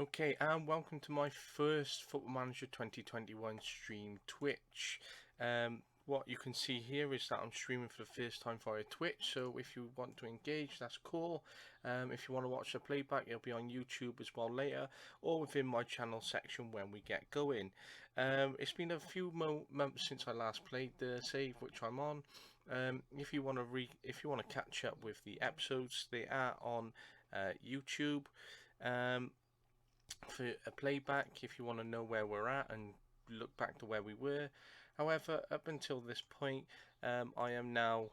Okay, and welcome to my first Football Manager 2021 stream Twitch. What you can see here is that I'm streaming for the first time via Twitch, so if you want to engage, that's cool. If you want to watch the playback, it'll be on YouTube as well later, or within my channel section when we get going. It's been a few months since I last played the save which I'm on. If you want to catch up with the episodes, they are on YouTube. For a playback, if you want to know where we're at and look back to where we were. However, up until this point, I am now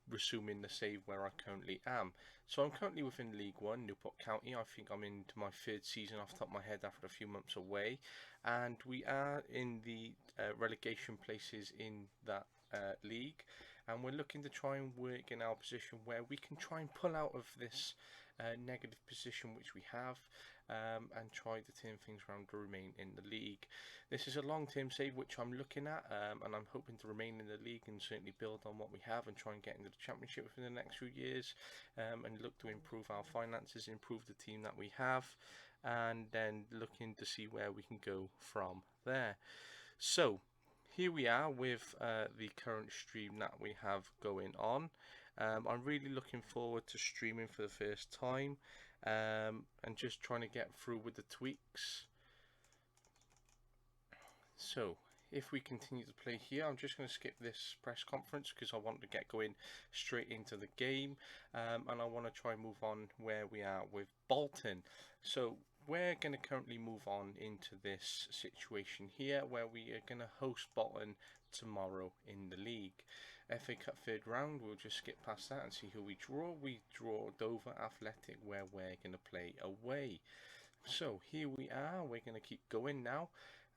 resuming the save where I currently am. So I'm currently within League One, Newport County. I think I'm into my third season off the top of my head after a few months away, and we are in the relegation places in that league, and we're looking to try and work in our position where we can try and pull out of this negative position which we have, and try to turn things around to remain in the league. This is a long-term save which I'm looking at, and I'm hoping to remain in the league and certainly build on what we have and try and get into the championship within the next few years, and look to improve our finances, improve the team that we have, and then looking to see where we can go from there. So here we are with the current stream that we have going on. I'm really looking forward to streaming for the first time, and just trying to get through with the tweaks. So if we continue to play here, I'm just going to skip this press conference because I want to get going straight into the game, and I want to try and move on where we are with Bolton. So we're going to currently move on into this situation here where we are going to host Bolton tomorrow in the league. FA Cup third round, we'll just skip past that and see who we draw. We draw Dover Athletic, where we're going to play away. So here we are, we're going to keep going now.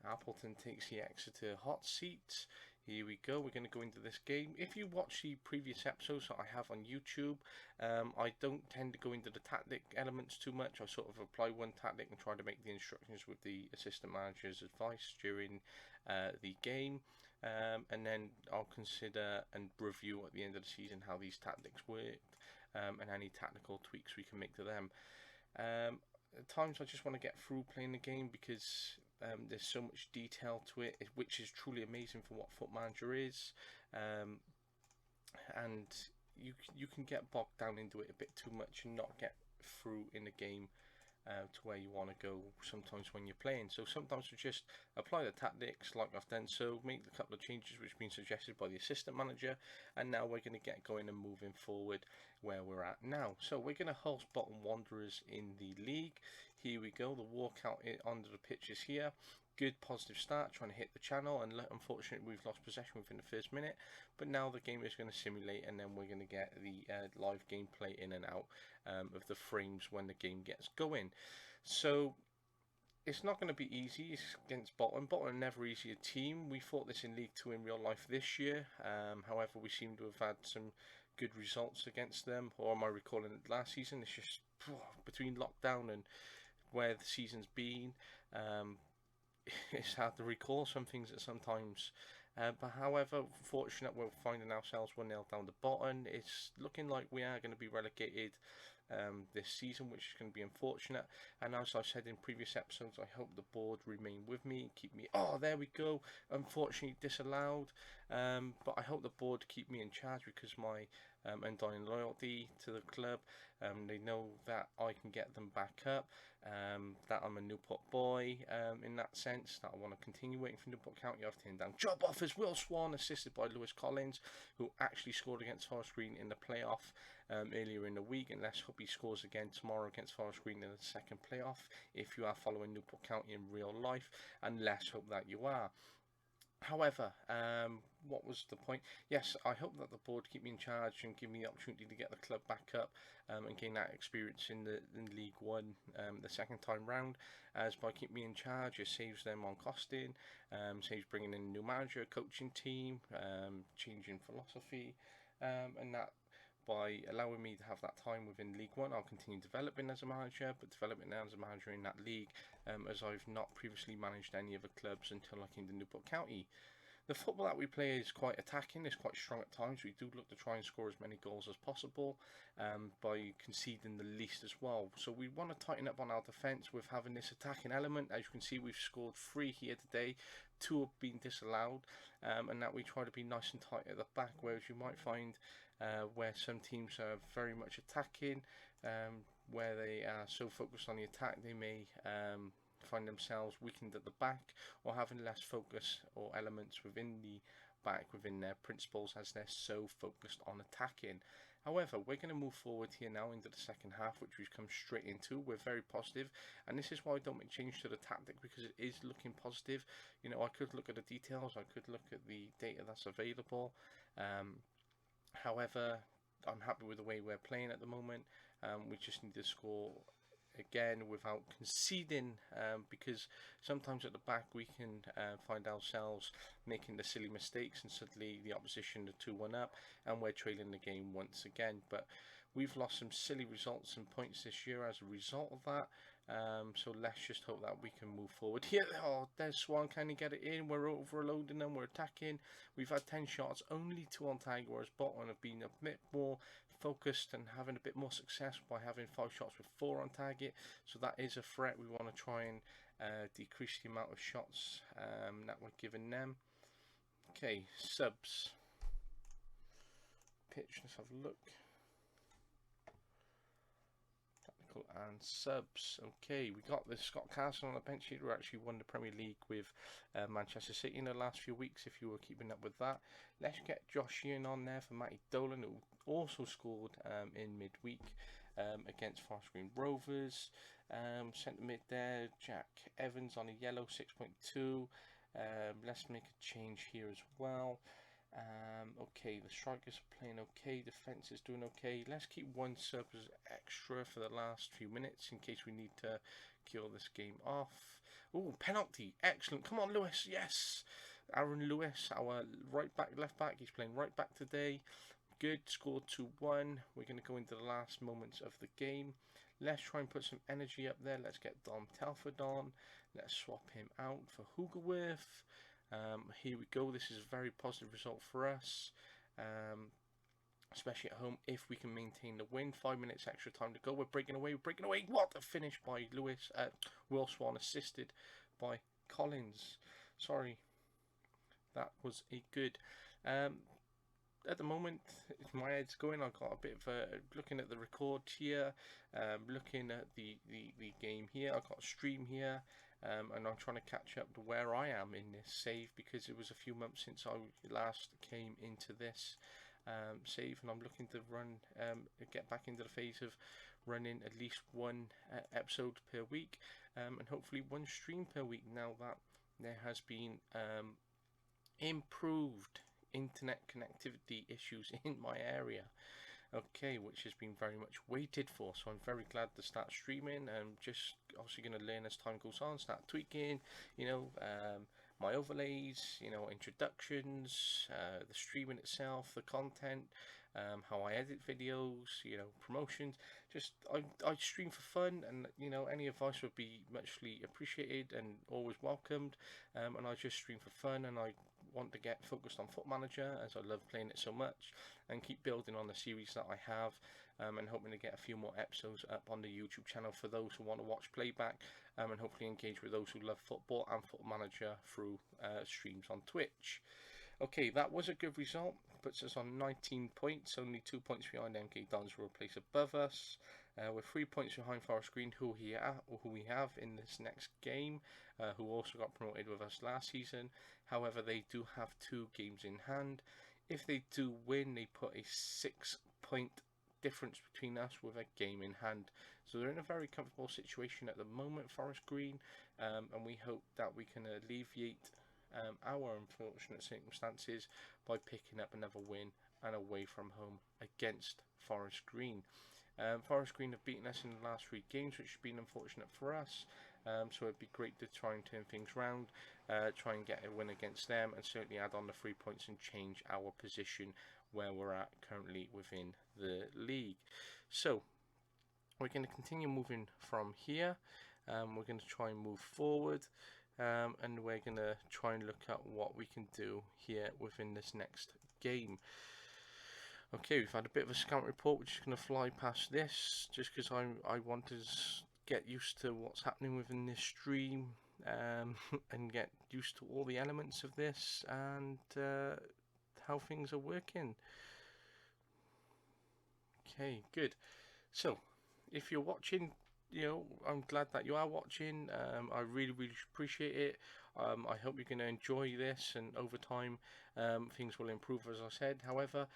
Appleton takes the Exeter hot seat. Here we go, we're going to go into this game. If you watch the previous episodes that I have on YouTube, I don't tend to go into the tactic elements too much. I sort of apply one tactic and try to make the instructions with the assistant manager's advice during the game, and then I'll consider and review at the end of the season how these tactics worked, and any tactical tweaks we can make to them. At times I just want to get through playing the game because there's so much detail to it, which is truly amazing for what Foot Manager is, and you can get bogged down into it a bit too much and not get through in the game to where you want to go sometimes when you're playing. So sometimes we just apply the tactics like I've done, so make a couple of changes which have been suggested by the assistant manager, and now we're going to get going and moving forward where we're at now. So we're going to host Bolton Wanderers in the league. Here we go, the walkout onto the pitch is here. Good positive start, trying to hit the channel, and unfortunately we've lost possession within the first minute, but now the game is going to simulate, and then we're going to get the live gameplay in and out of the frames when the game gets going. So it's not going to be easy against Bolton. Bolton are never easy a team. We fought this in League 2 in real life this year, however we seem to have had some good results against them, or am I recalling it last season? It's just between lockdown and where the season's been, it's hard to recall some things at sometimes, but however, fortunate we're finding ourselves 1-0 down the bottom. It's looking like we are going to be relegated this season, which is going to be unfortunate. And as I said in previous episodes, I hope the board remain with me and keep me. Oh, there we go. Unfortunately disallowed, but I hope the board keep me in charge because my undying loyalty to the club. They know that I can get them back up, that I'm a Newport boy in that sense, that I want to continue waiting for Newport County. I've turned down job offers. Will Swan, assisted by Lewis Collins, who actually scored against Forest Green in the playoff earlier in the week, and let's hope he scores again tomorrow against Forest Green in the second playoff if you are following Newport County in real life, and let's hope that you are. However, what was the point? Yes, I hope that the board keep me in charge and give me the opportunity to get the club back up, and gain that experience in League One the second time round. As by keep me in charge, it saves them on costing, saves bringing in a new manager, coaching team, changing philosophy, and that by allowing me to have that time within League One, I'll continue developing as a manager, but developing as a manager in that league, as I've not previously managed any other clubs until I came to Newport County. The football that we play is quite attacking, it's quite strong at times. We do look to try and score as many goals as possible by conceding the least as well. So we want to tighten up on our defence with having this attacking element. As you can see, we've scored 3 here today, 2 have been disallowed, and that we try to be nice and tight at the back, whereas you might find where some teams are very much attacking, where they are so focused on the attack, they may find themselves weakened at the back, or having less focus or elements within the back within their principles, as they're so focused on attacking. However, we're going to move forward here now into the second half, which we've come straight into. We're very positive, and this is why I don't make change to the tactic, because it is looking positive. You know, I could look at the details, I could look at the data that's available. However, I'm happy with the way we're playing at the moment. We just need to score again without conceding, because sometimes at the back we can find ourselves making the silly mistakes, and suddenly the opposition are 2-1 up and we're trailing the game once again. But we've lost some silly results and points this year as a result of that. So let's just hope that we can move forward here. Oh, there's Swan, can he get it in? We're overloading them, we're attacking. We've had 10 shots, only 2 on target, whereas Bolton have been a bit more focused and having a bit more success by having 5 shots with 4 on target. So that is a threat. We want to try and decrease the amount of shots that we're giving them. Okay, subs. Pitch, let's have a look. And subs. Okay, we got the Scott Castle on the bench here, who actually won the Premier League with Manchester City in the last few weeks, if you were keeping up with that. Let's get Josh Ian on there for Matty Dolan, who also scored in midweek against Forest Green Rovers. Centre mid there, Jack Evans on a yellow, 6.2. Let's make a change here as well. Okay, the strikers are playing okay, defence is doing okay. Let's keep 1 sub as extra for the last few minutes in case we need to kill this game off. Oh, penalty, excellent. Come on, Lewis, yes. Aaron Lewis, our right back, left back, he's playing right back today. Good, scored 2-1. We're going to go into the last moments of the game. Let's try and put some energy up there. Let's get Dom Telford on. Let's swap him out for Hugerworth. Here we go. This is a very positive result for us, especially at home, if we can maintain the win. 5 minutes extra time to go. We're breaking away. What a finish by Lewis. Will Swan, assisted by Collins. Sorry, that was a good. At the moment, my head's going. I've got a bit of looking at the record here, looking at the game here. I've got a stream here. And I'm trying to catch up to where I am in this save, because it was a few months since I last came into this save, and I'm looking to run, get back into the phase of running at least 1 episode per week, and hopefully 1 stream per week, now that there has been improved internet connectivity issues in my area. Okay, which has been very much waited for, so I'm very glad to start streaming, and just obviously going to learn as time goes on, start tweaking, you know, my overlays, you know, introductions, the streaming itself, the content, how I edit videos, you know, promotions. Just I stream for fun, and you know, any advice would be muchly appreciated and always welcomed. And I just stream for fun, and I want to get focused on Foot Manager, as I love playing it so much, and keep building on the series that I have, and hoping to get a few more episodes up on the YouTube channel for those who want to watch playback, and hopefully engage with those who love football and Foot Manager through streams on Twitch. Okay, that was a good result. Puts us on 19 points, only 2 points behind MK Dons, who are a place above us. We're 3 points behind Forest Green, who we have in this next game, who also got promoted with us last season. However, they do have 2 games in hand. If they do win, they put a 6-point difference between us with a game in hand. So they're in a very comfortable situation at the moment, Forest Green, and we hope that we can alleviate our unfortunate circumstances by picking up another win and away from home against Forest Green. Forest Green have beaten us in the last 3 games, which has been unfortunate for us, so it'd be great to try and turn things round, try and get a win against them, and certainly add on the 3 points and change our position where we're at currently within the league. So we're going to continue moving from here. We're going to try and move forward. and we're going to try and look at what we can do here within this next game. Okay, we've had a bit of a scout report. We're just going to fly past this just because I want to get used to what's happening within this stream, and get used to all the elements of this and how things are working. Okay, good. So, if you're watching, I'm glad that you are watching. I really appreciate it. I hope you're going to enjoy this, and over time, things will improve, as I said. However,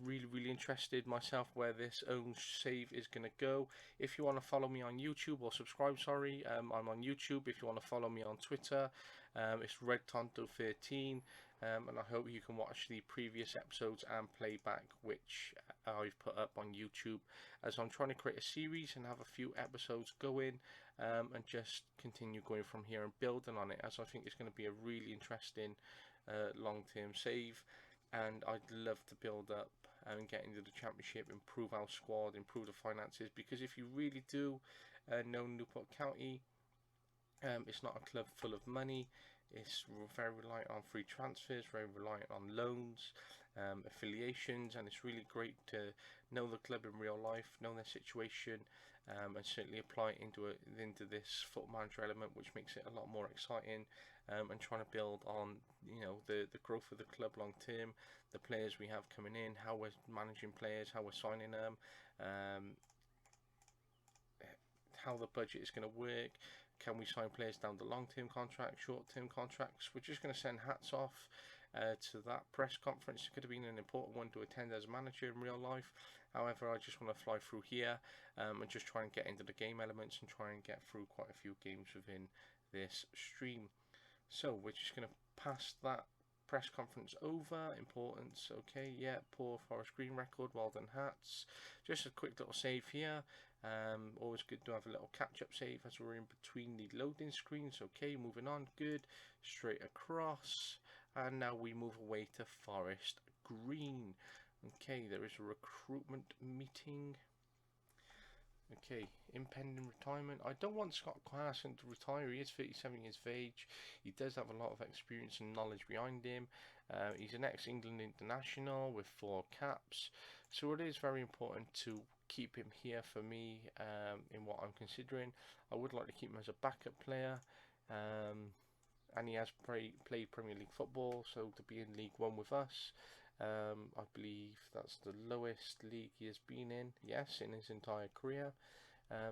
really interested myself where this own save is going to go. If you want to follow me on YouTube, or subscribe, sorry, I'm on YouTube. If you want to follow me on Twitter, it's RedTonto13. And I hope you can watch the previous episodes and playback which I've put up on YouTube, as I'm trying to create a series and have a few episodes going, and just continue going from here and building on it, as I think it's going to be a really interesting long-term save, and I'd love to build up and get into the championship, improve our squad, improve the finances, because if you really do know Newport County, it's not a club full of money. It's very reliant on free transfers, very reliant on loans, affiliations, and it's really great to know the club in real life, know their situation, and certainly apply it into this foot manager element, which makes it a lot more exciting, and trying to build on the growth of the club long term, the players we have coming in, how we're managing players, how we're signing them, how the budget is going to work. Can we sign players down to long-term contracts, short-term contracts? We're just going to send hats off to that press conference. It could have been an important one to attend as a manager in real life. However, I just want to fly through here and just try and get into the game elements and try and get through quite a few games within this stream. So we're just going to pass that press conference over. Importance, okay, yeah, poor Forest Green record, well done hats. Just a quick little save here. Always good to have a little catch-up save as we're in between the loading screens. Okay, moving on, good. Straight across, and now we move away to Forest Green. Okay, there is a recruitment meeting. Okay, impending retirement. I don't want Scott Carson to retire. He is 37 years of age. He does have a lot of experience and knowledge behind him. He's an ex-England international with 4 caps. So it is very important to keep him here for me in what I'm considering. I would like to keep him as a backup player. And he has played Premier League football, so to be in League One with us, I believe that's the lowest league he has been in, yes, in his entire career.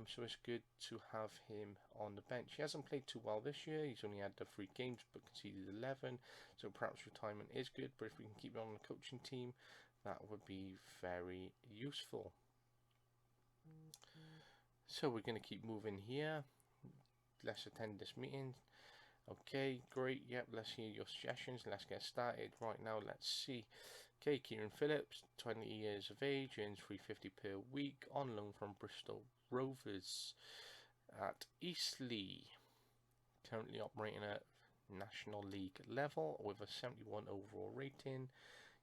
So it's good to have him on the bench. He hasn't played too well this year. He's only had 3 games but conceded 11, so perhaps retirement is good, but if we can keep him on the coaching team, that would be very useful. So we're going to keep moving here. Let's attend this meeting. Okay, great. Yep, let's hear your suggestions. Let's get started. Right now, let's see. Okay, Kieran Phillips, 20 years of age, earns $350 per week, on loan from Bristol Rovers at Eastleigh. Currently operating at National League level with a 71 overall rating.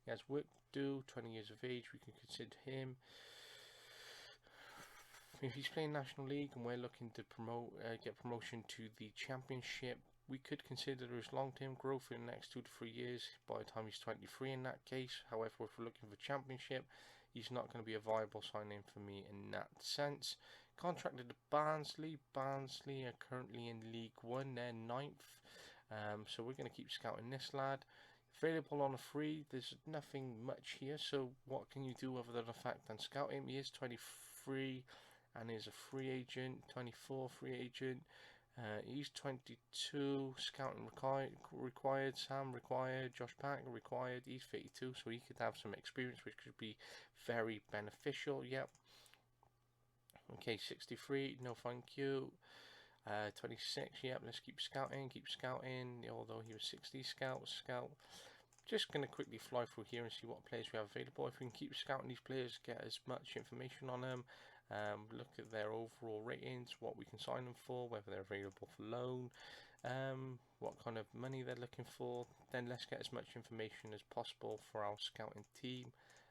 He has work to do. 20 years of age, we can consider him. If he's playing National League and we're looking to get promotion to the Championship, we could consider his long-term growth in the next 2 to 3 years by the time he's 23 in that case. However, if we're looking for Championship, he's not going to be a viable signing for me in that sense. Contracted to Barnsley. Barnsley are currently in League One, they're 9th. So we're going to keep scouting this lad. Available on a free, there's nothing much here, so what can you do other than the fact and scout him? He is 23 and is a free agent, 24 free agent. He's 22, scouting required, Sam required, Josh Parker required, he's 32, so he could have some experience which could be very beneficial, yep. Okay, 63, no thank you. 26, yep, let's keep scouting, although he was 60, scout. Just going to quickly fly through here and see what players we have available. If we can keep scouting these players, get as much information on them, look at their overall ratings, what we can sign them for, whether they're available for loan, what kind of money they're looking for, then let's get as much information as possible for our scouting team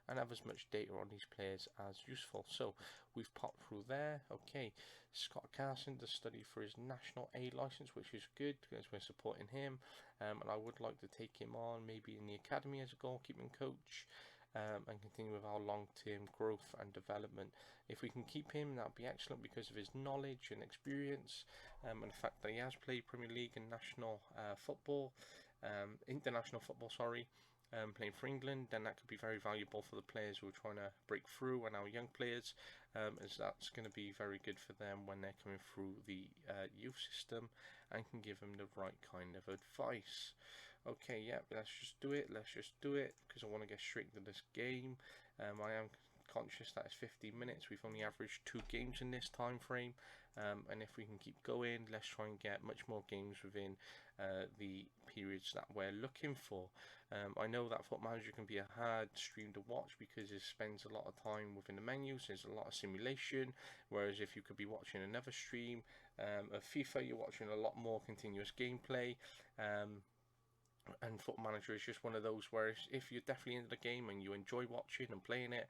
and have as much data on these players as useful. So we've popped through there. Okay, Scott Carson does study for his National A license, which is good because we're supporting him, and I would like to take him on maybe in the academy as a goalkeeping coach. And continue with our long-term growth and development. If we can keep him, that would be excellent because of his knowledge and experience, and the fact that he has played Premier League and national football, international football, sorry, playing for England. Then that could be very valuable for the players who are trying to break through, and our young players, as that's going to be very good for them when they're coming through the youth system, and can give them the right kind of advice. Okay, yeah, let's just do it, because I want to get straight into this game. I am conscious that it's 15 minutes, we've only averaged 2 games in this time frame, and if we can keep going, let's try and get much more games within the periods that we're looking for. I know that Foot Manager can be a hard stream to watch because it spends a lot of time within the menus, there's a lot of simulation, whereas if you could be watching another stream of FIFA, you're watching a lot more continuous gameplay. And Foot Manager is just one of those where if you're definitely into the game and you enjoy watching and playing it,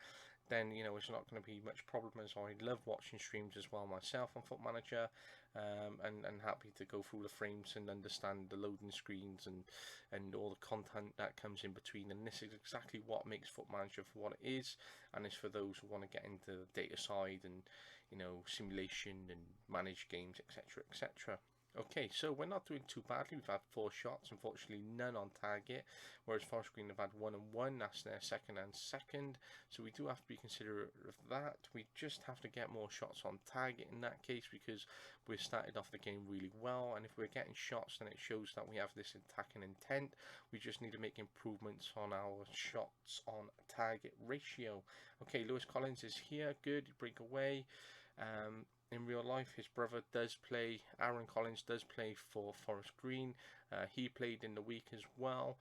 then it's not going to be much problem, as I love watching streams as well myself on Foot Manager, and happy to go through the frames and understand the loading screens and all the content that comes in between. And this is exactly what makes Foot Manager for what it is, and it's for those who want to get into the data side and simulation and manage games, etc, etc. Okay, so we're not doing too badly. We've had 4 shots, unfortunately none on target, whereas Forest Green have had 1 and 1, that's their second and second, so we do have to be considerate of that. We just have to get more shots on target in that case, because we started off the game really well, and if we're getting shots, then it shows that we have this attacking intent. We just need to make improvements on our shots on target ratio. Okay, Lewis Collins is here, good, break away. In real life, his brother does play, Aaron Collins does play for Forest Green. He played in the week as well,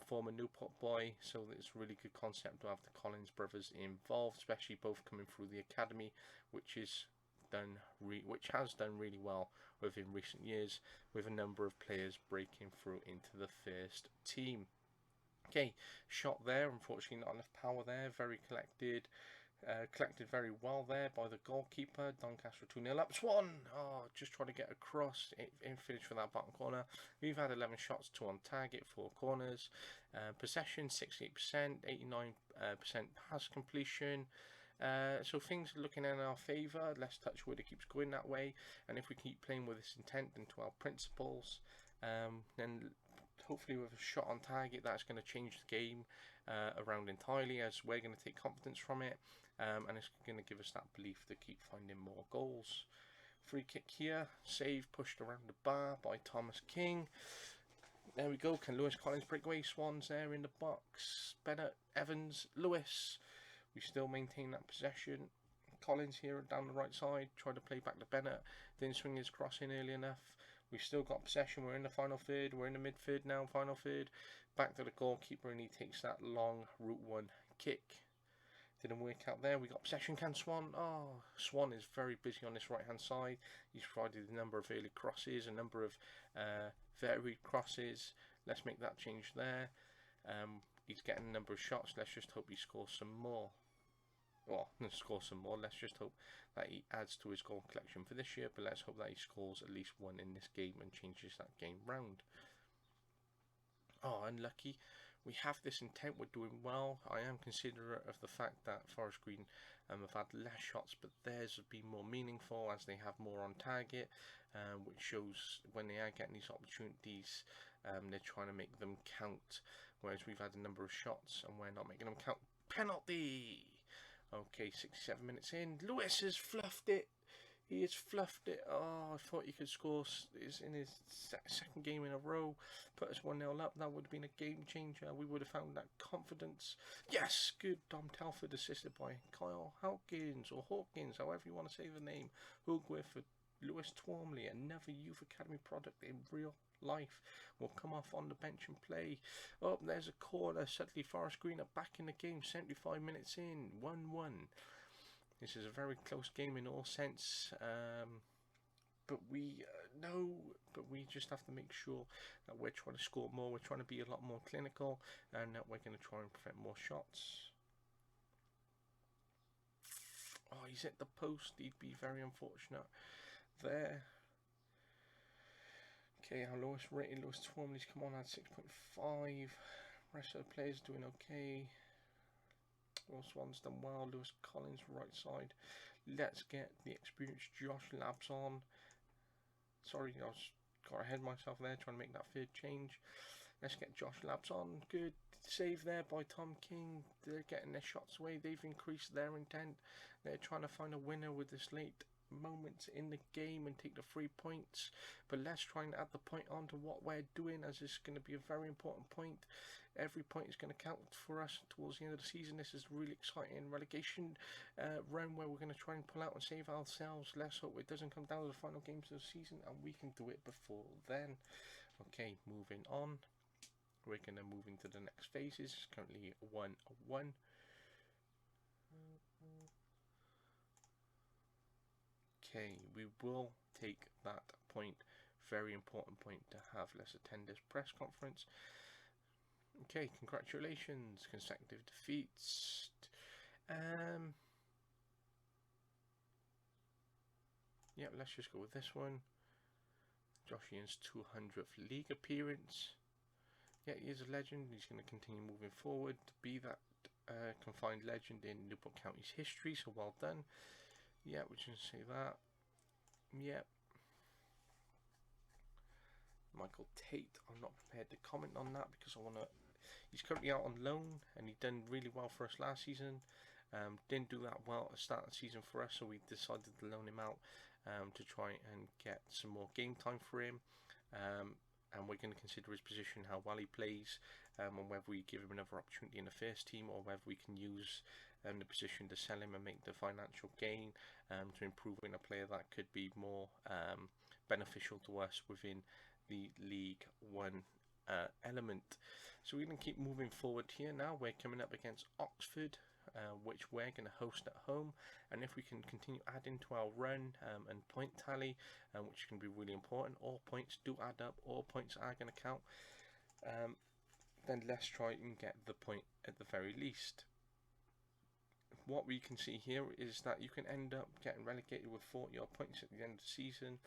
former Newport boy, so it's a really good concept to have the Collins brothers involved, especially both coming through the academy, which has done really well within recent years, with a number of players breaking through into the first team. Okay, shot there, unfortunately not enough power there, very collected. Collected very well there by the goalkeeper. Doncaster 2-0 up. Swan! Oh, just trying to get across in finish for that bottom corner. We've had 11 shots, 2 on target, 4 corners. Possession 68%, 89% pass completion. So things are looking in our favour. Let's touch wood, it keeps going that way. And if we keep playing with this intent and to our principles, then hopefully with a shot on target, that's going to change the game around entirely, as we're going to take confidence from it, and it's going to give us that belief to keep finding more goals. Free kick here, save pushed around the bar by Thomas King. There we go. Can Lewis Collins break away? Swans there in the box. Bennett, Evans, Lewis. We still maintain that possession. Collins here down the right side, try to play back to Bennett, didn't swing his cross in early enough. We've still got possession, we're in the final third, we're in the mid-third now, final third. Back to the goalkeeper, and he takes that long Route 1 kick. Didn't work out there. We got possession. Can Swan? Oh, Swan is very busy on this right-hand side. He's provided a number of early crosses, a number of varied crosses. Let's make that change there. He's getting a number of shots. Let's just hope he scores some more. Well, score some more. Let's just hope that he adds to his goal collection for this year, but let's hope that he scores at least 1 in this game and changes that game round. Oh, unlucky. We have this intent, we're doing well. I am considerate of the fact that Forest Green have had less shots, but theirs have been more meaningful as they have more on target, which shows when they are getting these opportunities, they're trying to make them count, whereas we've had a number of shots and we're not making them count. Penalty! Okay, 67 minutes in. Lewis has fluffed it. He has fluffed it. Oh, I thought he could score. It's in his second game in a row. Put us 1-0 up. That would have been a game changer. We would have found that confidence. Yes, good. Dom Telford assisted by Kyle Hawkins, or Hawkins, however you want to say the name. Hugwith for Lewis Twormley, another youth academy product in real life, will come off on the bench and play. Oh, there's a corner. Suddenly Forest Green are back in the game. 75 minutes in. 1-1. This is a very close game in all sense, but we just have to make sure that we're trying to score more, we're trying to be a lot more clinical, and that we're going to try and prevent more shots. Oh, he's hit the post. He'd be very unfortunate there. Okay, our lowest rated, Lewis Twormley's come on at 6.5. Rest of the players doing okay. Will Swan's done well. Lewis Collins, right side. Let's get the experienced Josh Labs on. Sorry, I got ahead of myself there trying to make that third change. Let's get Josh Labs on. Good save there by Tom King. They're getting their shots away. They've increased their intent. They're trying to find a winner with this late moments in the game and take the 3 points. But let's try and add the point on to what we're doing, as it's going to be a very important point. Every point is going to count for us towards the end of the season. This is really exciting relegation round where we're going to try and pull out and save ourselves. Let's hope it doesn't come down to the final games of the season and we can do it before then. Okay, moving on. We're going to move into the next phases. It's currently 1-1. Okay, we will take that point. Very important point to have. Let's attend this press conference. Okay, congratulations. Consecutive defeats. Yeah, let's just go with this one. Josh Ian's 200th league appearance. Yeah, he is a legend. He's going to continue moving forward to be that confined legend in Newport County's history. So well done. Yeah, we can say that. Yep. Michael Tate, I'm not prepared to comment on that because I want to. He's currently out on loan and he done really well for us last season. Didn't do that well at the start of the season for us, so we decided to loan him out to try and get some more game time for him. And we're going to consider his position, how well he plays, and whether we give him another opportunity in the first team or whether we can use the position to sell him and make the financial gain to improve in a player that could be more beneficial to us within the League One element. So we're going to keep moving forward here now. We're coming up against Oxford, which we're going to host at home, and if we can continue adding to our run and point tally, which can be really important, all points do add up, all points are going to count, then let's try and get the point at the very least. What we can see here is that you can end up getting relegated with 40 odd points at the end of the season,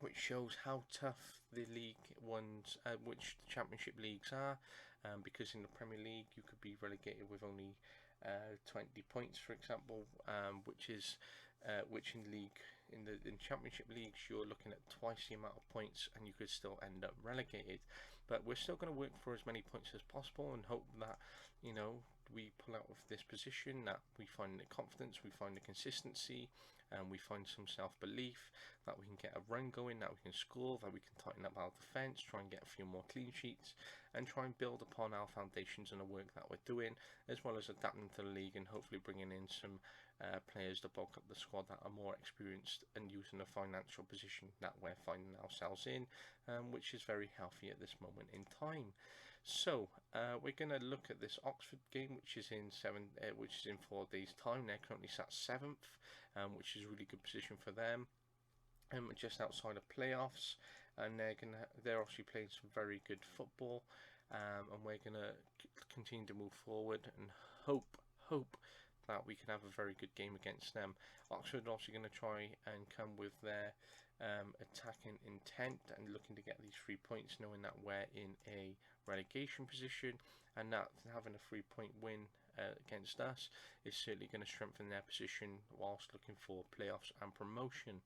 which shows how tough the League Ones, which the Championship leagues are, because in the Premier League you could be relegated with only 20 points, for example, which in Championship leagues you're looking at twice the amount of points and you could still end up relegated. But we're still going to work for as many points as possible and hope that, you know, we pull out of this position, that we find the confidence, we find the consistency, and we find some self-belief, that we can get a run going, that we can score, that we can tighten up our defence, try and get a few more clean sheets, and try and build upon our foundations and the work that we're doing, as well as adapting to the league and hopefully bringing in some players to bulk up the squad that are more experienced and using the financial position that we're finding ourselves in, which is very healthy at this moment in time. So we're going to look at this Oxford game, which is in 4 days' time. They're currently sat 7th, which is a really good position for them, just outside of playoffs. And they're obviously playing some very good football, and we're going to continue to move forward and hope that we can have a very good game against them. Oxford are also going to try and come with their attacking intent and looking to get these 3 points, knowing that we're in a relegation position, and that having a 3-point win against us is certainly going to strengthen their position whilst looking for playoffs and promotion.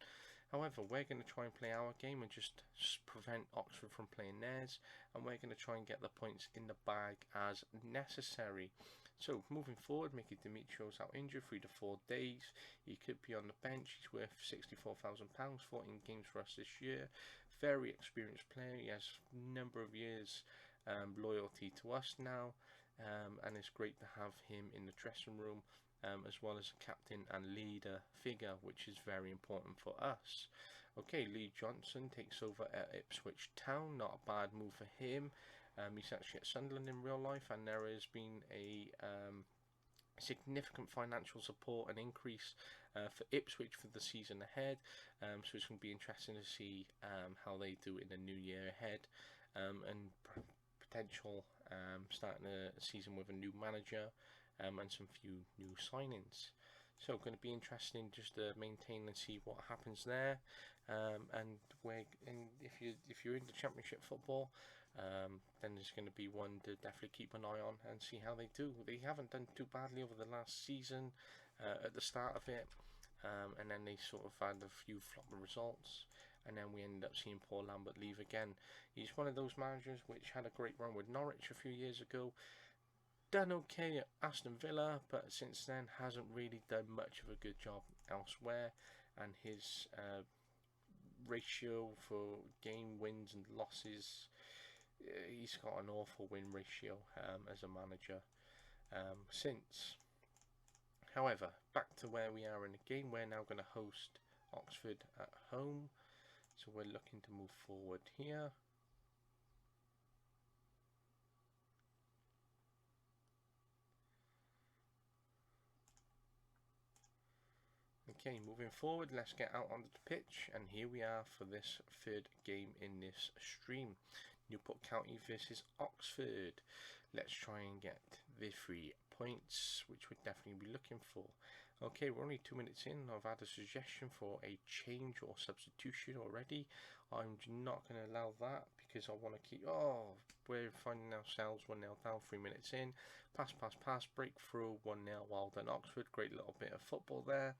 However, we're going to try and play our game and just prevent Oxford from playing theirs, and we're going to try and get the points in the bag as necessary. So moving forward, Mickey Dimitrio's out injured 3 to 4 days. He could be on the bench. He's worth £64,000, 14 games for us this year. Very experienced player. He has a number of years loyalty to us now, and it's great to have him in the dressing room, as well as a captain and leader figure, which is very important for us. Okay, Lee Johnson takes over at Ipswich Town. Not a bad move for him. He's actually at Sunderland in real life, and there has been a significant financial support and increase for Ipswich for the season ahead. So it's going to be interesting to see how they do in the new year ahead, and potential starting a season with a new manager and some few new signings. So going to be interesting just to maintain and see what happens there. And if you're into Championship football, then there's going to be one to definitely keep an eye on and see how they do. They haven't done too badly over the last season at the start of it, and then they sort of had a few flopping results, and then we ended up seeing Paul Lambert leave again. He's one of those managers which had a great run with Norwich a few years ago, done okay at Aston Villa, but since then hasn't really done much of a good job elsewhere, and his ratio for game wins and losses, he's got an awful win ratio as a manager since. However, back to where we are in the game, we're now going to host Oxford at home, so we're looking to move forward here. Okay, moving forward, let's get out onto the pitch, and here we are for this third game in this stream. Newport County versus Oxford. Let's try and get the 3 points, which we'd definitely be looking for. Okay, we're only 2 minutes in. I've had a suggestion for a change or substitution already. I'm not going to allow that because I want to keep... Oh, we're finding ourselves 1-0 down, 3 minutes in. Pass, breakthrough, 1-0. Well done, Oxford. Great little bit of football there.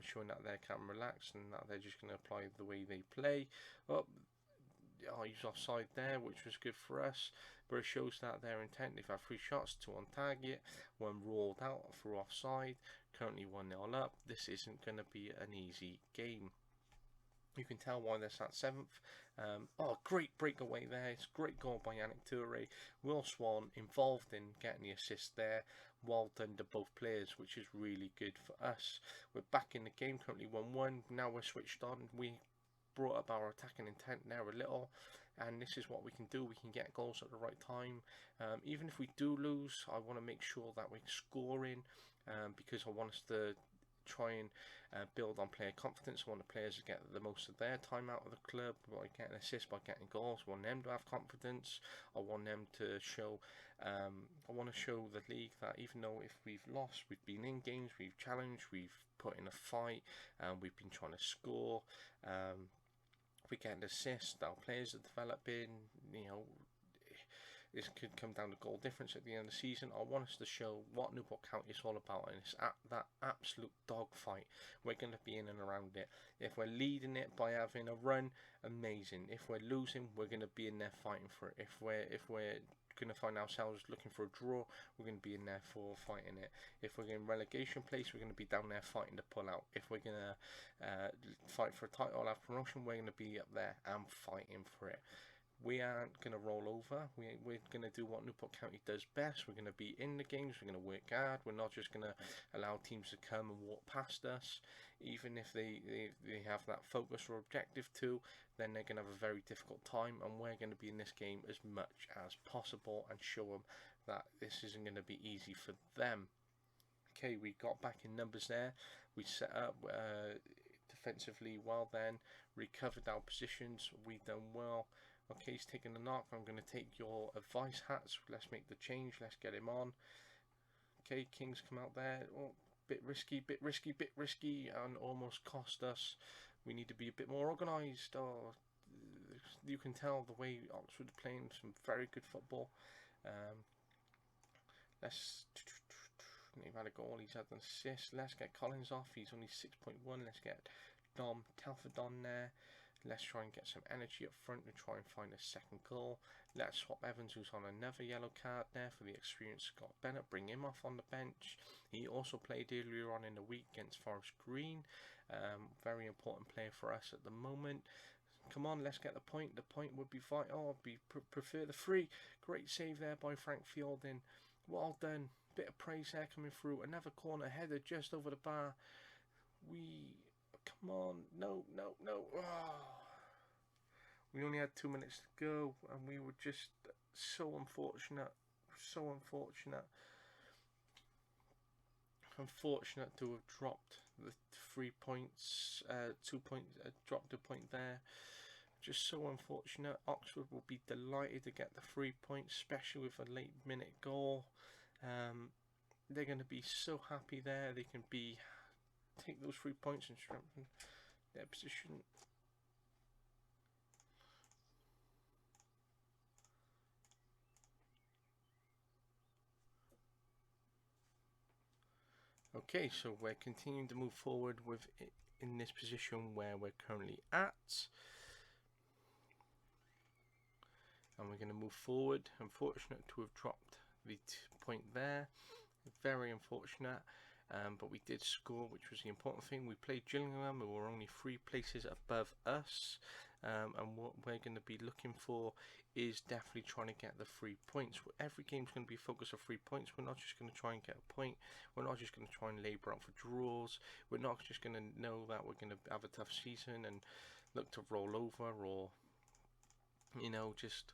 Showing that they can relax and that they're just going to apply the way they play. Oh, he's offside there, which was good for us, but it shows that their intent. They've had 3 shots, 2 on target, 1 ruled out for offside. Currently 1-0 up. This isn't going to be an easy game. You can tell why they're sat 7th. Oh, great breakaway there. It's a great goal by Yannick Toure. Will Swan involved in getting the assist there. Well done to both players, which is really good for us. We're back in the game, currently 1-1. Now we're switched on. We brought up our attacking intent there a little, and this is what we can do. We can get goals at the right time. Even if we do lose, I want to make sure that we're scoring, because I want us to try and build on player confidence. I want the players to get the most of their time out of the club by getting assists, by getting goals. I want them to have confidence. I want them to show, I want to show the league that even though if we've lost, we've been in games, we've challenged, we've put in a fight, and we've been trying to score. We get an assist, our players are developing, you know. This could come down to goal difference at the end of the season. I want us to show what Newport County is all about, and it's that absolute dogfight. We're going to be in and around it. If we're leading it by having a run, amazing. If we're losing, we're going to be in there fighting for it. If we're going to find ourselves looking for a draw, we're going to be in there for fighting it. If we're in relegation place, we're going to be down there fighting to pull out. If we're going to fight for a title or have promotion, we're going to be up there and fighting for it. We aren't going to roll over. We're going to do what Newport County does best. We're going to be in the games. We're going to work hard. We're not just going to allow teams to come and walk past us. Even if they have that focus or objective to, then they're going to have a very difficult time. And we're going to be in this game as much as possible and show them that this isn't going to be easy for them. Okay, we got back in numbers there. We set up defensively well then. Recovered our positions. We done well. Okay, he's taking the knock. I'm going to take your advice, Hats. Let's make the change. Let's get him on. Okay, Kings come out there. Oh, bit risky, and almost cost us. We need to be a bit more organised. Oh, you can tell the way Oxford are playing some very good football. They've had a goal. He's had an assist. Let's get Collins off. He's only 6.1. Let's get Dom Telford on there. Let's try and get some energy up front and try and find a second goal. Let's swap Evans, who's on another yellow card there, for the experienced Scott Bennett. Bring him off on the bench. He also played earlier on in the week against Forest Green. Very important player for us at the moment. Come on, let's get the point. The point would be vital. Prefer the free. Great save there by Frank Fielding. Well done. Bit of praise there coming through. Another corner header just over the bar. Come on. No. Oh. We only had 2 minutes to go, and we were just so unfortunate. Unfortunate to have dropped the 3 points, 2 points, dropped a point there. Just so unfortunate. Oxford will be delighted to get the 3 points, especially with a late minute goal. they're going to be so happy there. They can take those 3 points and strengthen their position. Okay, so we're continuing to move forward with it in this position where we're currently at. And we're going to move forward. Unfortunate to have dropped the point there. Very unfortunate. But we did score, which was the important thing. We played Gillingham, who were only 3 places above us. And what we're going to be looking for is definitely trying to get the 3 points. Every game's going to be focused on 3 points. We're not just going to try and get a point. We're not just going to try and labour out for draws. We're not just going to know that we're going to have a tough season and look to roll over, or, you know, just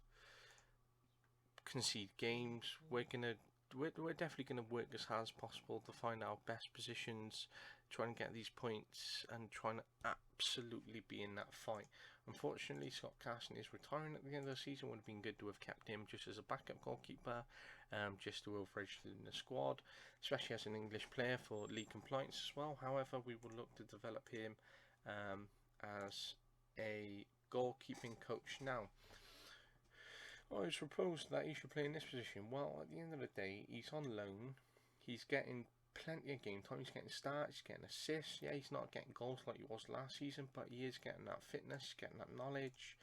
concede games. We're definitely going to work as hard as possible to find our best positions, try and get these points, and trying to absolutely be in that fight. Unfortunately, Scott Carson is retiring at the end of the season. Would have been good to have kept him just as a backup goalkeeper, just to have registered in the squad, especially as an English player for league compliance as well. However, we will look to develop him as a goalkeeping coach now. I was proposed that he should play in this position. Well, at the end of the day, he's on loan. He's getting plenty of game time. He's getting starts, he's getting assists. Yeah, he's not getting goals like he was last season, but he is getting that fitness, he's getting that knowledge.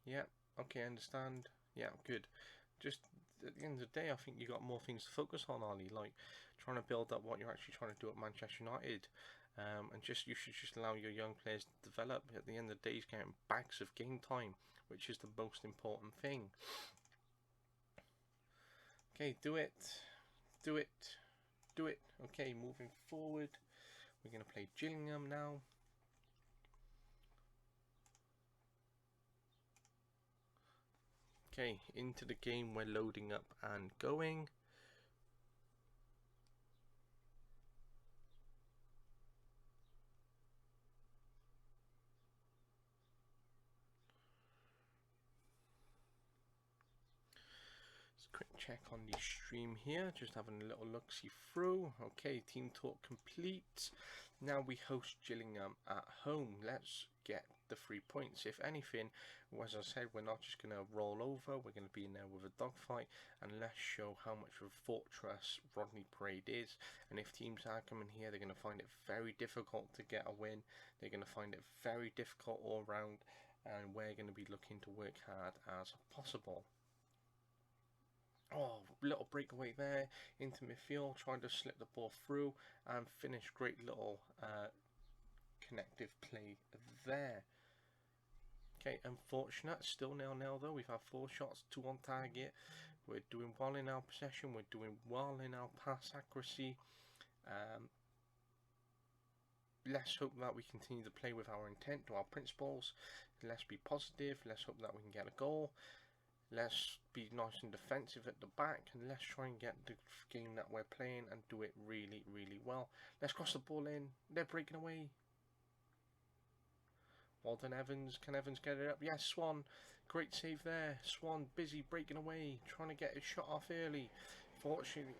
Yeah, okay, I understand. Yeah, good. Just at the end of the day, I think you got more things to focus on, Ollie, like trying to build up what you're actually trying to do at Manchester United. And you should just allow your young players to develop. At the end of the day, he's getting bags of game time, which is the most important thing. Okay, do it. Okay, moving forward, we're going to play Gillingham now. Okay, into the game, we're loading up and going. Quick check on the stream here, just having a little look-see through. Okay, team talk complete. Now we host Gillingham at home. Let's get the 3 points. If anything, as I said, we're not just going to roll over. We're going to be in there with a dogfight, and let's show how much of a fortress Rodney Parade is. And if teams are coming here, they're going to find it very difficult to get a win. They're going to find it very difficult all round, and we're going to be looking to work hard as possible. Oh, little breakaway there into midfield, trying to slip the ball through and finish. Great little connective play there. Okay, unfortunate, still 0-0 though. We've had 4 shots, 2 on target. We're doing well in our possession, we're doing well in our pass accuracy. Let's hope that we continue to play with our intent, to our principles. Let's be positive, let's hope that we can get a goal. Let's be nice and defensive at the back, and let's try and get the game that we're playing and do it really, really well. Let's cross the ball in. They're breaking away. Well done, Evans. Can Evans get it up? Yes, Swan. Great save there. Swan busy breaking away, trying to get his shot off early.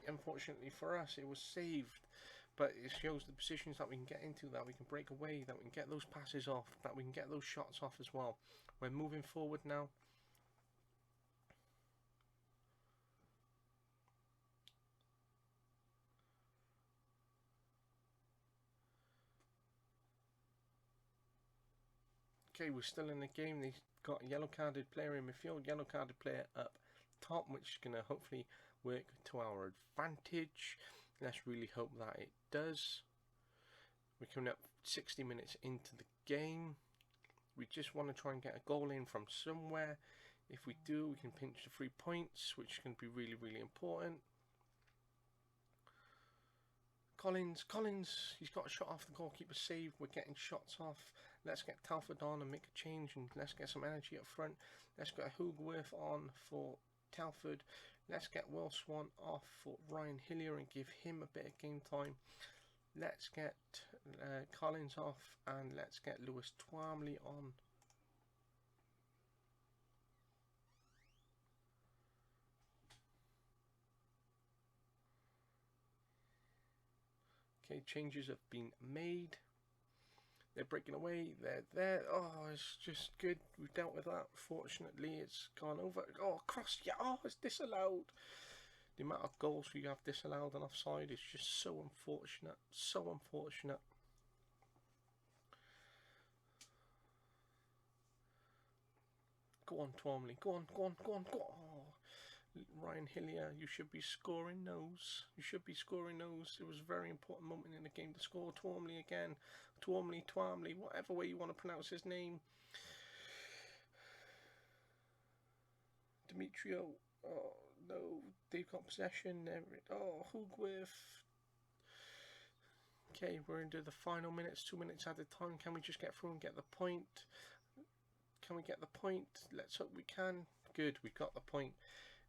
Unfortunately for us, it was saved. But it shows the positions that we can get into, that we can break away, that we can get those passes off, that we can get those shots off as well. We're moving forward now. Okay, we're still in the game. They've got a yellow carded player in midfield, yellow carded player up top, which is going to hopefully work to our advantage. Let's really hope that it does. We're coming up 60 minutes into the game. We just want to try and get a goal in from somewhere. If we do, we can pinch the 3 points, which is going to be really, really important. Collins, he's got a shot off the goalkeeper save. We're getting shots off. Let's get Telford on and make a change, and let's get some energy up front. Let's get Hoogworth on for Telford. Let's get Will Swan off for Ryan Hillier and give him a bit of game time. Let's get Collins off, and let's get Lewis Twamley on. Okay, changes have been made. They're breaking away. They're there. Oh, it's just good. We've dealt with that. Fortunately, it's gone over. Oh, cross. Yeah. Oh, it's disallowed. The amount of goals we have disallowed and offside is just so unfortunate. So unfortunate. Go on, Twombly. Go on, go on, go on, go on. Oh, Ryan Hillier, you should be scoring those. You should be scoring those. It was a very important moment in the game to score. Twombly again. Twombly, whatever way you want to pronounce his name. Demetrio. Oh, no. They've got possession. Oh, Hugwith. Okay, we're into the final minutes. 2 minutes at a time. Can we just get through and get the point? Can we get the point? Let's hope we can. Good, we've got the point.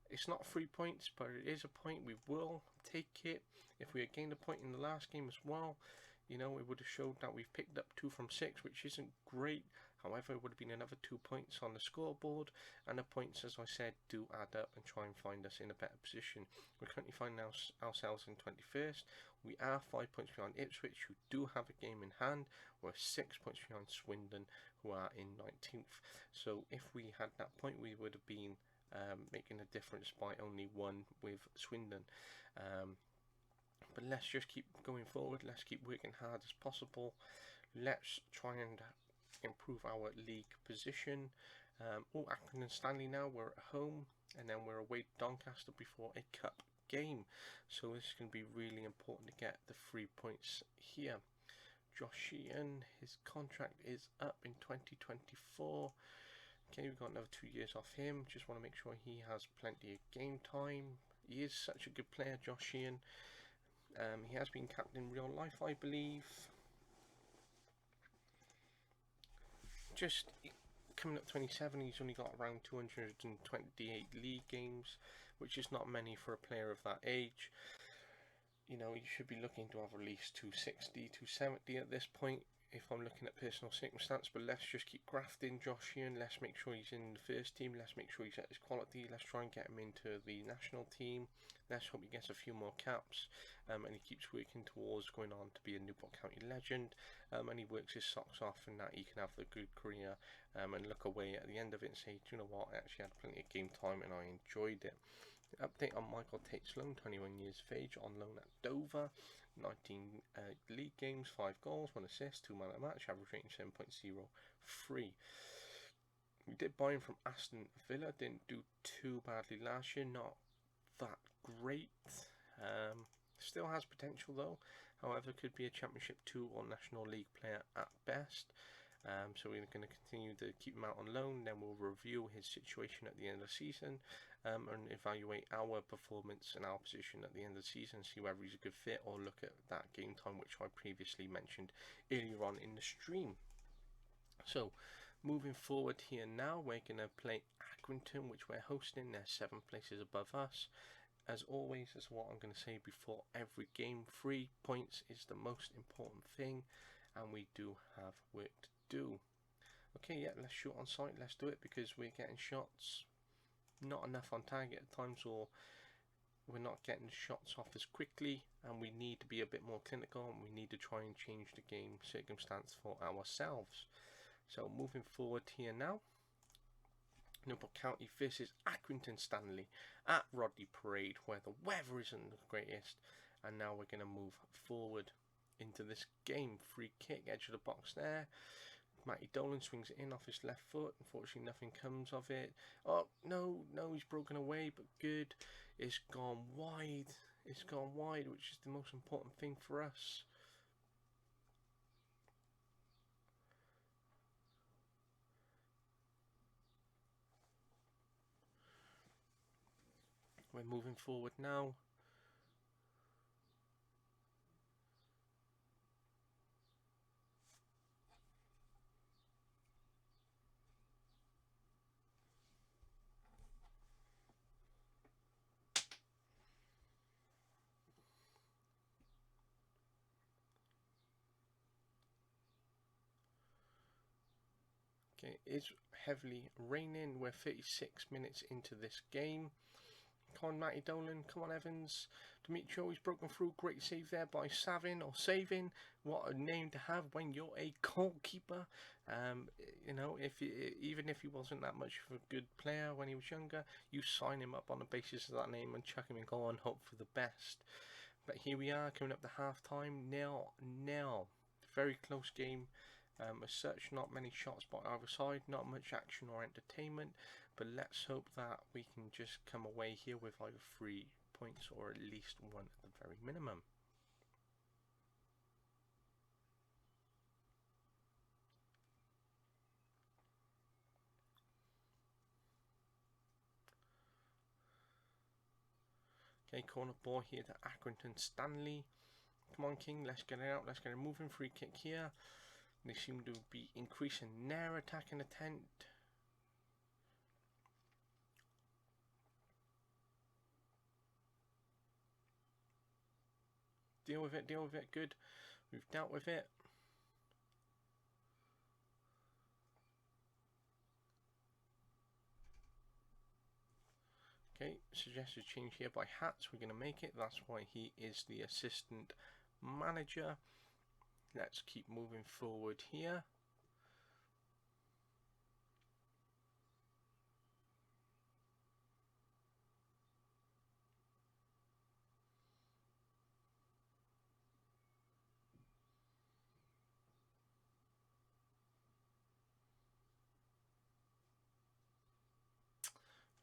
It's not 3 points, but it is a point. We will take it. If we had gained a point in the last game as well, you know, it would have showed that we've picked up 2 from 6, which isn't great. However, it would have been another 2 points on the scoreboard, and the points, as I said, do add up and try and find us in a better position. We're currently finding ourselves in 21st. We are 5 points behind Ipswich, who do have a game in hand. We're 6 points behind Swindon, who are in 19th. So if we had that point, we would have been making a difference by only 1 with Swindon. But let's just keep going forward. Let's keep working hard as possible. Let's try and improve our league position. Accrington and Stanley now, we're at home, and then we're away to Doncaster before a cup game. So this is going to be really important to get the 3 points here. Josh Sheehan, his contract is up in 2024. Okay, we've got another 2 years off him. Just want to make sure he has plenty of game time. He is such a good player, Josh Sheehan. He has been captain in real life, I believe. Just coming up 27, he's only got around 228 league games, which is not many for a player of that age. You know, you should be looking to have at least 260, 270 at this point, if I'm looking at personal circumstance. But let's just keep grafting Josh Sheehan. Let's make sure he's in the first team. Let's make sure he's at his quality. Let's try and get him into the national team. Let's hope he gets a few more caps, and he keeps working towards going on to be a Newport County legend, and he works his socks off, and that he can have the good career, and look away at the end of it and say, do you know what, I actually had plenty of game time and I enjoyed it. Update on Michael Tate's loan, 21 years of age, on loan at Dover, 19 league games, 5 goals, 1 assist, 2 man of the match, average rating 7.03. We did buy him from Aston Villa, didn't do too badly last year, not that great. Still has potential though, however could be a Championship 2 or National League player at best. So we're going to continue to keep him out on loan, then we'll review his situation at the end of the season, and evaluate our performance and our position at the end of the season, see whether he's a good fit, or look at that game time which I previously mentioned earlier on in the stream. So moving forward here now, we're going to play Accrington, which we're hosting. They're 7 places above us. As always, that's what I'm going to say before every game. 3 points is the most important thing, and we do have work to do. Okay, yeah, let's shoot on sight. Let's do it, because we're getting shots not enough on target at times, or we're not getting shots off as quickly, and we need to be a bit more clinical, and we need to try and change the game circumstance for ourselves. So moving forward here now, Newport County versus Accrington Stanley at Rodney Parade, where the weather isn't the greatest. And now we're going to move forward into this game. Free kick, edge of the box there. Matty Dolan swings it in off his left foot. Unfortunately, nothing comes of it. Oh, no, he's broken away, but good. It's gone wide. It's gone wide, which is the most important thing for us. We're moving forward now. Okay, it's heavily raining. We're 36 minutes into this game. Come on, Matty Dolan. Come on, Evans. Demetrio is broken through. Great save there by Savin. What a name to have when you're a goalkeeper. You know, even if he wasn't that much of a good player when he was younger, you sign him up on the basis of that name and chuck him in goal and hope for the best. But here we are, coming up to half time. 0-0. Very close game. As such, not many shots by either side, not much action or entertainment, but let's hope that we can just come away here with either 3 points or at least 1 at the very minimum. Okay, corner ball here to Accrington Stanley. Come on, King, let's get it out, let's get it moving. Free kick here. They seem to be increasing their attacking attempt. Deal with it, good. We've dealt with it. Okay, suggested change here by Hats. We're going to make it. That's why he is the assistant manager. Let's keep moving forward here.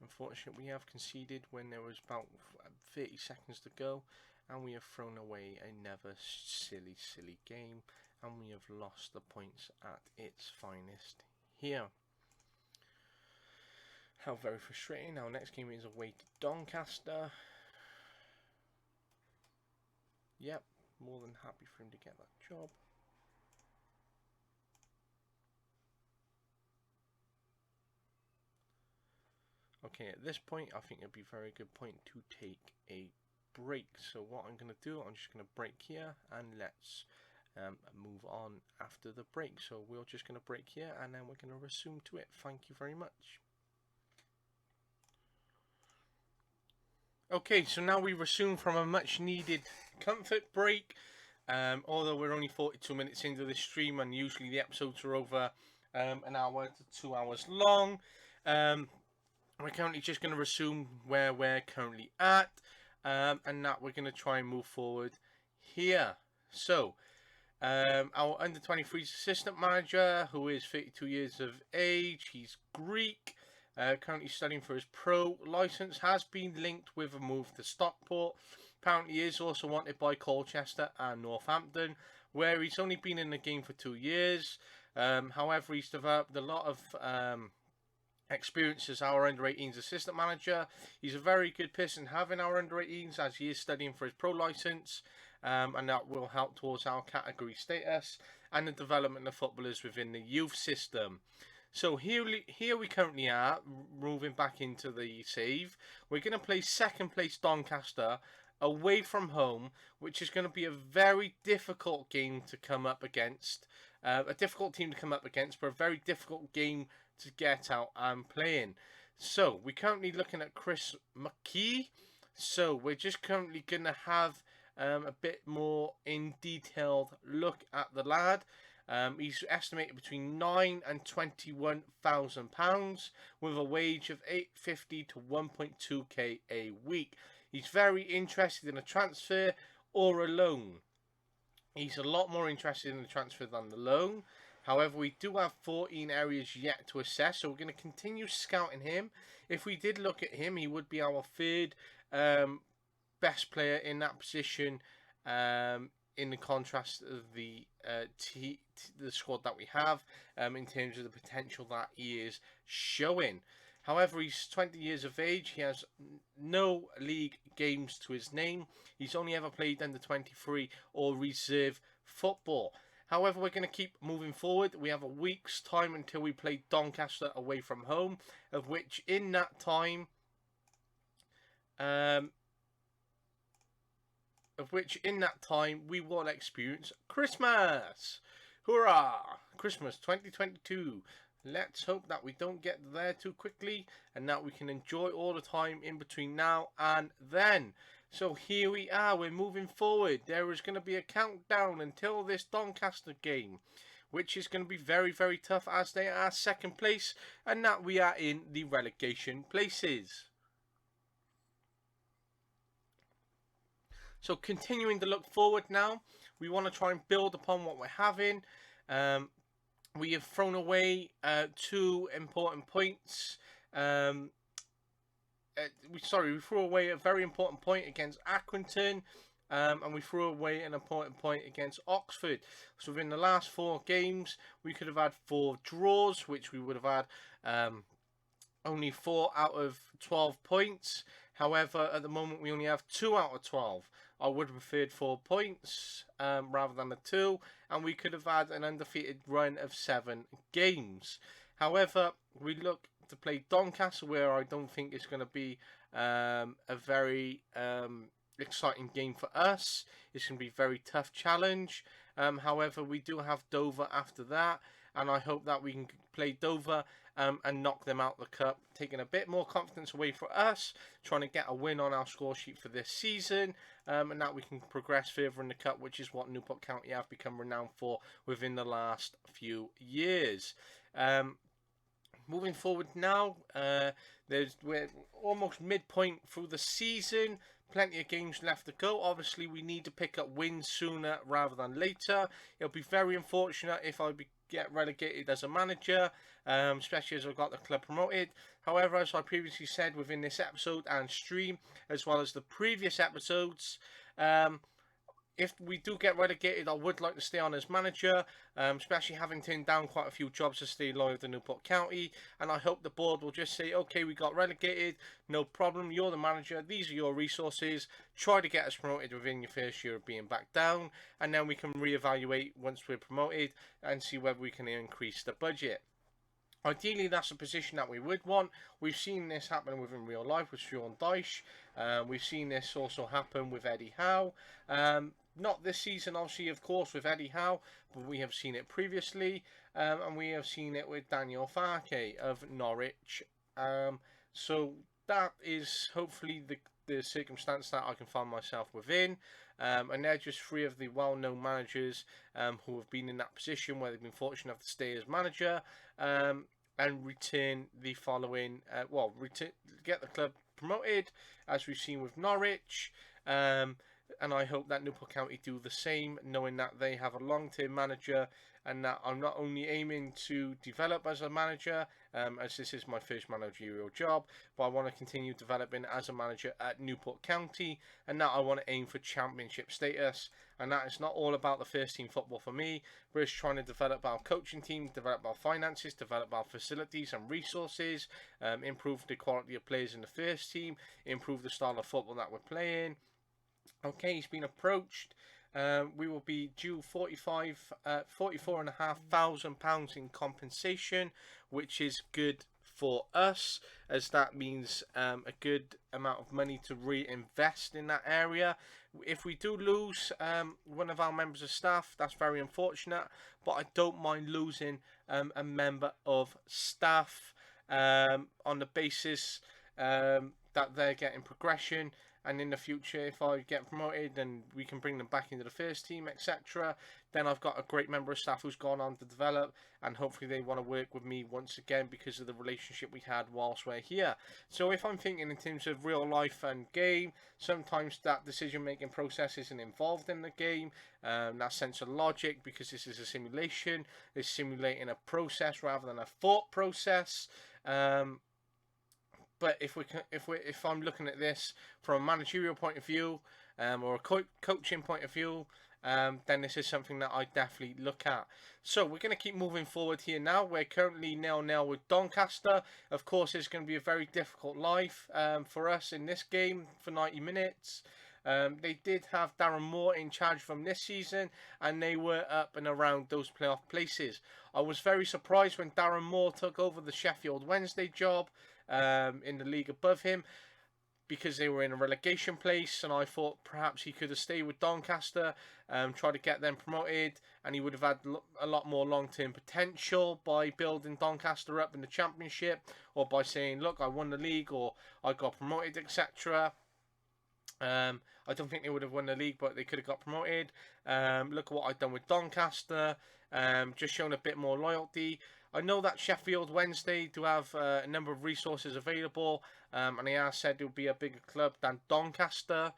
Unfortunately, we have conceded when there was about 30 seconds to go, and we have thrown away another silly game, and we have lost the points at its finest here. How very frustrating. Our next game is away to Doncaster. Yep, more than happy for him to get that job. Okay, at this point, I think it'd be a very good point to take a break. So what I'm going to do, I'm just going to break here, and let's move on after the break. So we're just going to break here, and then we're going to resume to it. Thank you very much. Okay, so now we resume from a much needed comfort break. Although we're only 42 minutes into the stream, and usually the episodes are over an hour to 2 hours long. We're currently just going to resume where we're currently at, and that we're going to try and move forward here. So, our under-23s assistant manager, who is 32 years of age, he's Greek, currently studying for his pro license, has been linked with a move to Stockport. Apparently, he is also wanted by Colchester and Northampton, where he's only been in the game for 2 years. However, he's developed a lot of experience as our under-18s assistant manager. He's a very good person having our under-18s, as he is studying for his pro license, and that will help towards our category status and the development of footballers within the youth system. So here we currently are, moving back into the save. We're going to play second place Doncaster away from home, which is going to be a very difficult game to come up against. A difficult team to come up against, but a very difficult game to get out and playing. So we're currently looking at Chris McKee. So we're just currently going to have a bit more in detailed look at the lad. He's estimated between £9,000 and £21,000 with a wage of $850 to $1.2k a week. He's very interested in a transfer or a loan. He's a lot more interested in the transfer than the loan. However, we do have 14 areas yet to assess, so we're going to continue scouting him. If we did look at him, he would be our third best player in that position, in the contrast of the squad that we have, in terms of the potential that he is showing. However, he's 20 years of age. He has no league games to his name. He's only ever played under 23 or reserve football. However, we're going to keep moving forward. We have a week's time until we play Doncaster away from home, of which in that time, we will experience Christmas. Hurrah! Christmas 2022. Let's hope that we don't get there too quickly and that we can enjoy all the time in between now and then. So here we are, we're moving forward. There is going to be a countdown until this Doncaster game, which is going to be very, very tough as they are second place and that we are in the relegation places. So continuing to look forward now, we want to try and build upon what we're having. We have thrown away 2 important points. We threw away a very important point against Accrington, and we threw away an important point against Oxford. So within the last 4 games, we could have had 4 draws, which we would have had only 4 out of 12 points. However, at the moment, we only have 2 out of 12. I would have preferred 4 points rather than the 2, and we could have had an undefeated run of 7 games. However, we look to play Doncaster, where I don't think it's going to be a very exciting game for us. It's going to be a very tough challenge. However, we do have Dover after that, and I hope that we can play Dover and knock them out the cup, taking a bit more confidence away for us, trying to get a win on our score sheet for this season, and that we can progress further in the cup, which is what Newport County have become renowned for within the last few years. Moving forward now, we're almost midpoint through the season. Plenty of games left to go. Obviously, we need to pick up wins sooner rather than later. It'll be very unfortunate if I get relegated as a manager, especially as I've got the club promoted. However, as I previously said within this episode and stream, as well as the previous episodes, if we do get relegated, I would like to stay on as manager, especially having turned down quite a few jobs to stay loyal to Newport County. And I hope the board will just say, okay, we got relegated, no problem, you're the manager, these are your resources, try to get us promoted within your first year of being back down, and then we can reevaluate once we're promoted and see whether we can increase the budget. Ideally, that's a position that we would want. We've seen this happen within real life with Sean Dyche. We've seen this also happen with Eddie Howe. Not this season, obviously, of course, with Eddie Howe, but we have seen it previously, and we have seen it with Daniel Farke of Norwich. So that is hopefully the circumstance that I can find myself within. And they're just 3 of the well-known managers who have been in that position where they've been fortunate enough to stay as manager and return the following, get the club promoted, as we've seen with Norwich. And I hope that Newport County do the same, knowing that they have a long-term manager and that I'm not only aiming to develop as a manager, as this is my first managerial job, but I want to continue developing as a manager at Newport County, and that I want to aim for championship status. And that is not all about the first team football for me, but it's trying to develop our coaching team, develop our finances, develop our facilities and resources, improve the quality of players in the first team, improve the style of football that we're playing. Okay, he's been approached. We will be due £44,500 in compensation, which is good for us, as that means a good amount of money to reinvest in that area. If we do lose one of our members of staff, that's very unfortunate, but I don't mind losing a member of staff on the basis that they're getting progression. And in the future, if I get promoted and we can bring them back into the first team, etc., then I've got a great member of staff who's gone on to develop, and hopefully they want to work with me once again because of the relationship we had whilst we're here. So if I'm thinking in terms of real life and game, sometimes that decision-making process isn't involved in the game, that sense of logic, because this is a simulation. It's simulating a process rather than a thought process. But if I'm looking at this from a managerial point of view, or a coaching point of view, then this is something that I definitely look at. So we're going to keep moving forward here now. We're currently 0-0 with Doncaster. Of course, it's going to be a very difficult life for us in this game for 90 minutes. They did have Darren Moore in charge from this season, and they were up and around those playoff places. I was very surprised when Darren Moore took over the Sheffield Wednesday job in the league above him. because they were in a relegation place, and I thought perhaps he could have stayed with Doncaster, tried to get them promoted, and he would have had a lot more long-term potential by building Doncaster up in the Championship, or by saying, look, I won the league, or I got promoted, etc. I don't think they would have won the league, but they could have got promoted. Look at what I've done with Doncaster, just shown a bit more loyalty. I know that Sheffield Wednesday do have a number of resources available, and they have said it would be a bigger club than Doncaster.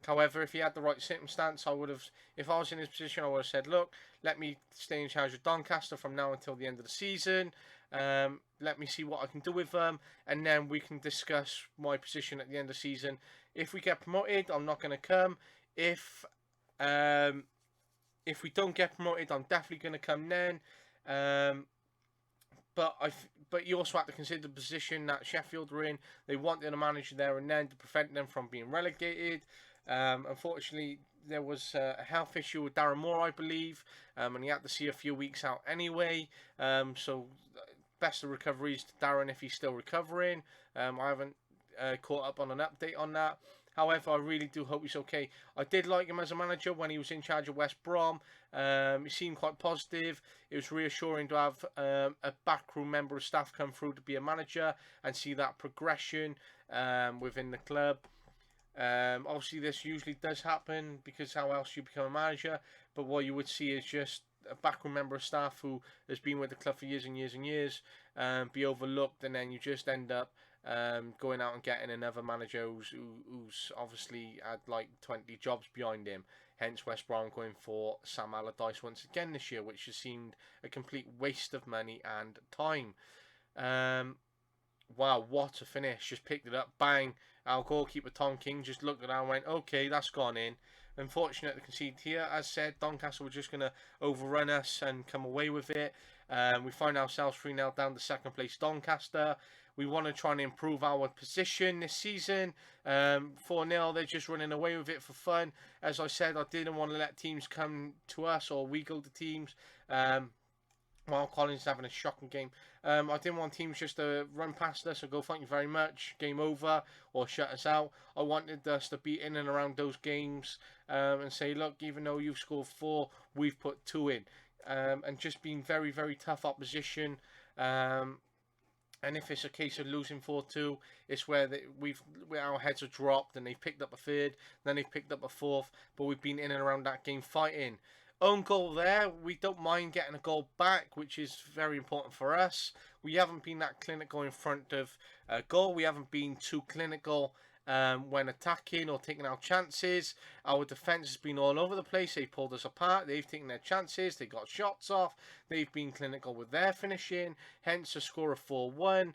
However, if he had the right circumstance, I would have, if I was in his position, I would have said, look, let me stay in charge of Doncaster from now until the end of the season. Let me see what I can do with them, and then we can discuss my position at the end of the season. If we get promoted, I'm not going to come. If we don't get promoted, I'm definitely going to come then. But you also have to consider the position that Sheffield were in. They wanted a manager there and then to prevent them from being relegated. Unfortunately, there was a health issue with Darren Moore, I believe, and he had to see a few weeks out anyway. So best of recoveries to Darren if he's still recovering. I haven't caught up on an update on that. However, I really do hope he's okay. I did like him as a manager when he was in charge of West Brom. He seemed quite positive. It was reassuring to have a backroom member of staff come through to be a manager and see that progression within the club. Obviously, this usually does happen because how else you become a manager. But what you would see is just a backroom member of staff who has been with the club for years and years and years be overlooked, and then you just end up going out and getting another manager who's obviously had like 20 jobs behind him. Hence West Brom going for Sam Allardyce once again this year, which has seemed a complete waste of money and time. Wow, what a finish. Just picked it up, bang. Our goalkeeper Tom King just looked at it and went, okay, that's gone in. Unfortunate to concede here. As said, Doncaster were just going to overrun us and come away with it. We find ourselves 3-0 down to second place Doncaster. We want to try and improve our position this season. 4-0, they're just running away with it for fun. As I said, I didn't want to let teams come to us or we go to teams. While Collins is having a shocking game. I didn't want teams just to run past us and go, thank you very much, game over, or shut us out. I wanted us to be in and around those games and say, look, even though you've scored 4, we've put 2 in. And just being very, very tough opposition. And if it's a case of losing 4-2, it's where our heads are dropped and they've picked up a third, then they've picked up a fourth, but we've been in and around that game fighting. Own goal there, we don't mind getting a goal back, which is very important for us. We haven't been that clinical in front of a goal. We haven't been too clinical when attacking or taking our chances. Our defence has been all over the place. They pulled us apart. They've taken their chances. They got shots off. They've been clinical with their finishing. Hence a score of 4-1.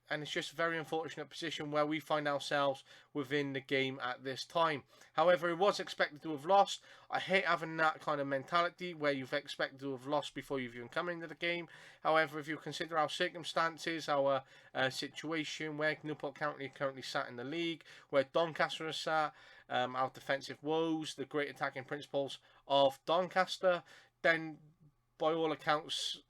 And it's just a very unfortunate position where we find ourselves within the game at this time. However, it was expected to have lost. I hate having that kind of mentality where you've expected to have lost before you've even come into the game. However, if you consider our circumstances, our situation, where Newport County currently sat in the league, where Doncaster is sat, our defensive woes, the great attacking principles of Doncaster, then by all accounts,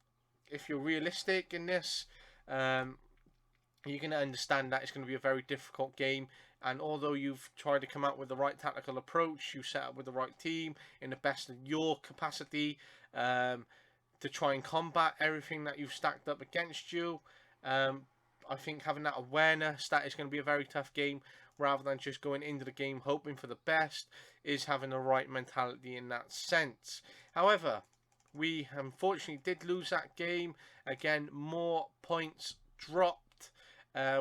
if you're realistic in this, you're going to understand that it's going to be a very difficult game. And although you've tried to come out with the right tactical approach, you set up with the right team in the best of your capacity to try and combat everything that you've stacked up against you. I think having that awareness that it's going to be a very tough game, rather than just going into the game hoping for the best, is having the right mentality in that sense. However, we unfortunately did lose that game. Again, more points dropped.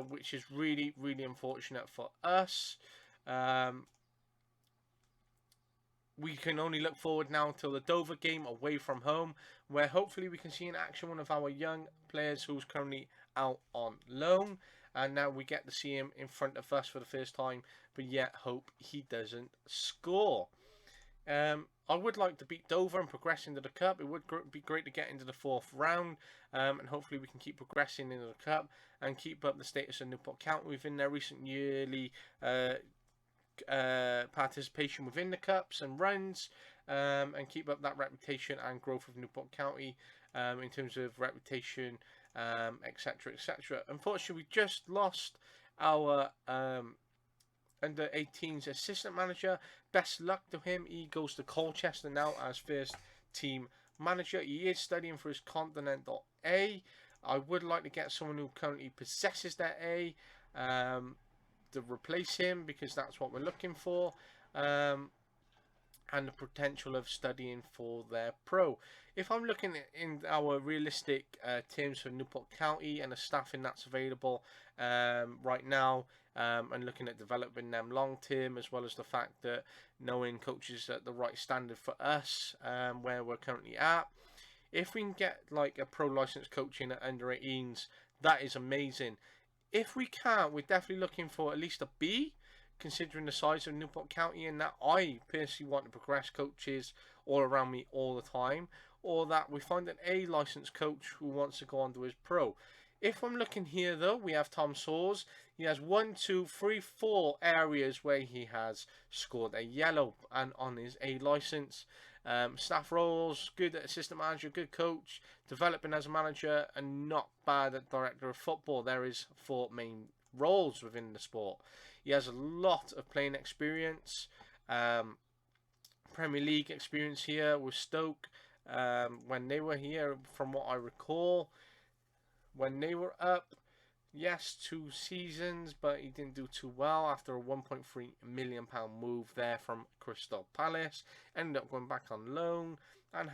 Which is really, really unfortunate for us. We can only look forward now till the Dover game away from home, where hopefully we can see in action one of our young players who's currently out on loan. And now we get to see him in front of us for the first time, but yet hope he doesn't score. I would like to beat Dover and progress into the Cup. It would be great to get into the 4th round, and hopefully we can keep progressing into the Cup and keep up the status of Newport County within their recent yearly participation within the Cups and runs, and keep up that reputation and growth of Newport County in terms of reputation, etc., etc. Unfortunately, we just lost our under 18s assistant manager. Best luck to him. He goes to Colchester now as first team manager. He is studying for his Continental A. I would like to get someone who currently possesses that A to replace him, because that's what we're looking for. And the potential of studying for their pro. If I'm looking in our realistic terms for Newport County and the staffing that's available right now, and looking at developing them long term, as well as the fact that knowing coaches at the right standard for us, where we're currently at, if we can get like a pro licensed coaching at under 18s, that is amazing. If we can't, we're definitely looking for at least a B, considering the size of Newport County, and that I personally want to progress coaches all around me all the time, or that we find an A licensed coach who wants to go on to his pro. If I'm looking here though, we have Tom Saws. He has 1, 2, 3, 4 areas where he has scored a yellow and on his A license. Staff roles, good assistant manager, good coach, developing as a manager, and not bad at director of football. There is 4 main roles within the sport. He has a lot of playing experience, Premier League experience here with Stoke when they were here, from what I recall. When they were up, yes, 2 seasons, but he didn't do too well after a £1.3 million move there from Crystal Palace. Ended up going back on loan and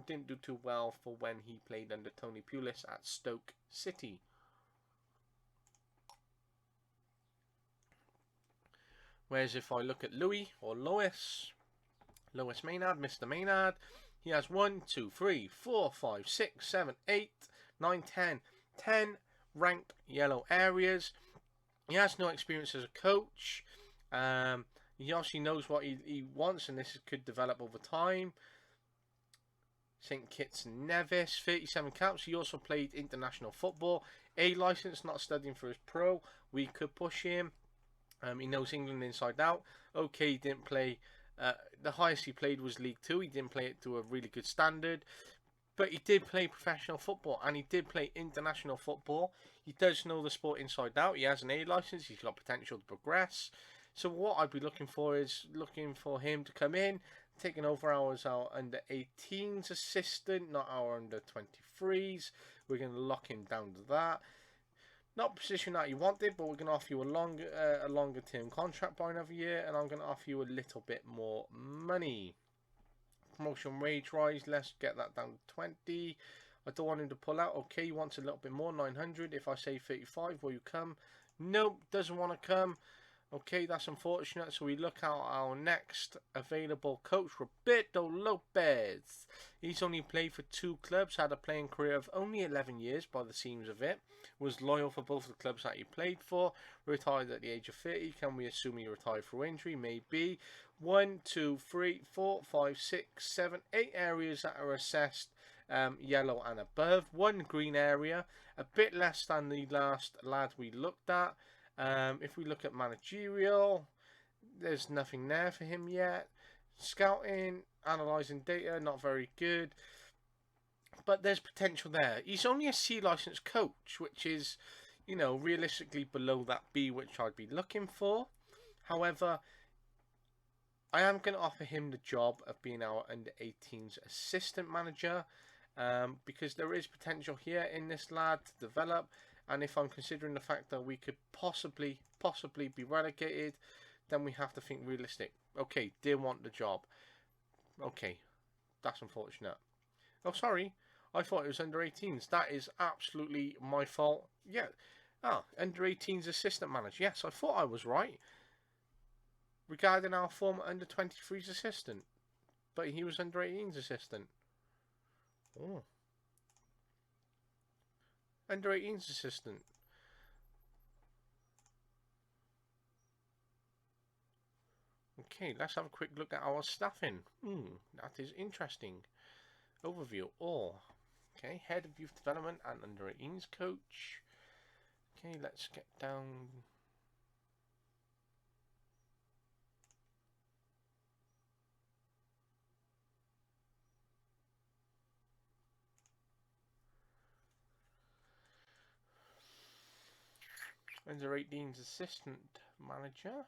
didn't do too well for when he played under Tony Pulis at Stoke City. Whereas if I look at Louis or Lois Maynard, Mr. Maynard, he has 1, 2, 3, 4, 5, 6, 7, 8, 9, 10 ranked yellow areas. He has no experience as a coach. He obviously knows what he wants, and this could develop over time. St. Kitts Nevis, 37 caps. He also played international football. A license, not studying for his pro. We could push him. He knows England inside out. Okay, he didn't play. The highest he played was League 2. He didn't play it to a really good standard. But he did play professional football, and he did play international football. He does know the sport inside out. He has an A license. He's got potential to progress. So what I'd be looking for is looking for him to come in, taking over our under 18s assistant, not our under 23s. We're going to lock him down to that. Not a position that you wanted, but we're going to offer you a longer term contract by another year, and I'm going to offer you a little bit more money. Promotion wage rise, let's get that down to 20. I don't want him to pull out. Okay, he wants a little bit more, 900. If I say 35, will you come? Nope, doesn't want to come. Okay, that's unfortunate. So we look at our next available coach, Roberto Lopez. He's only played for 2 clubs, had a playing career of only 11 years by the seams of it. Was loyal for both the clubs that he played for. Retired at the age of 30. Can we assume he retired through injury? Maybe. 1, 2, 3, 4, 5, 6, 7, 8 areas that are assessed yellow and above. 1 green area. A bit less than the last lad we looked at. If we look at managerial, there's nothing there for him yet. Scouting, analysing data, not very good. But there's potential there. He's only a C licensed coach, which is, you know, realistically below that B which I'd be looking for. However, I am going to offer him the job of being our under 18s assistant manager, because there is potential here in this lad to develop. And if I'm considering the fact that we could possibly be relegated, then we have to think realistic. Okay, didn't want the job. Okay, that's unfortunate. Oh, sorry. I thought it was under 18s. That is absolutely my fault. Yeah. Under 18s assistant manager. Yes, I thought I was right. Regarding our former under 23s assistant. But he was under 18s assistant. Oh. Under 18s assistant. Okay, let's have a quick look at our staffing. That is interesting. Overview. Okay, head of youth development and under 18s coach. Okay, let's get down. Under 18's assistant manager.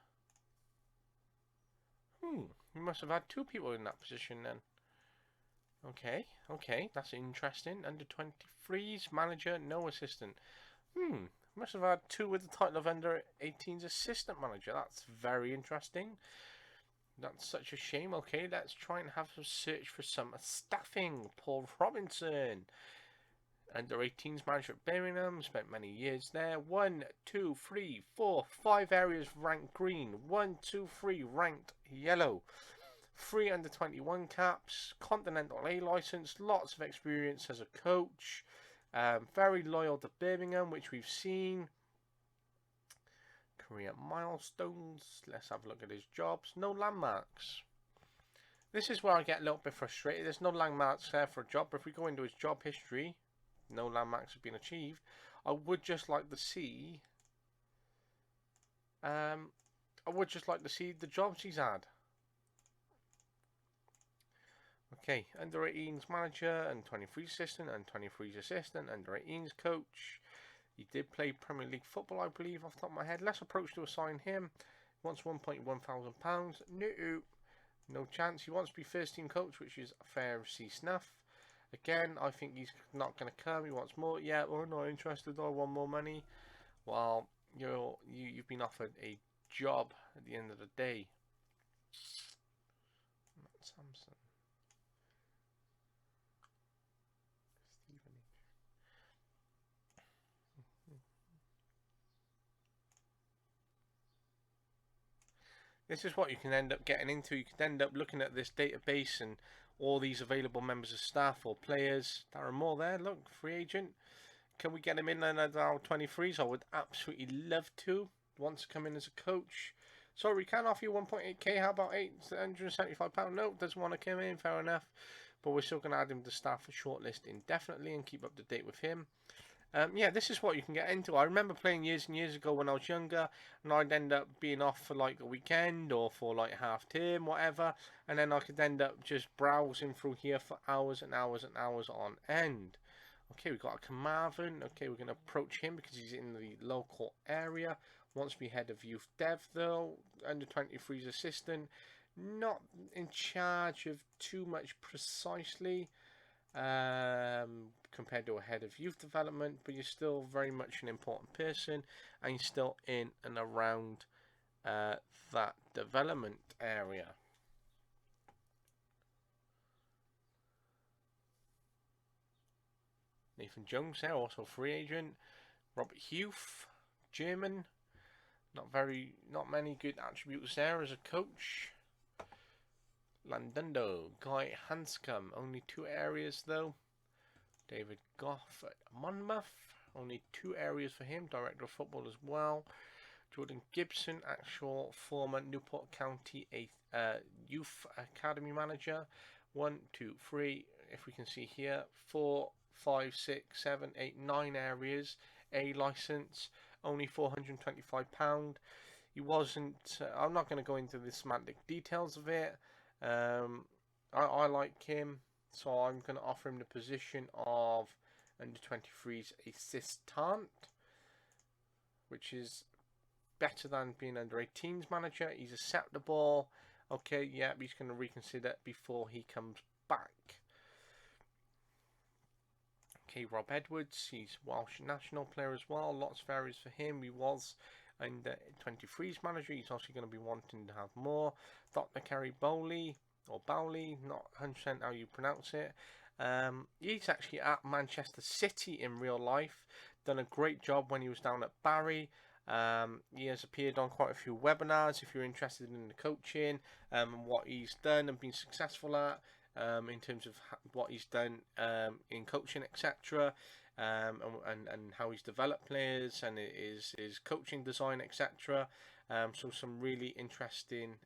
We must have had 2 people in that position then. Okay, that's interesting. Under 23's manager, no assistant. Must have had 2 with the title of under 18's assistant manager. That's very interesting. That's such a shame. Okay, let's try and have a search for some staffing. Paul Robinson, under 18's manager at Birmingham, spent many years there. 1, 2, 3, 4, 5 areas ranked green. 1, 2, 3 ranked yellow. 3 under 21 caps, Continental A license, lots of experience as a coach. Very loyal to Birmingham, which we've seen. Career milestones. Let's have a look at his jobs. No landmarks. This is where I get a little bit frustrated. There's no landmarks there for a job. But if we go into his job history, no landmarks have been achieved. I would just like to see. The jobs he's had. Okay, under 18's manager and 23's assistant and 23's assistant, under 18's coach. He did play Premier League football, I believe, off the top of my head. Let's approach to assign him. He wants £1,100. No chance. He wants to be first team coach, which is a fair C snuff. Again, I think he's not going to come. He wants more. Yeah, we're not interested. I want more money. Well, you've been offered a job at the end of the day. Matt Sampson. This is what you can end up getting into. You can end up looking at this database and all these available members of staff or players. There are more there. Look, free agent. Can we get him in at our 23s? I would absolutely love to. Wants to come in as a coach. Sorry, we can't offer you 1.8k. How about £875? No, doesn't want to come in. Fair enough. But we're still going to add him to staff shortlist indefinitely and keep up to date with him. Yeah, this is what you can get into. I remember playing years and years ago when I was younger, and I'd end up being off for like a weekend or for like half term, whatever, and then I could end up just browsing through here for hours and hours and hours on end. Okay, we've got a Carmarthen. Okay, we're going to approach him because he's in the local area. Wants to be head of youth dev though, under 23's assistant. Not in charge of too much precisely. Compared to a head of youth development, but you're still very much an important person and you're still in and around that development area. Nathan Jones there, also free agent. Robert Huth, German. Not many good attributes there as a coach. Landundo, Guy Hanscom, only 2 areas though. David Goff at Monmouth, only 2 areas for him. Director of football as well. Jordan Gibson, actual former Newport County Youth Academy manager. 1, 2, 3, if we can see here, 4, 5, 6, 7, 8, 9 areas. A license, only £425. He wasn't. I'm not going to go into the semantic details of it. I like him, so I'm going to offer him the position of under 23's assistant, which is better than being under 18's manager. He's acceptable. Okay, yeah, he's going to reconsider before he comes back. Okay, Rob Edwards, he's Welsh national player as well. Lots of areas for him. He was under 23's manager. He's also going to be wanting to have more. Dr. Kerry Bowley, or Bowley, not 100% how you pronounce it. He's actually at Manchester City in real life. Done a great job when he was down at Barry. He has appeared on quite a few webinars if you're interested in the coaching and what he's done and been successful at. In terms of what he's done in coaching, etc., and how he's developed players and his coaching design, etc. So some really interesting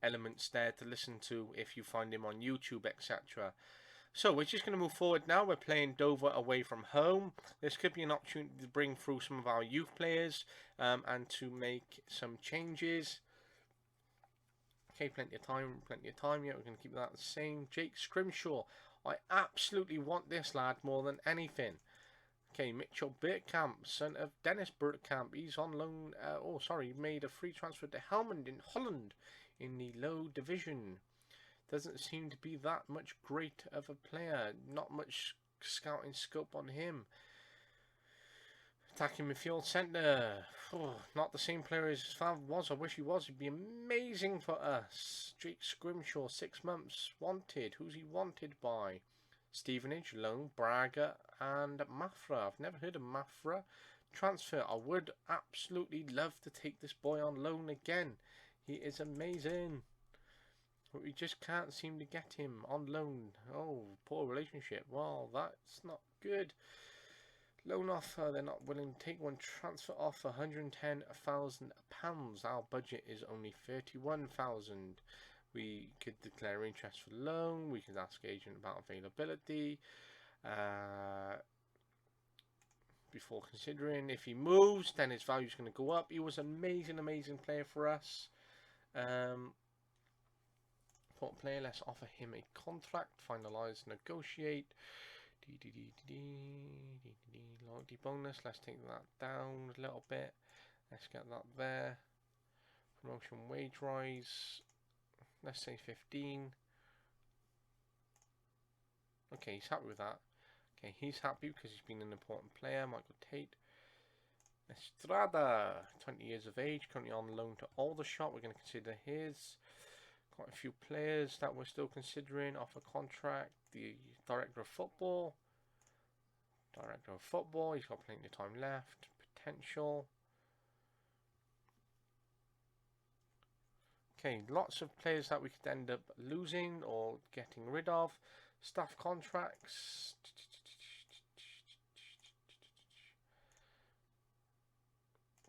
elements there to listen to if you find him on YouTube, etc. So we're just going to move forward now. We're playing Dover away from home. This could be an opportunity to bring through some of our youth players and to make some changes. Okay, plenty of time. Yeah, we're going to keep that the same. Jake Scrimshaw. I absolutely want this lad more than anything. Okay, Mitchell Bergkamp, son of Dennis Bergkamp. He's on loan. Made a free transfer to Helmond in Holland in the low division. Doesn't seem to be that much great of a player. Not much scouting scope on him. Attacking midfield centre. Not the same player as his father was. I wish he was. He'd be amazing for us. Jake Scrimshaw, 6 months. Wanted. Who's he wanted by? Stevenage, loan, Braga, and Mafra. I've never heard of Mafra. Transfer. I would absolutely love to take this boy on loan again. He is amazing. But we just can't seem to get him on loan. Oh, poor relationship. Well, that's not good. Loan offer, they're not willing to take one. Transfer offer, £110,000. Our budget is only £31,000. We could declare interest for loan. We could ask agent about availability. Before considering, if he moves, then his value is going to go up. He was an amazing player for us. Important player, let's offer him a contract. Finalise, negotiate. Loyalty bonus, let's take that down a little bit. Let's get that there. Promotion wage rise, let's say 15. Okay, he's happy with that. Okay, he's happy because he's been an important player. Michael Tate. Estrada, 20 years of age, currently on loan to Aldershot. We're going to consider his. Quite a few players that we're still considering off a contract. The director of football. He's got plenty of time left. Potential. Okay, lots of players that we could end up losing or getting rid of. Staff contracts.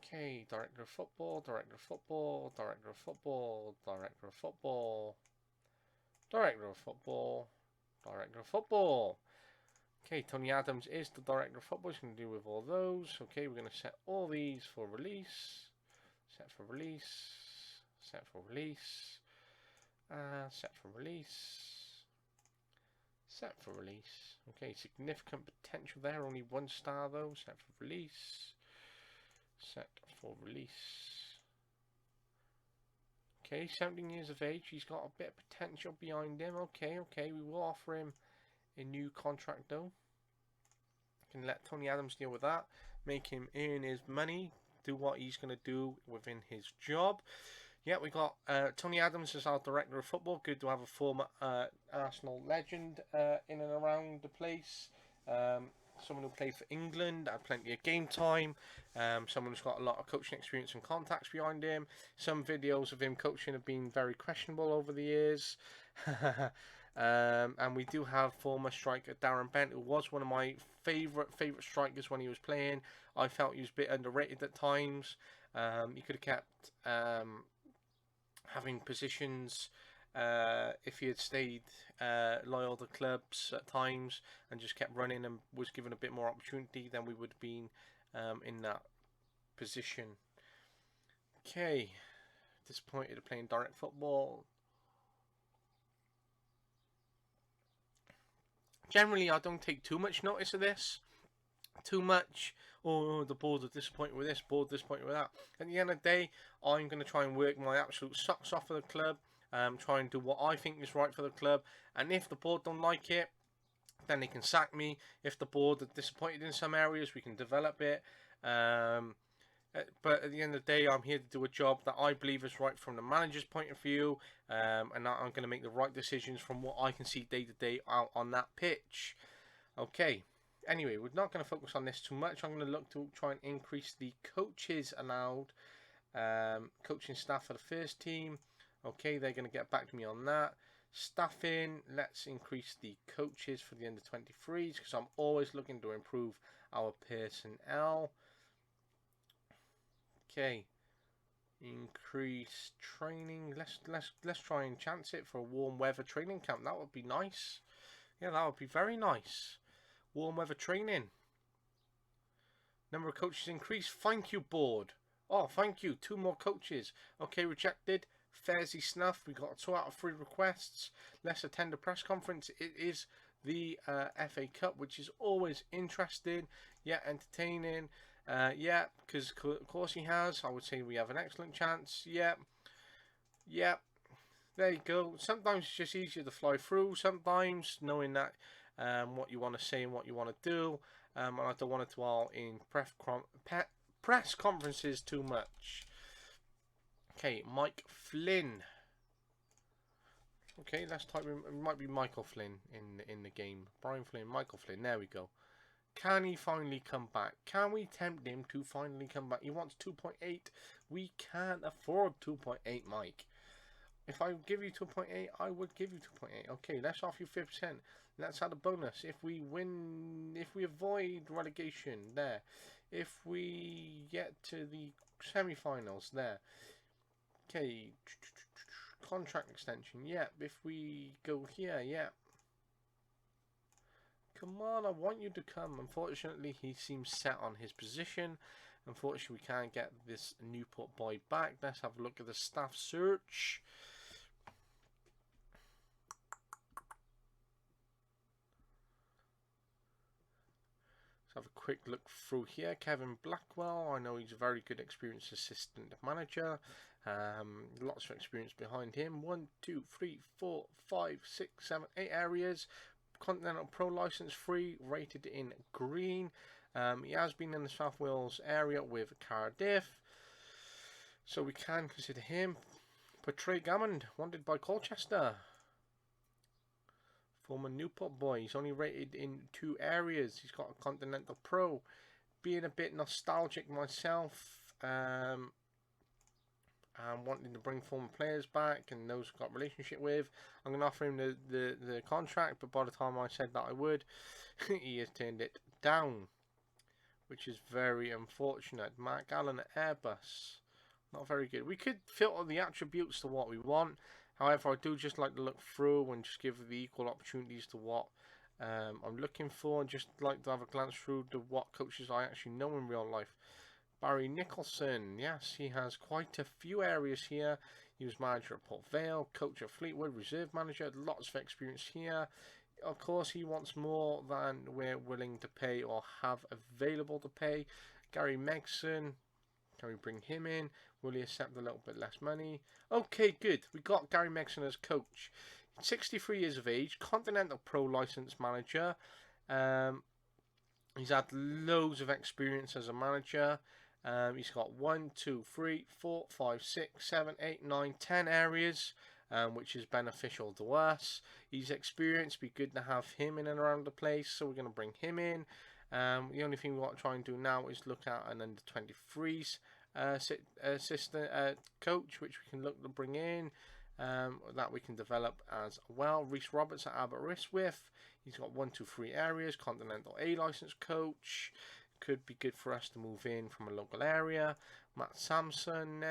Okay, director of football. Okay, Tony Adams is the director of football. He's going to deal with all those. Okay, we're going to set all these for release. Set for release. Okay, significant potential there. Only 1 star though. Set for release. Okay, 17 years of age. He's got a bit of potential behind him. Okay. We will offer him a new contract though. Can let Tony Adams deal with that. Make him earn his money. Do what he's going to do within his job. Yeah, we got Tony Adams as our director of football. Good to have a former Arsenal legend in and around the place. Someone who played for England, had plenty of game time. Someone who's got a lot of coaching experience and contacts behind him. Some videos of him coaching have been very questionable over the years. And we do have former striker Darren Bent, who was one of my favourite strikers when he was playing. I felt he was a bit underrated at times. He could have kept having positions if he had stayed loyal to clubs at times and just kept running and was given a bit more opportunity, then we would have been in that position. Okay, disappointed at playing direct football. Generally, I don't take too much notice of this. Too much. Oh, the board are disappointed with this, board disappointed with that. At the end of the day, I'm going to try and work my absolute socks off for the club. Try and do what I think is right for the club. And if the board don't like it, then they can sack me. If the board are disappointed in some areas, we can develop it. But at the end of the day, I'm here to do a job that I believe is right from the manager's point of view. And I'm going to make the right decisions from what I can see day to day out on that pitch. Okay. Anyway, we're not going to focus on this too much. I'm going to look to try and increase the coaches allowed. Coaching staff for the first team. Okay, they're going to get back to me on that. Staffing, let's increase the coaches for the under 23s because I'm always looking to improve our personnel. Okay, increase training. Let's try and chance it for a warm weather training camp. That would be nice. Yeah, that would be very nice. Warm weather training. Number of coaches increased. Thank you, board. Oh, thank you. 2 more coaches. Okay, rejected. Fairsy snuff. We got 2 out of 3 requests. Let's attend a press conference. It is the FA Cup, which is always interesting, yeah, entertaining. Yeah, because of course he has. I would say we have an excellent chance. Yeah, yeah. There you go. Sometimes it's just easier to fly through. Sometimes knowing that what you want to say and what you want to do. And I don't want to dwell in press conferences too much. Okay, Mike Flynn. Okay, let's type in. It might be Michael Flynn in the game. Brian Flynn, Michael Flynn. There we go. Can he finally come back? Can we tempt him to finally come back? He wants 2.8. We can't afford 2.8, Mike. If I give you 2.8, I would give you 2.8. Okay, let's offer you 50%. Let's add a bonus. If we win, if we avoid relegation, there. If we get to the semi-finals, there. Okay, contract extension, yeah. If we go here, yeah. Come on, I want you to come. Unfortunately, he seems set on his position. Unfortunately, we can't get this Newport boy back. Let's have a look at the staff search. Let's have a quick look through here. Kevin Blackwell, I know he's a very good experienced assistant manager. Lots of experience behind him. 1, 2, 3, 4, 5, 6, 7, 8 areas. Continental Pro license free, rated in green. He has been in the South Wales area with Cardiff, so we can consider him. Portray Gammond, wanted by Colchester. Former Newport boy. He's only rated in 2 areas. He's got a Continental Pro. Being a bit nostalgic myself, and wanting to bring former players back and those who've got a relationship with, I'm going to offer him the contract, but by the time I said that I would, he has turned it down, which is very unfortunate. Mark Allen at Airbus, not very good. We could filter the attributes to what we want. However, I do just like to look through and just give the equal opportunities to what I'm looking for, and just like to have a glance through to what coaches I actually know in real life. Barry Nicholson, yes, he has quite a few areas here. He was manager at Port Vale, coach at Fleetwood, reserve manager, lots of experience here. Of course, he wants more than we're willing to pay or have available to pay. Gary Megson, can we bring him in? Will he accept a little bit less money? Okay, good. We got Gary Megson as coach. 63 years of age, Continental Pro license manager. He's had loads of experience as a manager. He's got 1, 2, 3, 4, 5, 6, 7, 8, 9, 10 areas, which is beneficial to us. He's experienced. Be good to have him in and around the place, so we're going to bring him in. The only thing we want to try and do now is look at an under 23s assistant coach, which we can look to bring in, that we can develop as well. Reese Roberts at Aberystwyth. He's got 1, 2, 3 areas. Continental A license coach. Could be good for us to move in from a local area. Matt Sampson.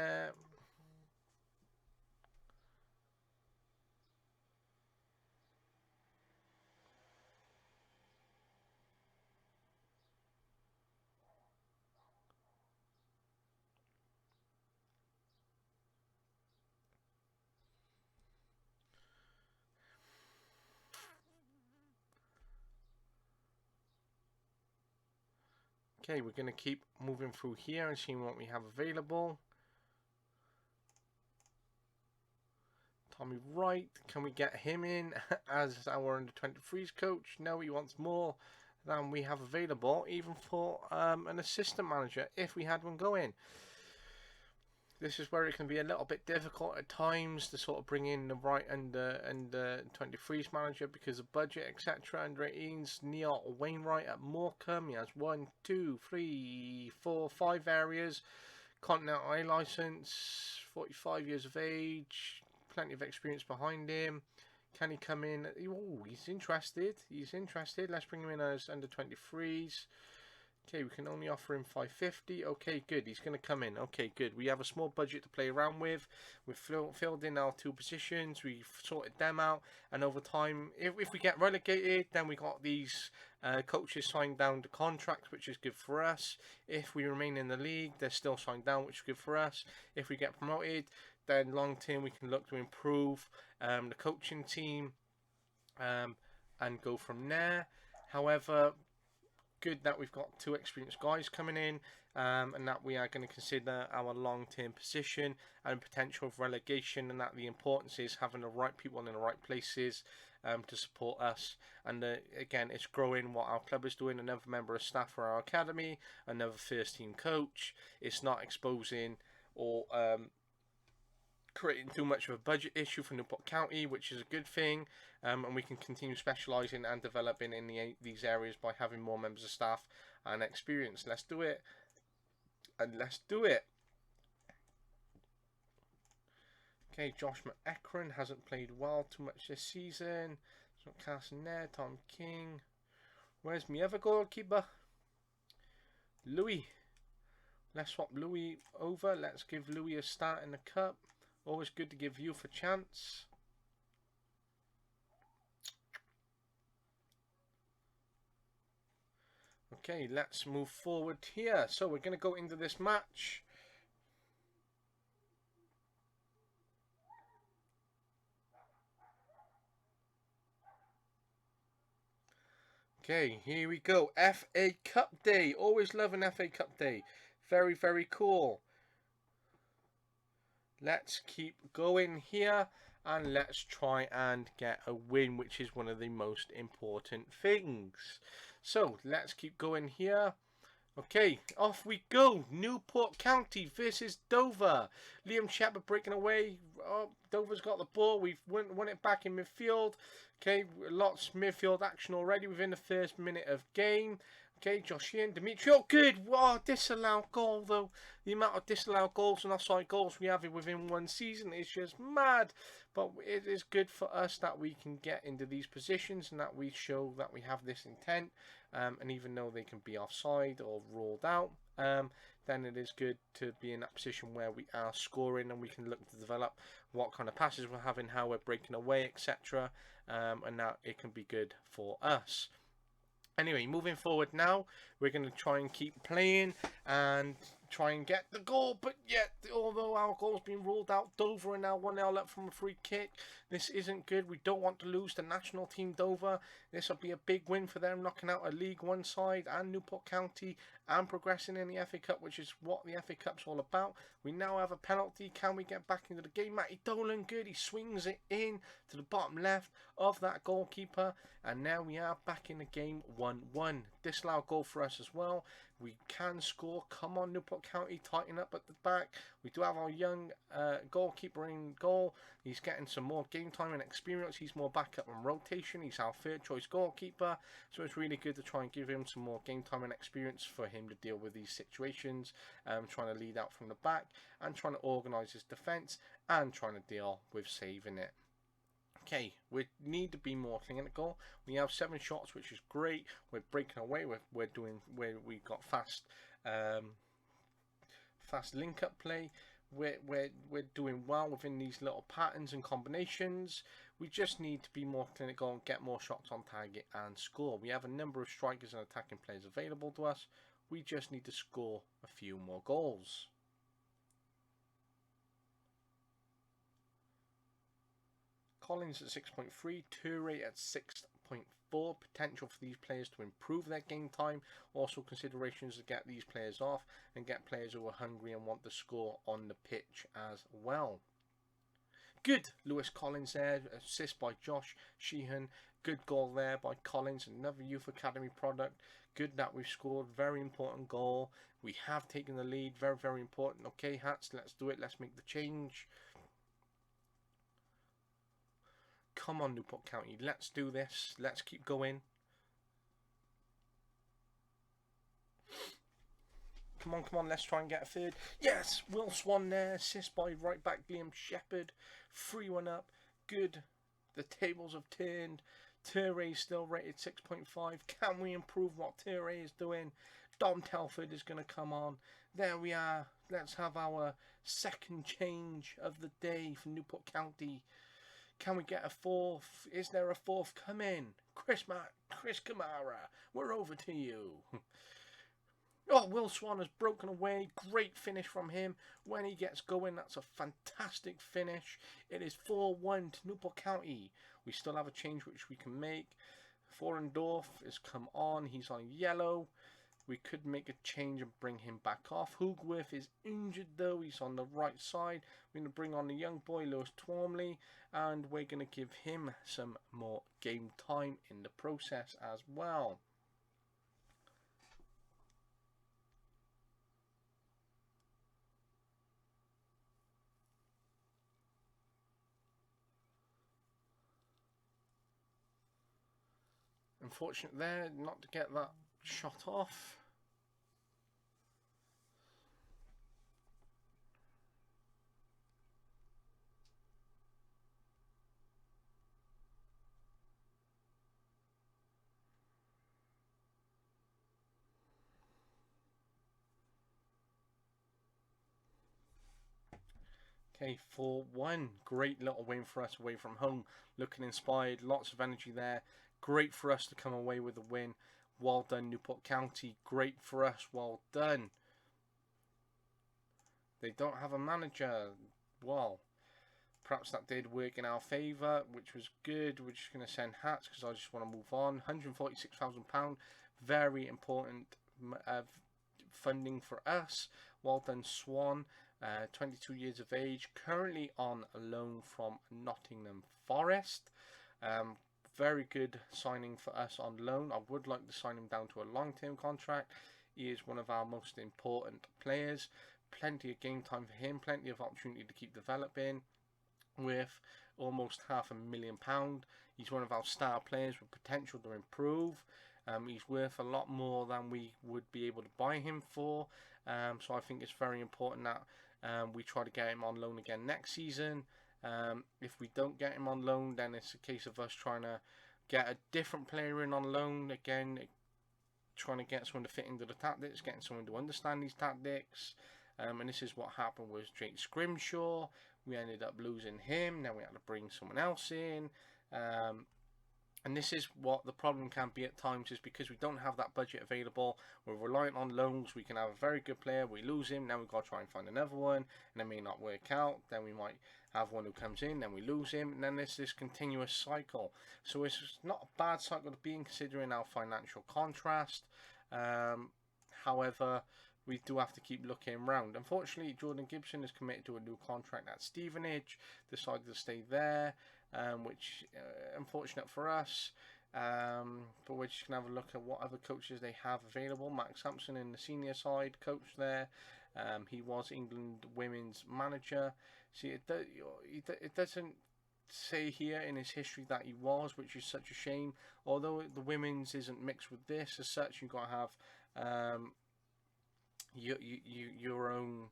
Okay, we're going to keep moving through here and seeing what we have available. Tommy Wright, can we get him in as our under 23s coach? No, he wants more than we have available, even for an assistant manager, if we had one going. This is where it can be a little bit difficult at times to sort of bring in the right under 23s manager because of budget, etc. And ratings. Neil Wainwright at Morecambe, he has 1, 2, 3, 4, 5 areas. Continental A license, 45 years of age, plenty of experience behind him. Can he come in? Oh, he's interested. He's interested. Let's bring him in as under 23s. Okay, we can only offer him 550. Okay, good. He's going to come in. Okay, good. We have a small budget to play around with. We've filled in our 2 positions. We've sorted them out. And over time, if we get relegated, then we got these coaches signed down to contracts, which is good for us. If we remain in the league, they're still signed down, which is good for us. If we get promoted, then long term we can look to improve the coaching team. and go from there. However, good that we've got 2 experienced guys coming in, and that we are going to consider our long-term position and potential of relegation, and that the importance is having the right people in the right places to support us. And again, it's growing what our club is doing. Another member of staff for our academy, another first team coach. It's not exposing or creating too much of a budget issue for Newport County, which is a good thing, and we can continue specialising and developing in these areas by having more members of staff and experience. Let's do it, and let's do it. Okay, Josh McEachran hasn't played well too much this season. It's not casting there. Tom King. Where's my other goalkeeper? Louis. Let's swap Louis over. Let's give Louis a start in the cup. Always good to give youth a chance. Okay, let's move forward here. So we're going to go into this match. Okay, here we go. FA Cup Day. Always love an FA Cup Day. Very, very cool. Let's keep going here, and let's try and get a win, which is one of the most important things. So let's keep going here. Okay, off we go. Newport County versus Dover. Liam Shepherd breaking away. Oh, Dover's got the ball. We've won it back in midfield. Okay, lots of midfield action already within the first minute of game. Okay, Josh Ian, Dimitri, oh good, wow, disallowed goal though. The amount of disallowed goals and offside goals we have within one season is just mad. But it is good for us that we can get into these positions and that we show that we have this intent. And even though they can be offside or ruled out, then it is good to be in that position where we are scoring and we can look to develop what kind of passes we're having, how we're breaking away, etc. And that it can be good for us. Anyway, moving forward now, we're going to try and keep playing and try and get the goal. But yet, although our goal's been ruled out, Dover are now 1-0 up from a free kick. This isn't good. We don't want to lose the national team Dover. This will be a big win for them, knocking out a League One side and Newport County and progressing in the FA Cup, which is what the FA Cup's all about. We now have a penalty. Can we get back into the game? Matty Dolan, good. He swings it in to the bottom left of that goalkeeper. And now we are back in the game 1-1. Disallowed goal for us as well. We can score. Come on, Newport County, tighten up at the back. We do have our young goalkeeper in goal. He's getting some more game time and experience. He's more backup and rotation. He's our third choice goalkeeper. So it's really good to try and give him some more game time and experience for him to deal with these situations. Trying to lead out from the back and trying to organise his defence and trying to deal with saving it. Okay, we need to be more clinical. We have 7 shots, which is great. We're breaking away. We've got fast link up play. We're doing well within these little patterns and combinations. We just need to be more clinical and get more shots on target and score. We have a number of strikers and attacking players available to us. We just need to score a few more goals. Collins at 6.3, Toure at 6.4. Potential for these players to improve their game time. Also considerations to get these players off and get players who are hungry and want to score on the pitch as well. Good, Lewis Collins there, assist by Josh Sheehan. Good goal there by Collins, another Youth Academy product. Good that we've scored, very important goal. We have taken the lead, very, very important. Okay, Hats, let's do it, let's make the change. Come on, Newport County, let's do this. Let's keep going. Come on, let's try and get a third. Yes, Will Swan there. Assist by right back Liam Shepherd. 3-1 up. Good. The tables have turned. Toure is still rated 6.5. Can we improve what Toure is doing? Dom Telford is going to come on. There we are. Let's have our second change of the day for Newport County. Can we get a fourth? Is there a fourth coming? Chris Kamara, we're over to you. Oh, Will Swan has broken away. Great finish from him. When he gets going, that's a fantastic finish. It is 4-1 to Newport County. We still have a change which we can make. Forendorf has come on. He's on yellow. We could make a change and bring him back off. Hoogworth is injured though. He's on the right side. We're going to bring on the young boy, Lewis Twormley, and we're going to give him some more game time in the process as well. Unfortunate there not to get that shot off. Okay, 4-1. Great little win for us away from home. Looking inspired, lots of energy there. Great for us to come away with a win. Well done, Newport County. Great for us. Well done. They don't have a manager. Well, perhaps that did work in our favour, which was good. We're just going to send hats because I just want to move on. £146,000. Very important funding for us. Well done, Swan. 22 years of age. Currently on loan from Nottingham Forest. Very good signing for us on loan. I would like to sign him down to a long-term contract. He is one of our most important players. Plenty of game time for him. Plenty of opportunity to keep developing. With almost £500,000. He's one of our star players with potential to improve. He's worth a lot more than we would be able to buy him for. So I think it's very important that we try to get him on loan again next season. If we don't get him on loan, then it's a case of us trying to get a different player in on loan. Again, trying to get someone to fit into the tactics, getting someone to understand these tactics. And this is what happened with Jake Scrimshaw. We ended up losing him. Then we had to bring someone else in. And this is what the problem can be at times, is because we don't have that budget available. We're reliant on loans. We can have a very good player. We lose him. Now we've got to try and find another one. And it may not work out. Then we might have one who comes in. Then we lose him. And then there's this continuous cycle. So it's not a bad cycle to be in, considering our financial contrast. However, we do have to keep looking around. Unfortunately, Jordan Gibson is committed to a new contract at Stevenage. Decided to stay there. Which unfortunate for us, but we're just gonna have a look at what other coaches they have available. Max Sampson in the senior side coach there. He was England women's manager. See, it doesn't say here in his history that he was, which is such a shame. Although the women's isn't mixed with this as such, you've got to have your own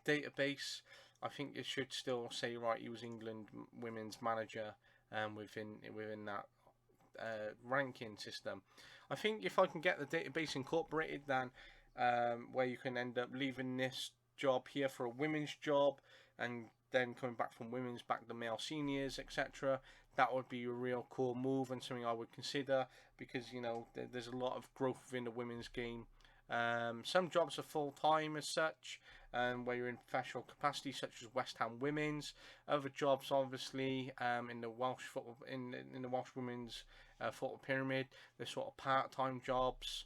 database. I think it should still say, right, he was England women's manager within that ranking system. I think if I can get the database incorporated, then where you can end up leaving this job here for a women's job and then coming back from women's back to male seniors, etc., that would be a real cool move and something I would consider, because, you know, there's a lot of growth within the women's game. Some jobs are full-time as such, where you're in professional capacity, such as West Ham Women's. Other jobs, obviously, in the Welsh football, in the Welsh Women's football pyramid, they're sort of part-time jobs.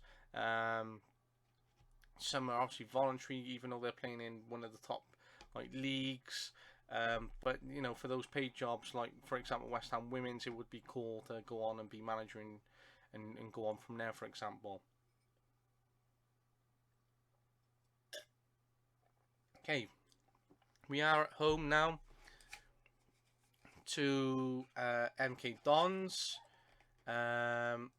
Some are obviously voluntary, even though they're playing in one of the top leagues. But you know, for those paid jobs, like for example West Ham Women's, it would be cool to go on and be manager and go on from there, for example. Okay, we are at home now to MK Dons. 8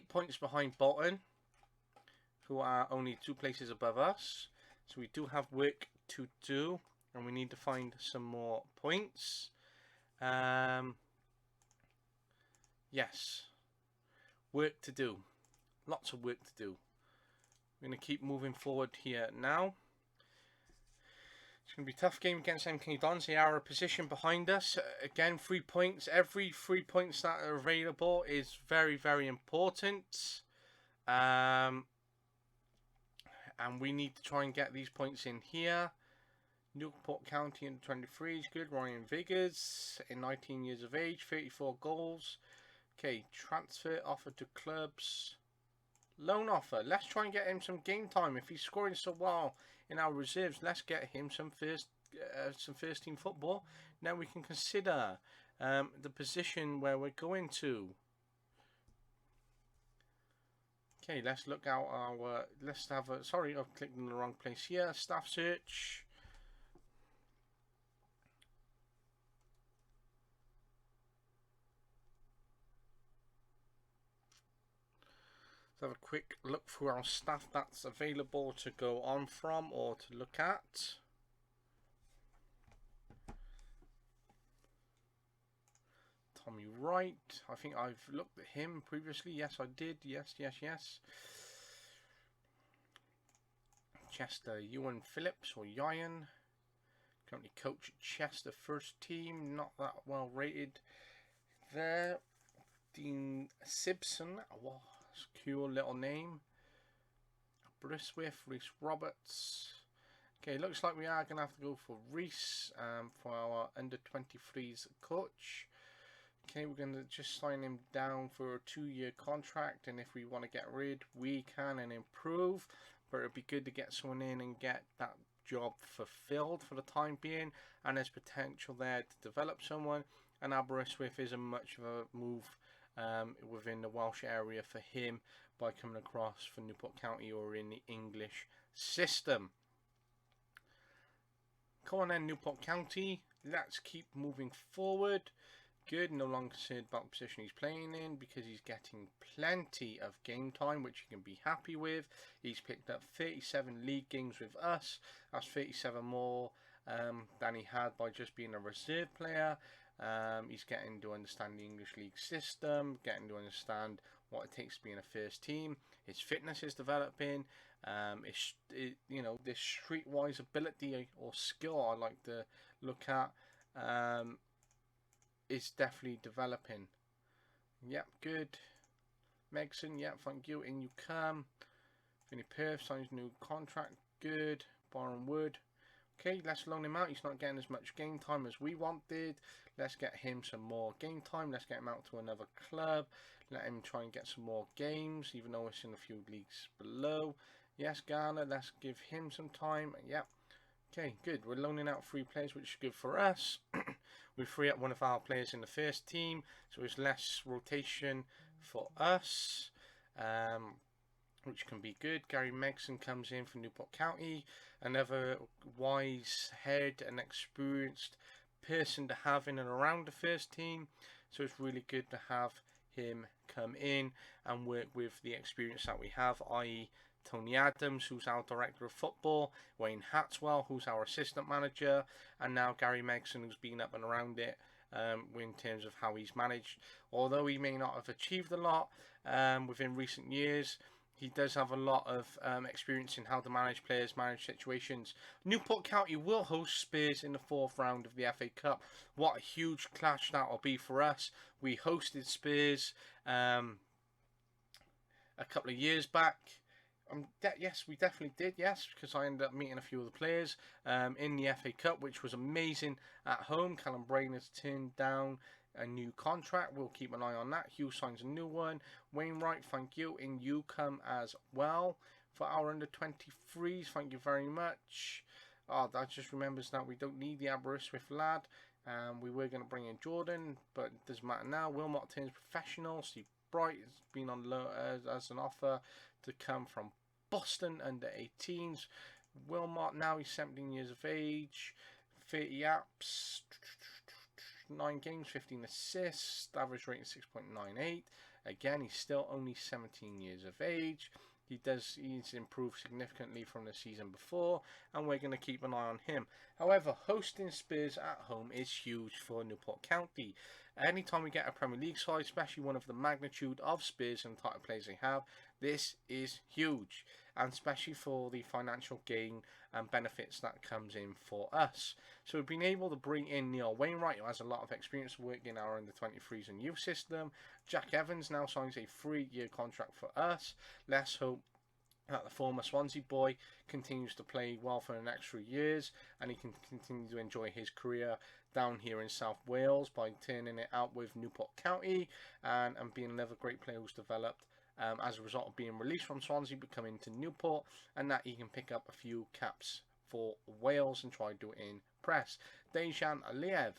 points behind Bolton, who are only 2 places above us. So we do have work to do, and we need to find some more points. Yes, work to do. Lots of work to do. We're going to keep moving forward here now. It's going to be a tough game against MK Dons. They are a position behind us. Again, 3 points. Every 3 points that are available is very, very important. And we need to try and get these points in here. Newport County in 23 is good. Ryan Viggers, in 19 years of age, 34 goals. Okay, transfer offer to clubs. Loan offer. Let's try and get him some game time. If he's scoring so well in our reserves, let's get him some first team football. Now we can consider the position where we're going to. Okay, let's look out our. Let's have a. Sorry, I've clicked in the wrong place here. Staff search. Let's have a quick look through our staff that's available to go on from or to look at. Tommy Wright. I think I've looked at him previously. Yes, I did. Yes. Chester Ewan Phillips or Ryan. Currently coach at Chester first team. Not that well rated there. Dean Simpson. Wow, cool little name. Briswith, Reese Roberts. Okay, looks like we are going to have to go for Reese for our under 23s coach. Okay, we're going to just sign him down for a 2-year contract, and if we want to get rid, we can and improve. But it'd be good to get someone in and get that job fulfilled for the time being, and there's potential there to develop someone. And Aberystwyth isn't much of a move within the Welsh area for him by coming across for Newport County or in the English system. Come on then, Newport County. Let's keep moving forward. Good, no longer concerned about the position he's playing in because he's getting plenty of game time, which he can be happy with. He's picked up 37 league games with us. That's 37 more than he had by just being a reserve player. He's getting to understand the English league system, getting to understand what it takes to be in a first team. His fitness is developing. This streetwise ability or skill I like to look at is definitely developing. Yep, good. Megson, yep, thank you. In you come. Vinny Perth signs new contract. Good. Byron Wood. Okay, let's loan him out. He's not getting as much game time as we wanted. Let's get him some more game time. Let's get him out to another club. Let him try and get some more games, even though it's in a few leagues below. Yes, Garner, let's give him some time. Yep. Okay, good. We're loaning out 3 players, which is good for us. We free up one of our players in the first team, so there's less rotation for us, which can be good. Gary Megson comes in from Newport County, another wise head and experienced person to have in and around the first team, so it's really good to have him come in and work with the experience that we have, i.e. Tony Adams, who's our director of football, Wayne Hatswell, who's our assistant manager, and now Gary Megson, who's been up and around it in terms of how he's managed. Although he may not have achieved a lot within recent years, he does have a lot of experience in how to manage players, manage situations. Newport County will host Spurs in the 4th round of the FA Cup. What a huge clash that will be for us. We hosted Spurs a couple of years back. Yes, we definitely did, yes, because I ended up meeting a few of the players in the FA Cup, which was amazing at home. Callum Brain has turned down a new contract. We'll keep an eye on that. Hugh signs a new one. Wainwright, thank you. In you come as well for our under 23s. Thank you very much. Oh, that just remembers that we don't need the Aberystwyth lad. We were going to bring in Jordan, but it doesn't matter now. Wilmot turns professional. Steve Bright has been on loan as an offer to come from Boston under 18s. Wilmot now, he's 17 years of age, 30 apps, 9 games, 15 assists, average rating 6.98. Again, he's still only 17 years of age. He's improved significantly from the season before, and we're going to keep an eye on him. However, hosting Spurs at home is huge for Newport County. Anytime we get a Premier League side, especially one of the magnitude of Spurs and the type of players they have, this is huge, and especially for the financial gain and benefits that comes in for us. So we've been able to bring in Neil Wainwright, who has a lot of experience working in our under-23s and youth system. Jack Evans now signs a 3-year contract for us. Let's hope that the former Swansea boy continues to play well for the next 3 years, and he can continue to enjoy his career down here in South Wales by turning it out with Newport County, and being another great player who's developed as a result of being released from Swansea, but coming to Newport, and that he can pick up a few caps for Wales and try to do it in press. Dejan Aliev,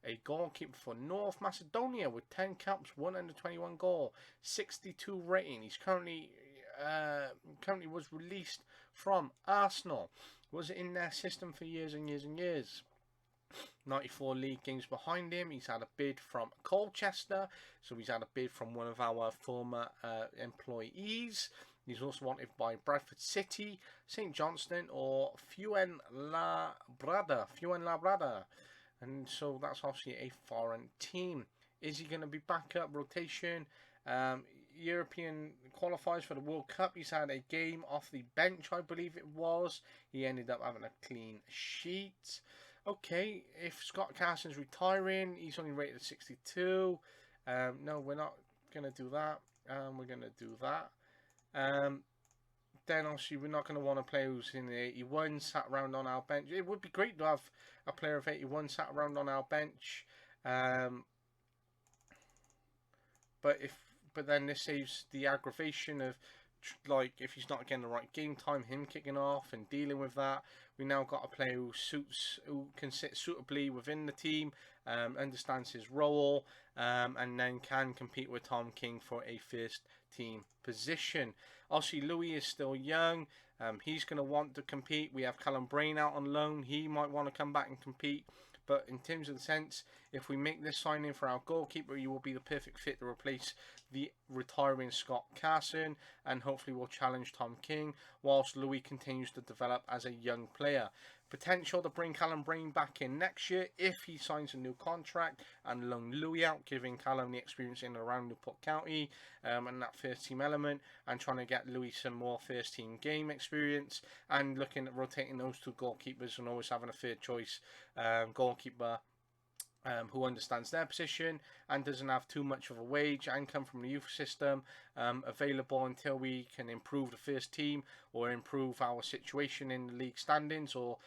a goalkeeper for North Macedonia with 10 caps, 121 goal, 62 rating. He's currently was released from Arsenal. Was in their system for years and years and years. 94 league games behind him. He's had a bid from Colchester, so he's had a bid from one of our former employees. He's also wanted by Bradford City, St Johnstone, or Fuenlabrada. And so that's obviously a foreign team. Is he going to be back up rotation? European qualifiers for the World Cup. He's had a game off the bench, I believe it was. He ended up having a clean sheet. Okay, if Scott Carson's retiring, he's only rated at 62. No, we're not going to do that. We're going to do that. Then obviously we're not going to want to play who's in the 81 sat around on our bench. It would be great to have a player of 81 sat around on our bench. But then this saves the aggravation of, like, if he's not getting the right game time, him kicking off and dealing with that. We now got a player who can sit suitably within the team, understands his role, and then can compete with Tom King for a first team position. Obviously, Louis is still young. He's going to want to compete. We have Callum Brain out on loan. He might want to come back and compete. But in terms of the sense, if we make this signing for our goalkeeper, he will be the perfect fit to replace the retiring Scott Carson, and hopefully will challenge Tom King whilst Louis continues to develop as a young player. Potential to bring Callum Brain back in next year if he signs a new contract and loan Louis out, giving Callum the experience in and around Newport County and that first team element, and trying to get Louis some more first team game experience, and looking at rotating those two goalkeepers and always having a third choice goalkeeper who understands their position and doesn't have too much of a wage and come from the youth system, available until we can improve the first team or improve our situation in the league standings or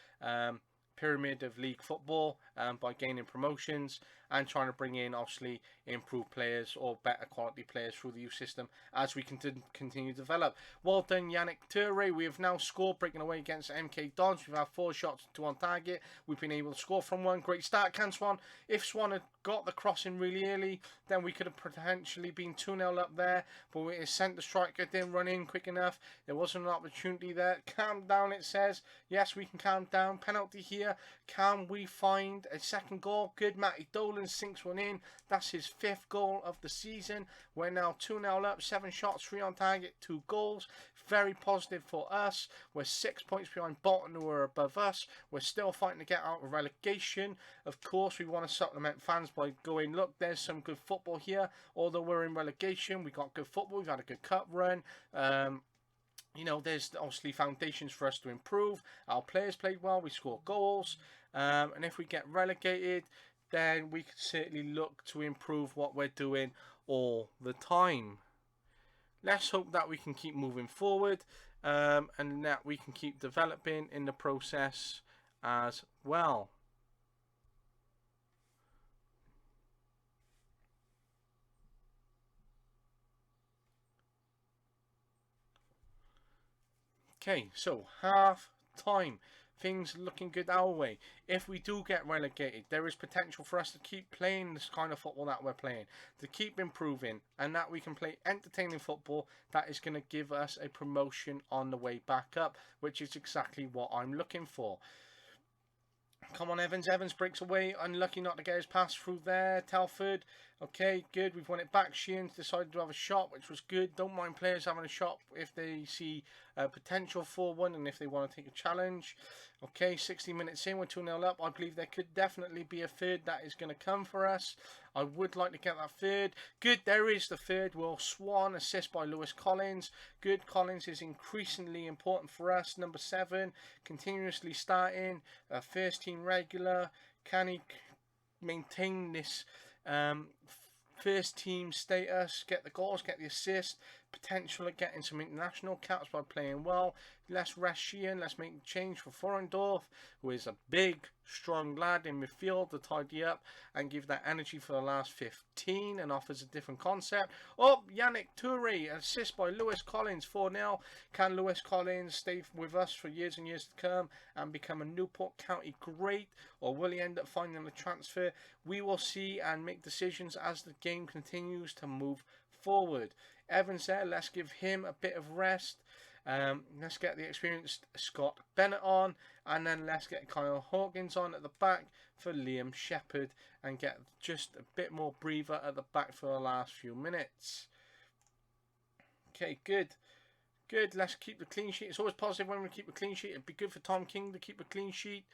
pyramid of league football by gaining promotions, and trying to bring in obviously improved players or better quality players through the youth system as we continue to develop. Well done, Yannick Toure. We have now scored, breaking away against MK Dons. We've had 4 shots, 2 on target. We've been able to score from one. Great start, Can Swan. If Swan had got the crossing really early, then we could have potentially been 2-0 up there, but we sent the striker, didn't run in quick enough. There wasn't an opportunity there. Calm down, it says. Yes, we can calm down. Penalty here. Can we find a second goal? Good. Matty Dolan sinks one in. That's his 5th goal of the season. We're now 2-0 up, 7 shots, 3 on target, 2 goals. Very positive for us. We're 6 points behind Bolton, who are above us. We're still fighting to get out of relegation. Of course, we want to supplement fans by going, look, there's some good football here. Although we're in relegation, we got good football. We've had a good cup run. You know, there's obviously foundations for us to improve. Our players played well. We scored goals. And if we get relegated, then we can certainly look to improve what we're doing all the time. Let's hope that we can keep moving forward and that we can keep developing in the process as well. Okay, so half time. Things looking good our way. If we do get relegated, there is potential for us to keep playing this kind of football that we're playing, to keep improving, and that we can play entertaining football that is going to give us a promotion on the way back up, which is exactly what I'm looking for. Come on, Evans. Evans breaks away. Unlucky not to get his pass through there. Telford. Okay, good. We've won it back. Sheehan's decided to have a shot, which was good. Don't mind players having a shot if they see potential for one and if they want to take a challenge. Okay, 60 minutes in, we're 2-0 up. I believe there could definitely be a third that is going to come for us. I would like to get that third. Good, there is the third. Will Swan, assist by Lewis Collins. Good, Collins is increasingly important for us. Number 7, continuously starting. First team regular. Can he maintain this first team status, get the goals, get the assists, potential of getting some international caps by playing well. Let's rest Sheehan. Let's make a change for Forendorf, who is a big, strong lad in midfield to tidy up and give that energy for the last 15 and offers a different concept. Oh, Yannick Toure, assist by Lewis Collins, 4-0. Can Lewis Collins stay with us for years and years to come and become a Newport County great, or will he end up finding a transfer? We will see and make decisions as the game continues to move forward. Evans there, let's give him a bit of rest. Let's get the experienced Scott Bennett on, and then let's get Kyle Hawkins on at the back for Liam Shepherd and get just a bit more breather at the back for the last few minutes. Okay, good. Good, let's keep the clean sheet. It's always positive when we keep a clean sheet. It'd be good for Tom King to keep a clean sheet.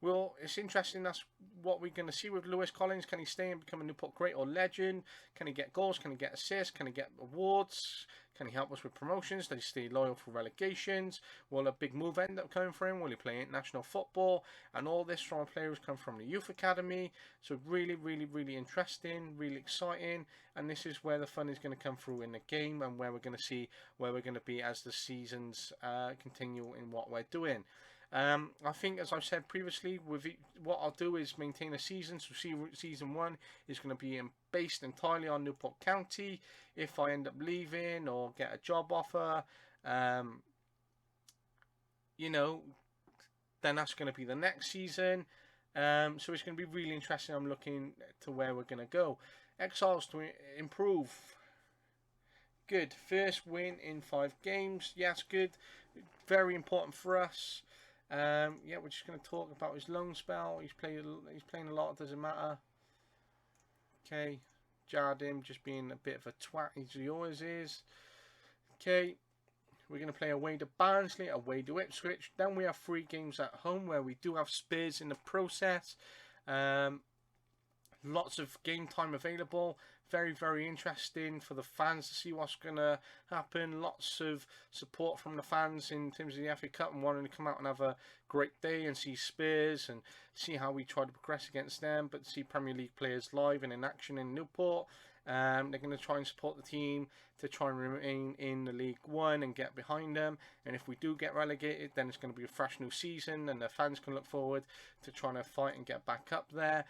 Well, it's interesting. That's what we're going to see with Lewis Collins. Can he stay and become a Newport great or legend? Can he get goals? Can he get assists? Can he get awards? Can he help us with promotions? Does he stay loyal for relegations? Will a big move end up coming for him? Will he play international football? And all this from a player who's come from the youth academy. So really, really, really interesting, really exciting. And this is where the fun is going to come through in the game, and where we're going to see where we're going to be as the seasons continue in what we're doing. I think, as I've said previously, what I'll do is maintain a season. So season 1 is going to be based entirely on Newport County. If I end up leaving or get a job offer, you know, then that's going to be the next season. So it's going to be really interesting. I'm looking to where we're going to go. Exiles to improve. Good. First win in 5 games. Yes, good. Very important for us. Yeah, we're just going to talk about his loan spell. He's playing a lot. It doesn't matter. Okay, Jardim just being a bit of a twat as he always is. Okay, we're going to play away to Barnsley, away to Ipswich. Then we have 3 games at home where we do have Spurs in the process. Lots of game time available. Very, very interesting for the fans to see what's going to happen. Lots of support from the fans in terms of the FA Cup and wanting to come out and have a great day and see Spurs and see how we try to progress against them. But see Premier League players live and in action in Newport. They're going to try and support the team to try and remain in the League One and get behind them. And if we do get relegated, then it's going to be a fresh new season, and the fans can look forward to trying to fight and get back up there.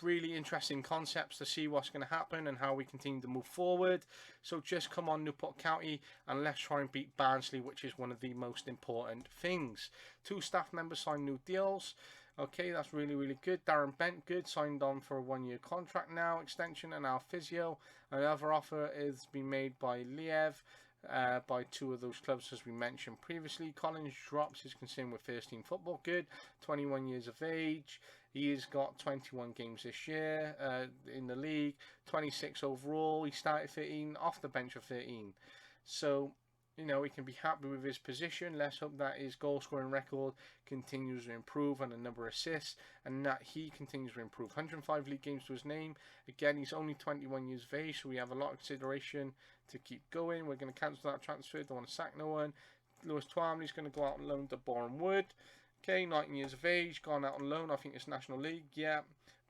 Really interesting concepts to see what's going to happen and how we continue to move forward. So just come on, Newport County, and let's try and beat Barnsley, which is one of the most important things. 2 staff members signed new deals. Okay, that's really, really good. Darren Bent, good, signed on for a 1-year contract now, extension, and our physio. Another offer is being made by Liev, by 2 of those clubs, as we mentioned previously. Collins drops his concern with first team football, good, 21 years of age. He has got 21 games this year in the league, 26 overall. He started 13, off the bench of 13. So, you know, he can be happy with his position. Let's hope that his goal scoring record continues to improve and the number of assists, and that he continues to improve. 105 league games to his name. Again, he's only 21 years of age, so we have a lot of consideration to keep going. We're going to cancel that transfer. Don't want to sack no one. Lewis Twamley's going to go out on loan to Boreham Wood. Okay, 19 years of age, gone out on loan. I think it's National League, yeah.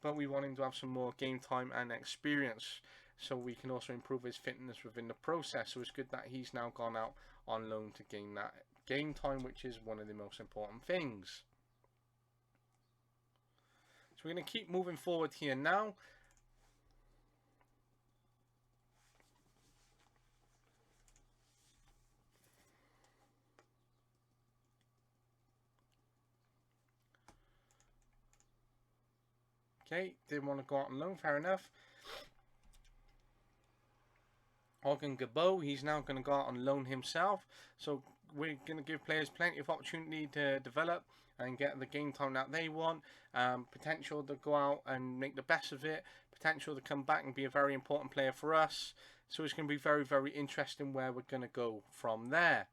But we want him to have some more game time and experience, so we can also improve his fitness within the process. So it's good that he's now gone out on loan to gain that game time, which is one of the most important things. So we're going to keep moving forward here now. Okay, didn't want to go out on loan, fair enough. Hogan Gabo, he's now going to go out on loan himself. So we're going to give players plenty of opportunity to develop and get the game time that they want. Potential to go out and make the best of it. Potential to come back and be a very important player for us. So it's going to be very, very interesting where we're going to go from there.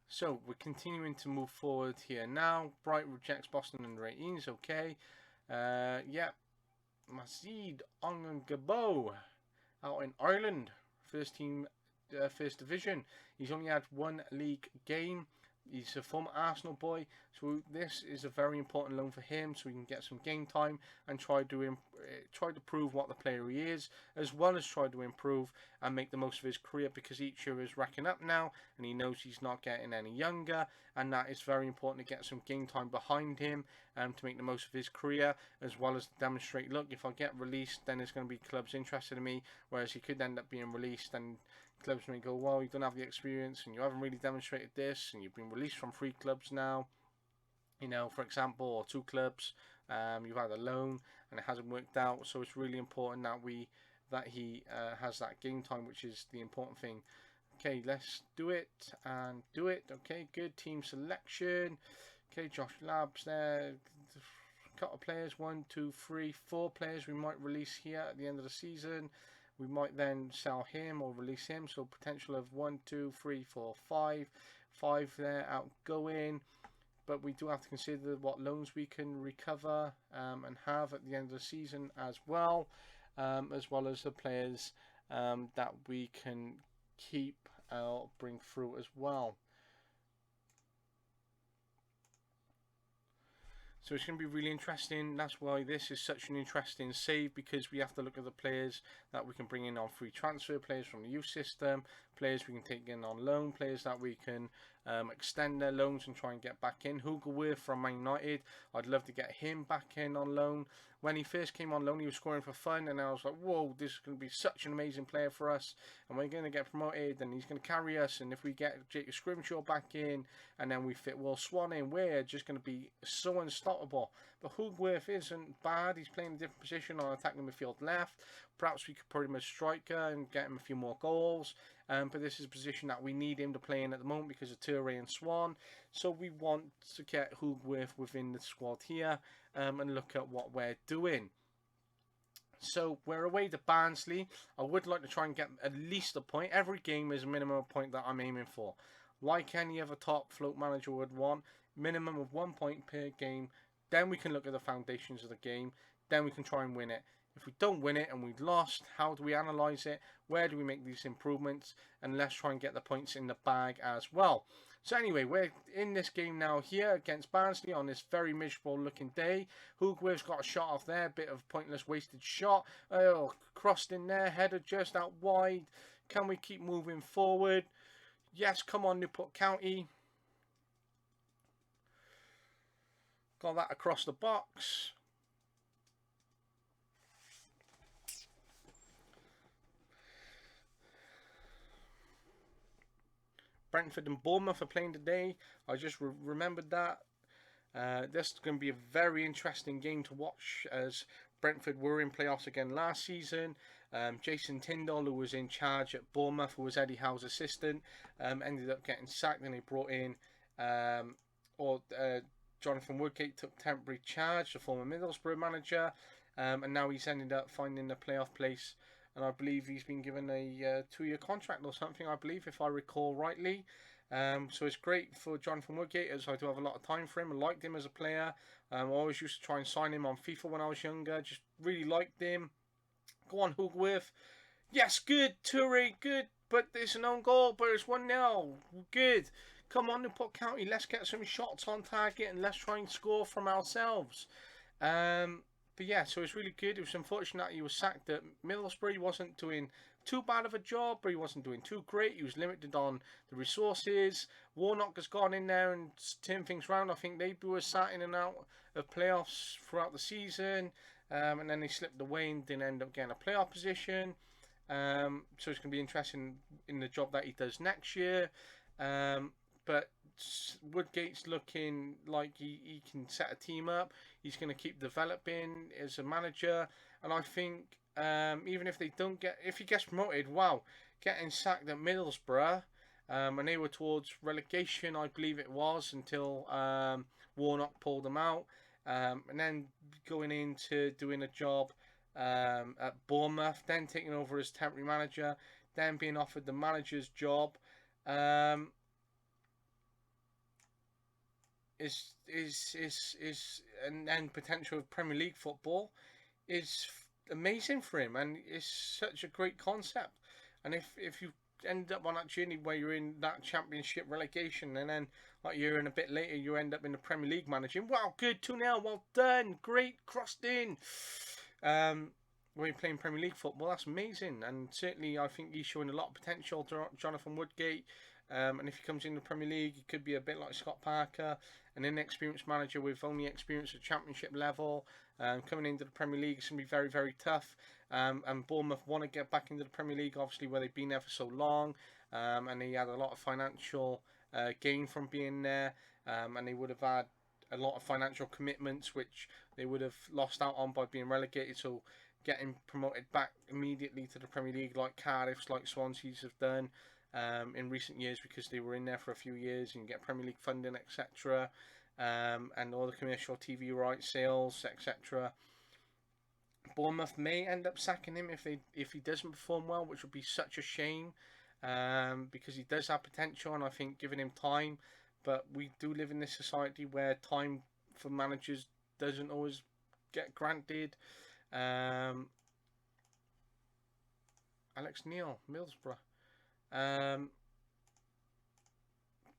So we're continuing to move forward here now. Bright rejects Boston under 18s, okay. Yeah, Mazid Ongabo out in Ireland, first team, first division. He's only had 1 league game. He's a former Arsenal boy, so this is a very important loan for him, so he can get some game time and try to prove what the player he is, as well as try to improve and make the most of his career, because each year is racking up now, and he knows he's not getting any younger, and that is very important to get some game time behind him to make the most of his career, as well as to demonstrate, look, if I get released, then there's going to be clubs interested in me, whereas he could end up being released and clubs may go, well, you don't have the experience and you haven't really demonstrated this, and you've been released from 3 clubs now, for example, or 2 clubs. You've had a loan and it hasn't worked out, so it's really important that he has that game time, which is the important thing. Okay, let's do it and do it. Okay, good team selection. Okay, Josh Labs there. A couple of players, 1, 2, 3, 4 players we might release here at the end of the season. We might then sell him or release him. So potential of 1, 2, 3, 4, 5. 5 there outgoing. But we do have to consider what loans we can recover and have at the end of the season as well as the players that we can keep or bring through as well. So it's going to be really interesting. That's why this is such an interesting save, because we have to look at the players that we can bring in on free transfer, players from the youth system, players we can take in on loan, players that we can extend their loans and try and get back in. Hugo Wirth from Man United, I'd love to get him back in on loan. When he first came on loan, he was scoring for fun, and I was like, whoa, this is going to be such an amazing player for us, and we're going to get promoted, and he's going to carry us, and if we get Jacob Scrimshaw back in, and then we fit Will Swan in, we're just going to be so unstoppable. But Hugo Wirth isn't bad. He's playing a different position on attacking midfield left. Perhaps we could put him as striker and get him a few more goals. But this is a position that we need him to play in at the moment because of Toure and Swan. So we want to get Hugo Wirth within the squad here and look at what we're doing. So we're away to Barnsley. I would like to try and get at least a point. Every game is a minimum point that I'm aiming for. Like any other top float manager would want, minimum of 1 point per game. Then we can look at the foundations of the game. Then we can try and win it. If we don't win it and we've lost, how do we analyse it? Where do we make these improvements? And let's try and get the points in the bag as well. So anyway, we're in this game now here against Barnsley on this very miserable looking day. Hugo Wirth's got a shot off there, bit of pointless wasted shot. Oh, crossed in there, header just out wide. Can we keep moving forward? Yes, come on Newport County. Got that across the box. Brentford and Bournemouth are playing today. I just remembered that. This is going to be a very interesting game to watch, as Brentford were in playoffs again last season. Jason Tindall, who was in charge at Bournemouth, who was Eddie Howe's assistant, ended up getting sacked, and they brought in Jonathan Woodgate took temporary charge, the former Middlesbrough manager, and now he's ended up finding a playoff place. And I believe he's been given a 2-year contract or something, I believe, if I recall rightly. So it's great for Jonathan Woodgate, as I do have a lot of time for him. I liked him as a player. I always used to try and sign him on FIFA when I was younger. Just really liked him. Go on, Hugo Wirth. Yes, good. Toure, good. But it's an own goal, but it's 1-0. Good. Come on, Newport County. Let's get some shots on target and let's try and score from ourselves. But yeah, so it's really good. It was unfortunate that he was sacked at Middlesbrough. He wasn't doing too bad of a job, but he wasn't doing too great. He was limited on the resources. Warnock has gone in there and turned things around. I think they were sat in and out of playoffs throughout the season. And then they slipped away and didn't end up getting a playoff position. So it's going to be interesting in the job that he does next year. But Woodgate's looking like he can set a team up. He's going to keep developing as a manager, and I think even if he gets promoted, wow, getting sacked at Middlesbrough, and they were towards relegation, I believe it was, until Warnock pulled them out, and then going into doing a job at Bournemouth, then taking over as temporary manager, then being offered the manager's job. And then potential of Premier League football is amazing for him, and it's such a great concept. And if you end up on that journey where you're in that Championship relegation, and then like a year and a bit later, you end up in the Premier League managing. Wow, good, 2-0, well done, great, crossed in. When you're playing Premier League football, that's amazing. And certainly, I think he's showing a lot of potential, Jonathan Woodgate. And if he comes in the Premier League, he could be a bit like Scott Parker, an inexperienced manager with only experience at Championship level. Coming into the Premier League is going to be very, very tough. And Bournemouth want to get back into the Premier League, obviously, where they've been there for so long. And he had a lot of financial gain from being there. And they would have had a lot of financial commitments, which they would have lost out on by being relegated. So getting promoted back immediately to the Premier League, like Cardiff's, like Swansea's have done in recent years, because they were in there for a few years and you get Premier League funding, etc. And all the commercial TV rights sales, etc. Bournemouth may end up sacking him if he doesn't perform well, which would be such a shame, because he does have potential, and I think giving him time. But we do live in this society where time for managers doesn't always get granted. Alex Neil, Middlesbrough.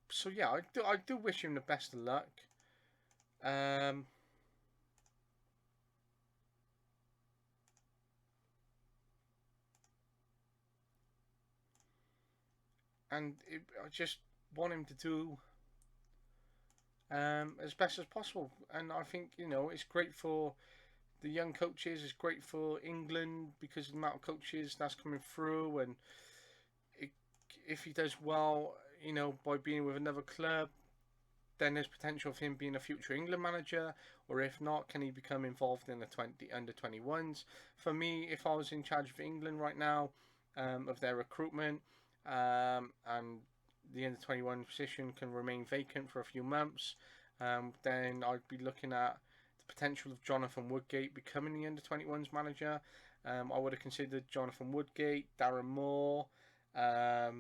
So yeah, I do wish him the best of luck. And I just want him to do as best as possible. And I think, it's great for the young coaches, it's great for England because of the amount of coaches that's coming through. And if he does well, by being with another club, then there's potential for him being a future England manager. Or if not, can he become involved in the under 21s? For me, if I was in charge of England right now, of their recruitment, and the under 21 position can remain vacant for a few months, then I'd be looking at the potential of Jonathan Woodgate becoming the under 21s manager. I would have considered Jonathan Woodgate, Darren Moore. They're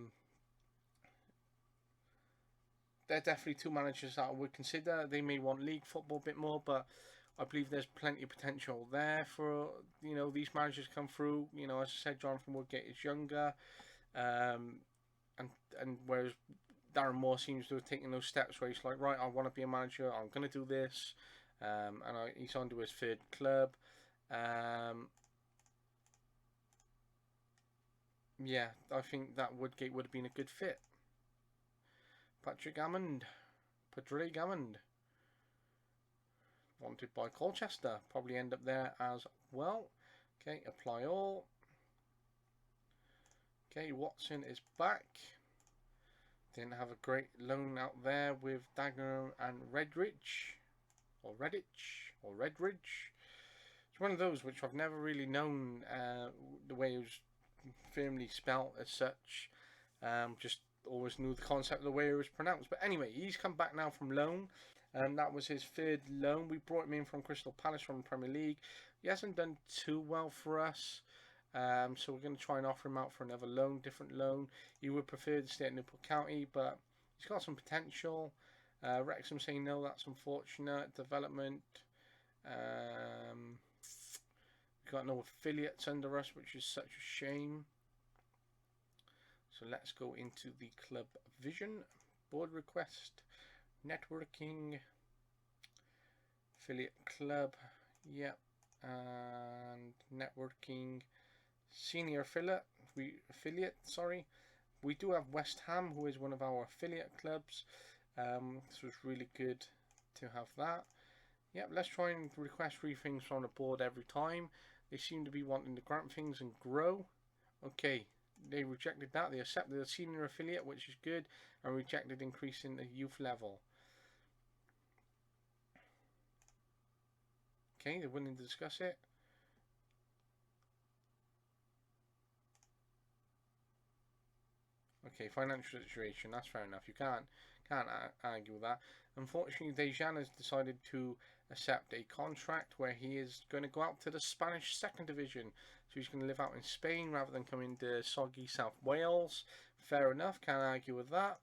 definitely two managers that I would consider. They may want league football a bit more, but I believe there's plenty of potential there for these managers to come through. As I said, Jonathan Woodgate is younger, and whereas Darren Moore seems to have taken those steps where he's like, right, I want to be a manager, I'm going to do this, and he's on to his third club. Yeah, I think that Woodgate would have been a good fit. Patrick Hammond, wanted by Colchester, probably end up there as well. Okay, apply all. Okay, Watson is back. Didn't have a great loan out there with Dagenham and Redridge. It's one of those which I've never really known the way it was firmly spelt as such. Just always knew the concept of the way it was pronounced. But anyway, he's come back now from loan. That was his third loan. We brought him in from Crystal Palace from the Premier League. He hasn't done too well for us. So we're going to try and offer him out for another loan, different loan. He would prefer to stay at Newport County, but he's got some potential. Wrexham saying no, that's unfortunate. Development. We've got no affiliates under us, which is such a shame. So let's go into the club vision. Board request. Networking. Affiliate club. Yep. And networking. Senior affiliate. We do have West Ham, who is one of our affiliate clubs. So it's really good to have that. Yep, let's try and request 3 things from the board every time. They seem to be wanting to grant things and grow. Okay, they rejected that. They accepted a senior affiliate, which is good, and rejected increasing the youth level. Okay, they're willing to discuss it. Okay, financial situation, that's fair enough. You can't argue with that. Unfortunately, Dejan has decided to accept a contract where he is going to go out to the Spanish second division. So he's going to live out in Spain rather than coming to soggy South Wales. Fair enough, can't argue with that.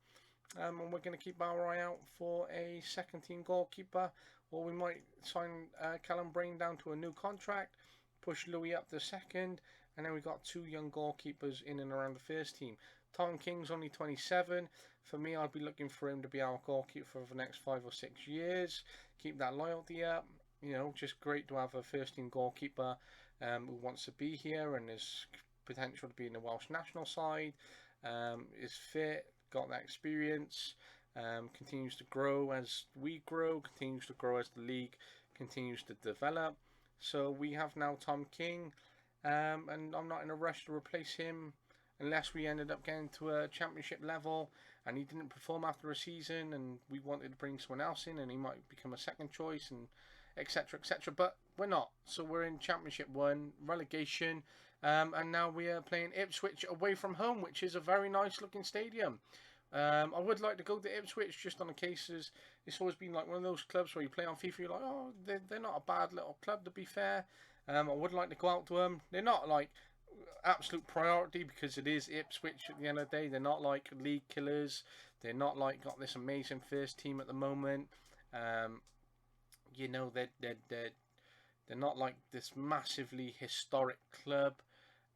And we're going to keep our eye out for a second team goalkeeper. Or we might sign Callum Brain down to a new contract, push Louis up to second, and then we've got 2 young goalkeepers in and around the first team. Tom King's only 27. For me, I'd be looking for him to be our goalkeeper for the next 5 or 6 years. Keep that loyalty up. You know, just great to have a first-team goalkeeper who wants to be here and has potential to be in the Welsh national side. Is fit, got that experience. Continues to grow as we grow. Continues to grow as the league continues to develop. So we have now Tom King, and I'm not in a rush to replace him unless we ended up getting to a championship level and he didn't perform after a season and we wanted to bring someone else in and he might become a second choice and etc, etc. But we're not. So we're in Championship 1, relegation, and now we are playing Ipswich away from home, which is a very nice looking stadium. I would like to go to Ipswich just on the cases. It's always been like one of those clubs where you play on FIFA, you're like, oh, they're not a bad little club, to be fair. I would like to go out to them. They're not like absolute priority because it is Ipswich at the end of the day. They're not like league killers. They're not like got this amazing first team at the moment. You know, they're not like this massively historic club.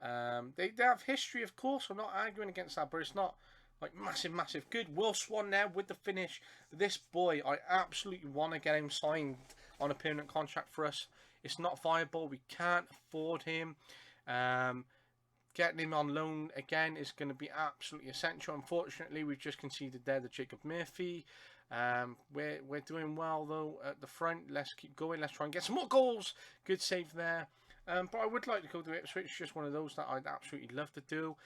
They have history, of course. I'm not arguing against that, but it's not like massive good. Will Swan there with the finish. This boy, I absolutely want to get him signed on a permanent contract for us. It's not viable. We can't afford him. Getting him on loan again is going to be absolutely essential. Unfortunately, we've just conceded there to Jacob Murphy. We're doing well though at the front. Let's keep going. Let's try and get some more goals. Good save there. But I would like to go to Ipswich. Just one of those that I'd absolutely love to do.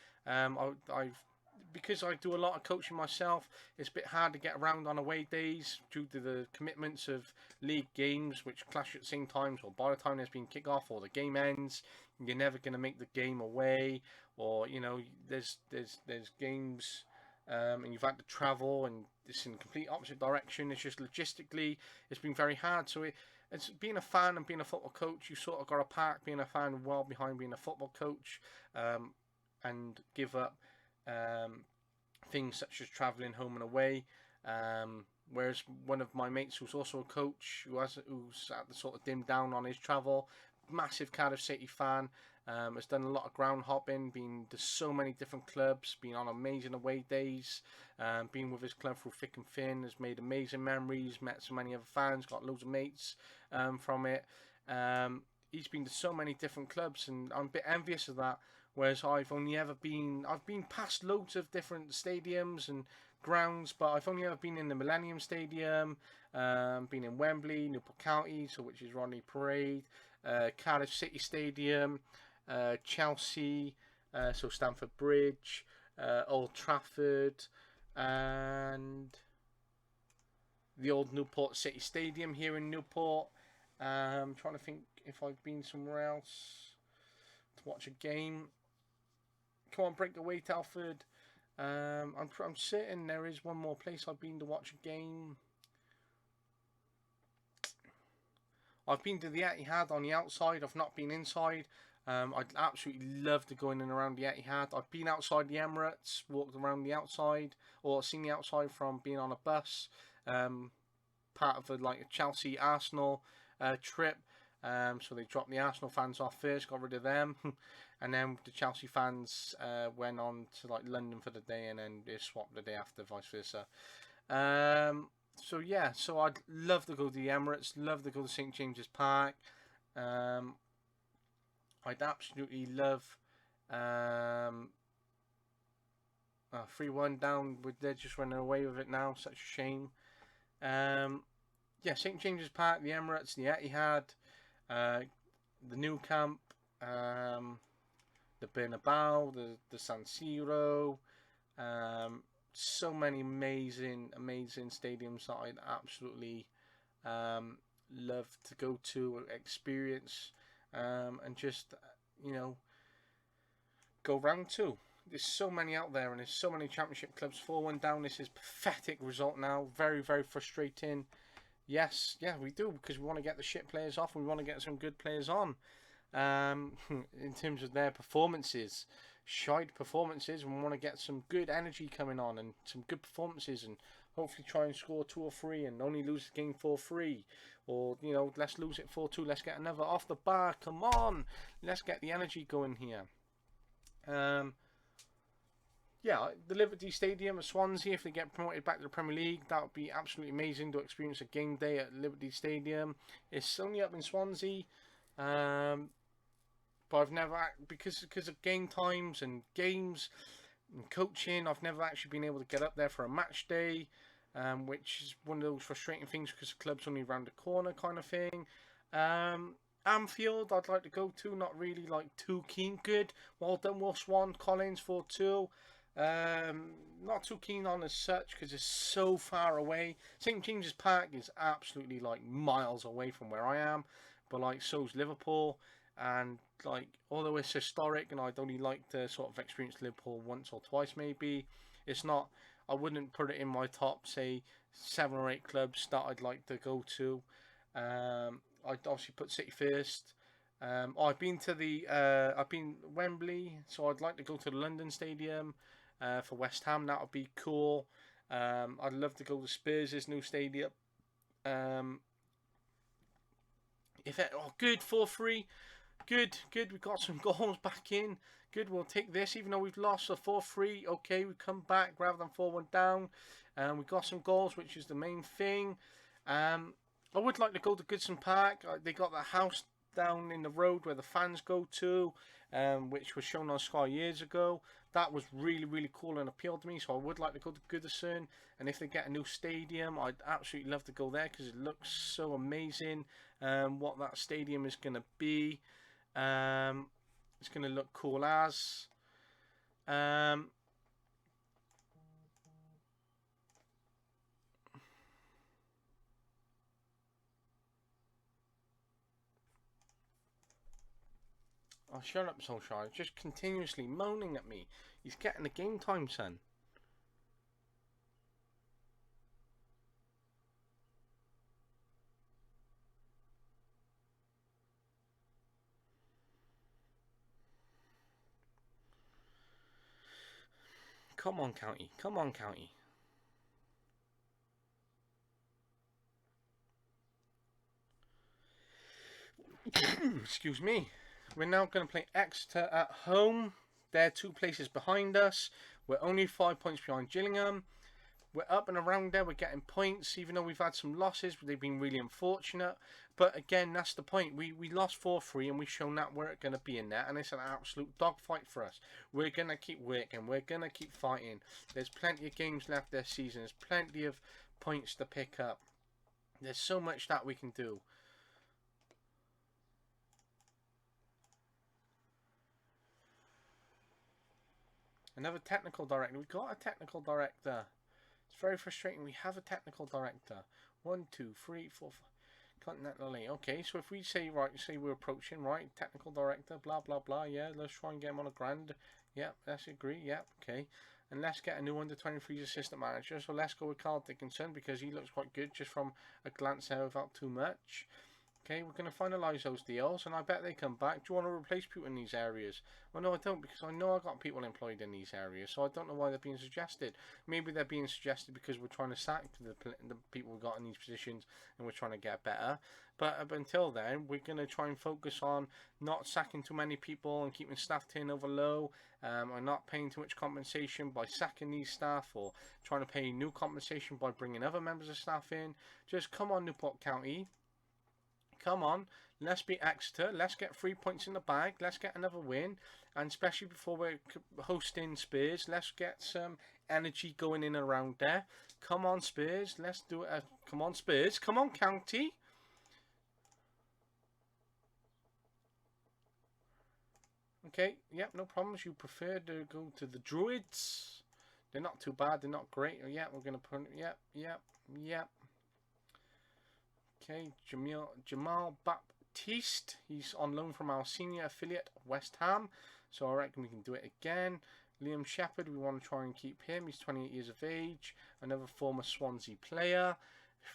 Because I do a lot of coaching myself, it's a bit hard to get around on away days due to the commitments of league games, which clash at the same times, or by the time there's been kick-off or the game ends, you're never going to make the game away, or, you know, there's games, and you've had to travel, and it's in the complete opposite direction. It's just logistically, it's been very hard. So it's being a fan and being a football coach, you sort of got to park being a fan well behind being a football coach, and give up things such as travelling home and away. Whereas one of my mates who's also a coach who's had to sort of dim down on his travel, massive Cardiff City fan, has done a lot of ground hopping, been to so many different clubs, been on amazing away days, been with his club through thick and thin, has made amazing memories, met so many other fans, got loads of mates from it. He's been to so many different clubs and I'm a bit envious of that. Whereas I've been past loads of different stadiums and grounds, but I've only ever been in the Millennium Stadium, been in Wembley, Newport County, so which is Rodney Parade, Cardiff City Stadium, Chelsea, so Stamford Bridge, Old Trafford, and the old Newport City Stadium here in Newport. I'm trying to think if I've been somewhere else to watch a game. Come on, break away, Telford. I'm certain there is one more place I've been to watch a game. I've been to the Etihad on the outside. I've not been inside. I'd absolutely love to go in and around the Etihad. I've been outside the Emirates, walked around the outside, or seen the outside from being on a bus. Part of a Chelsea Arsenal trip. So they dropped the Arsenal fans off first, got rid of them, and then the Chelsea fans went on to London for the day, and then they swapped the day after, vice versa. So yeah, so I'd love to go to the Emirates, love to go to St James's Park. I'd absolutely love 3-1 down. They're just running away with it now. Such a shame. Yeah, St James's Park, the Emirates, the Etihad. The Nou Camp, the Bernabeu, the San Siro, so many amazing stadiums that I'd absolutely love to go to, experience, and just go round to. There's so many out there, and there's so many championship clubs. 4-1 down. This is pathetic result now. Very frustrating. Yes, yeah, we do, because we want to get the shit players off and we want to get some good players on. In terms of their performances, shite performances, and we want to get some good energy coming on and some good performances and hopefully try and score 2 or 3 and only lose the game 4-3. Or, let's lose it 4-2, let's get another off the bar, come on! Let's get the energy going here. yeah, the Liberty Stadium at Swansea, if they get promoted back to the Premier League, that would be absolutely amazing to experience a game day at Liberty Stadium. It's only up in Swansea, but I've never, because of game times and games and coaching, I've never actually been able to get up there for a match day, which is one of those frustrating things because the club's only around the corner kind of thing. Anfield, I'd like to go to, not really like too keen. Good, well done, Wolf Swan, Collins 4-2. Not too keen on as such because it's so far away. St James's Park is absolutely like miles away from where I am, but like so's Liverpool, and like although it's historic and I'd only like to sort of experience Liverpool once or twice maybe, it's not. I wouldn't put it in my top say 7 or 8 clubs that I'd like to go to. I'd obviously put City first. I've been to I've been Wembley, so I'd like to go to the London Stadium for West Ham. That would be cool. I'd love to go to Spurs' new stadium. Good 4-3, good. We got some goals back in. Good, we'll take this, even though we've lost a 4-3. Okay, we come back rather than 4-1 down. We got some goals, which is the main thing. I would like to go to Goodson Park. They got that house down in the road where the fans go to, which was shown on Sky years ago. That was really, really cool and appealed to me, so I would like to go to Goodison. And if they get a new stadium, I'd absolutely love to go there because it looks so amazing. What that stadium is going to be. It's going to look cool as. Oh, shut up, Solskjaer. Just continuously moaning at me. He's getting the game time, son. Come on, County. Come on, County. Excuse me. We're now going to play Exeter at home. They're 2 places behind us. We're only 5 points behind Gillingham. We're up and around there. We're getting points, even though we've had some losses. They've been really unfortunate. But again, that's the point. We lost 4-3 and we've shown that we're going to be in there. And it's an absolute dogfight for us. We're going to keep working. We're going to keep fighting. There's plenty of games left this season. There's plenty of points to pick up. There's so much that we can do. Another technical director. We've got a technical director. It's very frustrating. We have a technical director. 1, 2, 3, 4, 5. Continentally. Okay, so if we say, right, say we're approaching, right, technical director, blah, blah, blah, yeah, let's try and get him on a grand. Yeah, let's agree, yeah, okay. And let's get a new under-23s assistant manager. So let's go with Carl Dickinson because he looks quite good just from a glance there without too much. Okay, we're going to finalise those deals, and I bet they come back. Do you want to replace people in these areas? Well, no, I don't, because I know I've got people employed in these areas, so I don't know why they're being suggested. Maybe they're being suggested because we're trying to sack the people we've got in these positions, and we're trying to get better. But up until then, we're going to try and focus on not sacking too many people and keeping staff turnover low, and not paying too much compensation by sacking these staff, or trying to pay new compensation by bringing other members of staff in. Just come on, Newport County. Come on, let's beat Exeter. Let's get 3 points in the bag. Let's get another win. And especially before we're hosting Spurs, let's get some energy going in around there. Come on, Spurs. Let's do it. Come on, Spurs. Come on, County. Okay, yep, no problems. You prefer to go to the Druids. They're not too bad. They're not great. Yeah, we're going to put... Yep. Okay, Jamal Baptiste. He's on loan from our senior affiliate, West Ham. So I reckon we can do it again. Liam Shepherd, we want to try and keep him. He's 28 years of age. Another former Swansea player.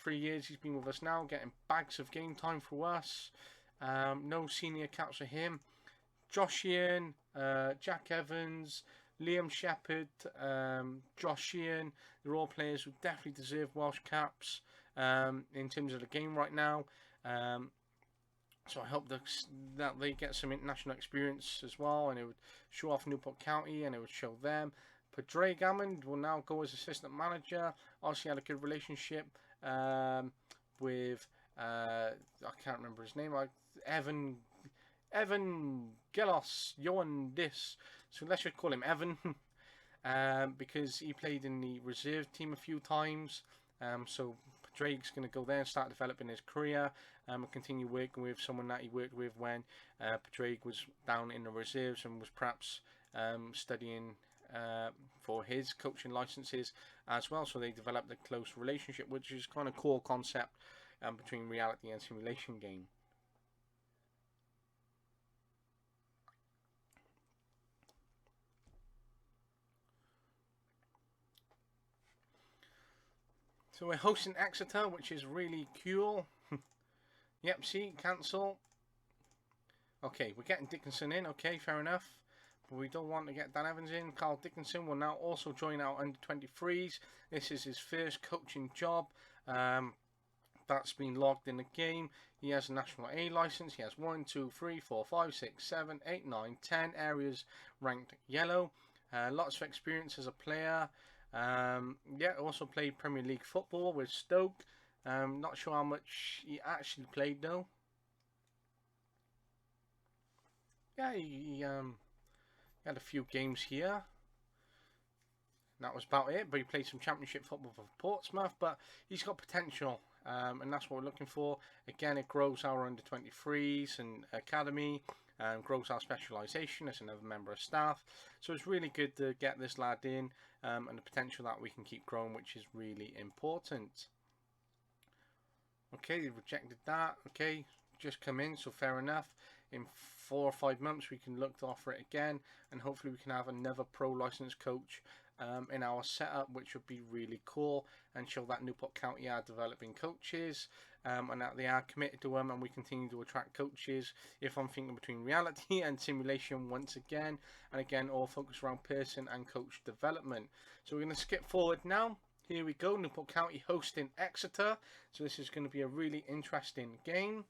3 years he's been with us now, getting bags of game time for us. No senior caps for him. Josh Ian, Jack Evans, Liam Shepherd, Josh Ian. They're all players who definitely deserve Welsh caps. In terms of the game right now, so I hope that they get some international experience as well, and it would show off Newport County and it would show them. Padraig Hammond will now go as assistant manager. Obviously had a good relationship with I can't remember his name. Evan Gelos Johan Dis. So let's just call him Evan. Because he played in the reserve team a few times. So Padraig's going to go there and start developing his career and continue working with someone that he worked with when Padraig was down in the reserves and was perhaps studying for his coaching licenses as well. So they developed a close relationship, which is kind of core concept between reality and simulation game. So we're hosting Exeter, which is really cool. Yep, see, cancel. Okay, we're getting Dickinson in. Okay, fair enough. But we don't want to get Dan Evans in. Carl Dickinson will now also join our under-23s. This is his first coaching job. That's been logged in the game. He has a National A license. He has 1, 2, 3, 4, 5, 6, 7, 8, 9, 10 areas ranked yellow. Lots of experience as a player. Yeah, also played Premier League football with Stoke. Not sure how much he actually played though. Yeah, he had a few games here. That was about it, but he played some championship football for Portsmouth, but he's got potential, and that's what we're looking for. Again, it grows our under-23s and academy, and grows our specialisation as another member of staff. So it's really good to get this lad in, and the potential that we can keep growing, which is really important. Okay, they rejected that. Okay, just come in, so fair enough. In 4 or 5 months, we can look to offer it again, and hopefully we can have another pro licensed coach in our setup, which would be really cool, and show that Newport County are developing coaches, and that they are committed to them, and we continue to attract coaches. If I'm thinking between reality and simulation once again, and again all focused around person and coach development. So we're going to skip forward now. Here we go, Newport County hosting Exeter. So this is going to be a really interesting game.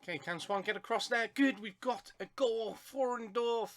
Okay, can Swan get across there? Good, we've got a goal. Forendorf.